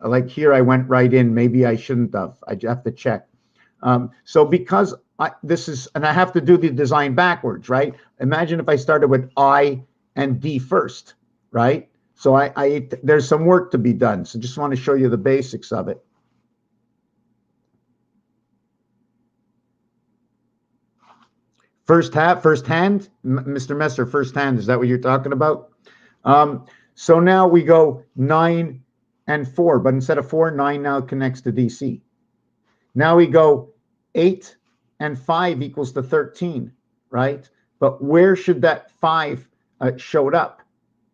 [SPEAKER 2] like here, I went right in. Maybe I shouldn't have. I have to check. So because this is, and I have to do the design backwards, right? Imagine if I started with I and D first, right? So there's some work to be done. So just want to show you the basics of it. First hand, Mr. Messer, first hand, is that what you're talking about? So now we go 9 and 4, but instead of 4, 9 now connects to DC. Now we go 8 and 5 equals to 13, right? But where should that 5 showed up,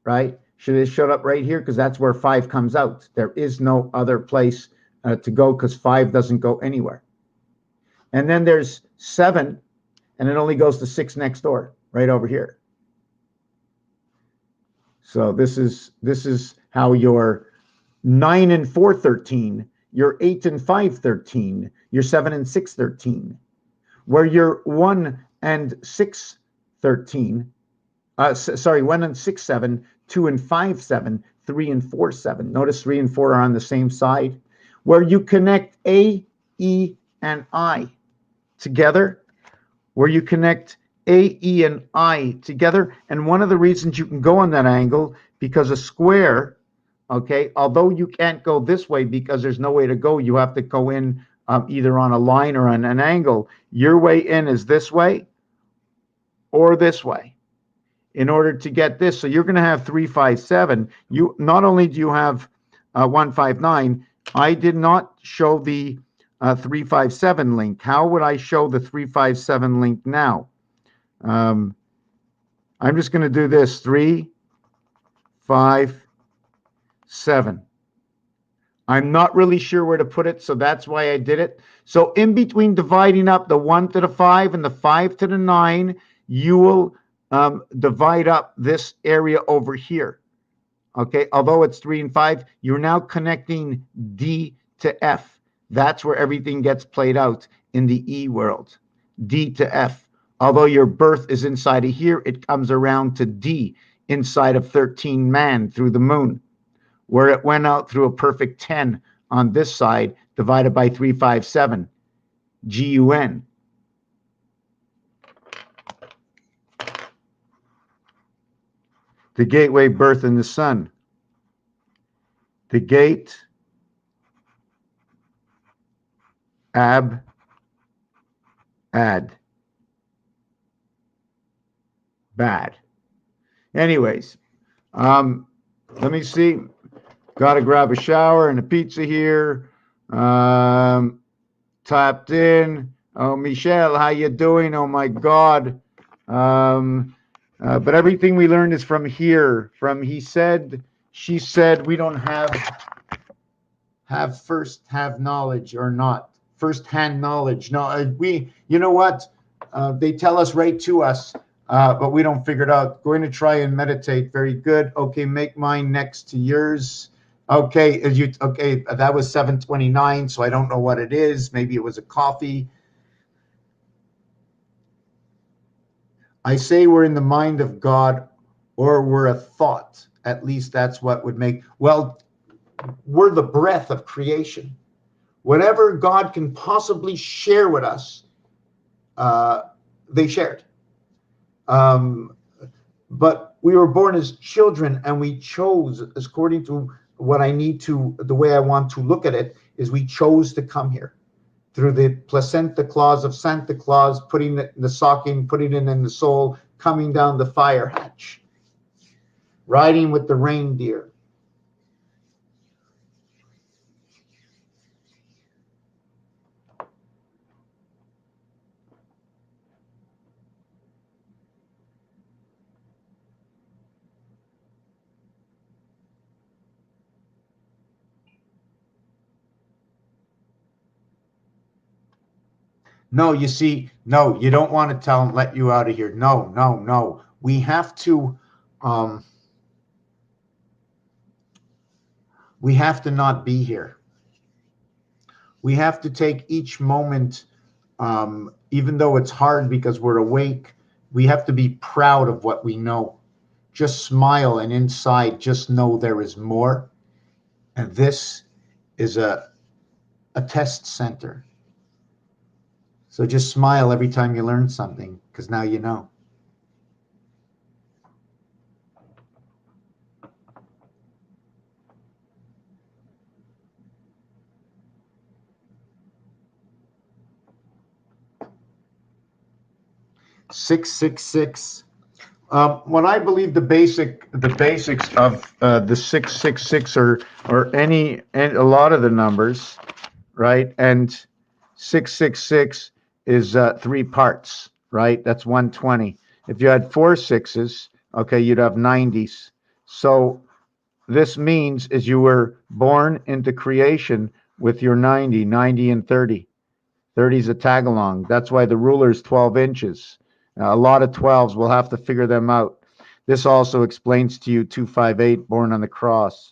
[SPEAKER 2] right? Should it showed up right here? Because that's where 5 comes out. There is no other place to go because 5 doesn't go anywhere. And then there's 7, and it only goes to 6 next door, right over here. So this is how your 9 and 4, 13, your 8 and 5, 13, your 7 and 6, 13, where your 1 and 6, 13, 1 and 6, 7, 2 and 5, 7, 3 and 4, 7. Notice 3 and 4 are on the same side, where you connect A, E, and I together, where you connect A, E, and I together. And one of the reasons you can go on that angle, because a square, okay, although you can't go this way because there's no way to go, you have to go in either on a line or on an angle. Your way in is this way or this way in order to get this. So you're going to have 3, 5, 7. You not only do you have 1, 5, 9, I did not show the 3, 5, 7 link. How would I show the 3, 5, 7 link now? I'm just going to do this 3, 5, 7. I'm not really sure where to put it, so that's why I did it. So in between dividing up the 1 to the 5 and the 5 to the 9, you will divide up this area over here. Okay, although it's 3 and 5, you're now connecting D to F. That's where everything gets played out in the E world, D to F. Although your birth is inside of here, it comes around to D inside of 13 man through the moon, where it went out through a perfect 10 on this side, divided by 3, 5, 7, GUN. The gateway, birth in the sun. The gate, ad. Bad. Anyways, let me see. Got to grab a shower and a pizza here. Tapped in. Oh, Michelle, how you doing? Oh my God. But everything we learned is from here. From he said, she said. We don't have first-hand knowledge or not. First-hand knowledge. No, you know what?
[SPEAKER 1] They tell us right to us, but we don't figure it out. Going to try and meditate. Very good. Okay, make mine next to yours. Okay, okay? That was 7:29, so I don't know what it is. Maybe it was a coffee. I say we're in the mind of God, or we're a thought. At least that's what would make. Well, we're the breath of creation. Whatever God can possibly share with us, they shared. But we were born as children, and we chose, according to what I need to, the way I want to look at it, is we chose to come here through the placenta clause of Santa Claus, putting the stocking, putting it in the soul, coming down the fire hatch, riding with the reindeer. No, you see, no, you don't want to tell them, let you out of here. No, no, no. We have to, we have to not be here. We have to take each moment, even though it's hard because we're awake, we have to be proud of what we know. Just smile, and inside, just know there is more. And this is a test center. So just smile every time you learn something, because now you know. Six, six, six. When I believe the basics of the 666 or any and a lot of the numbers, right? And 666 is three parts, right? That's 120. If you had four sixes, okay, you'd have 90s. So this means is you were born into creation with your 90, 90 and 30. 30 is a tag along. That's why the ruler is 12 inches. A lot of 12s, we'll have to figure them out. This also explains to you 258, born on the cross.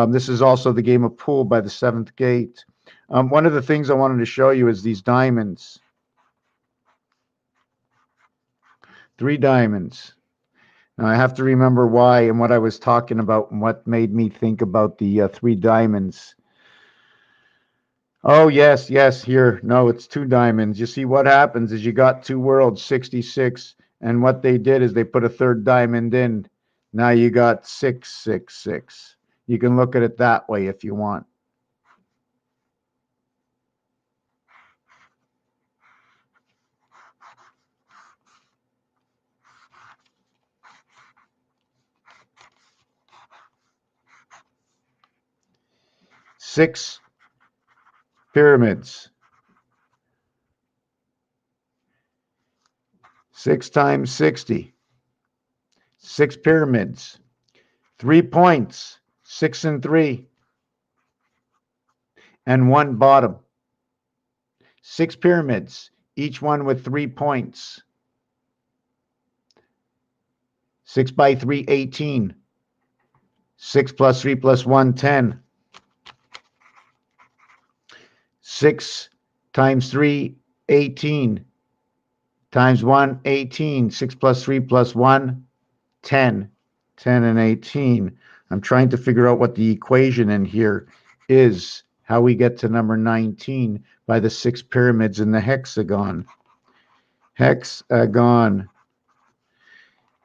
[SPEAKER 1] This is also the game of pool by the seventh gate. One of the things I wanted to show you is these diamonds. 3 diamonds. Now I have to remember why and what I was talking about and what made me think about the 3 diamonds. Oh, yes, yes, here. No, it's 2 diamonds. You see, what happens is you got 2 worlds, 66, and what they did is they put a 3rd diamond in. Now you got 666. You can look at it that way if you want. Six pyramids. 6 times 60. 6 pyramids. 3 points. 6 and 3. And 1 bottom. 6 pyramids, each one with 3 points. 6 by 3, 18. 6 plus 3 plus 1, 10. 6 times 3, 18. Times 1, 18. 6 plus 3 plus 1, 10. 10 and 18. I'm trying to figure out what the equation in here is, how we get to number 19 by the 6 pyramids in the hexagon. Hexagon.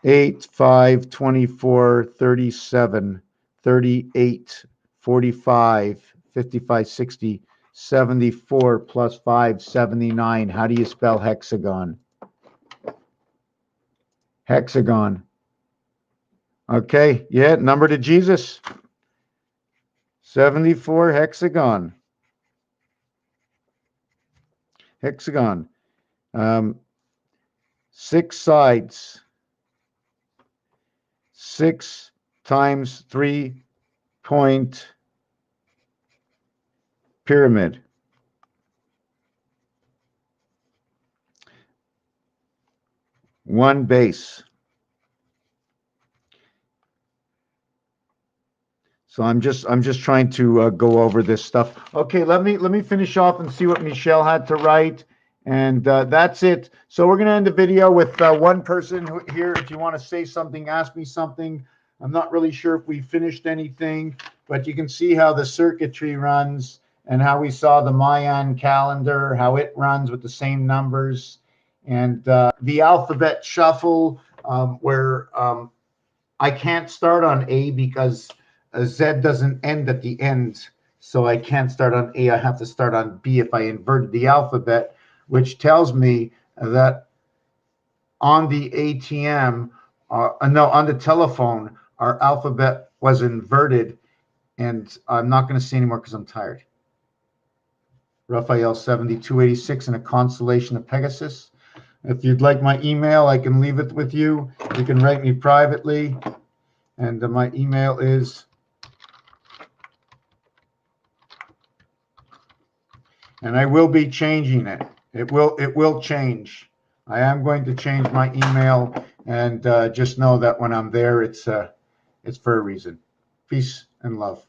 [SPEAKER 1] 8, 5, 24, 37, 38, 45, 55, 60, 74 plus 5, 79. How do you spell hexagon? Hexagon. Okay, yeah, number to Jesus. 74, hexagon. Hexagon. 6 sides. 6 times 3-point pyramid.
[SPEAKER 2] one base. So I'm just trying to go over this stuff. Okay, let me finish off and see what Michelle had to write, and that's it. So we're gonna end the video with one person here. If you want to say something, ask me something. I'm not really sure if we finished anything, but you can see how the circuitry runs and how we saw the Mayan calendar, how it runs with the same numbers, and the alphabet shuffle, where I can't start on A because Z doesn't end at the end. So I can't start on A. I have to start on B if I inverted the alphabet, which tells me that on the ATM, no, on the telephone, our alphabet was inverted. And I'm not going to say anymore because I'm tired. Raphael 7286 in a constellation of Pegasus. If you'd like my email, I can leave it with you. You can write me privately. And my email is, and I will be changing it. It will change. I am going to change my email, and just know that when I'm there, it's for a reason. Peace and love.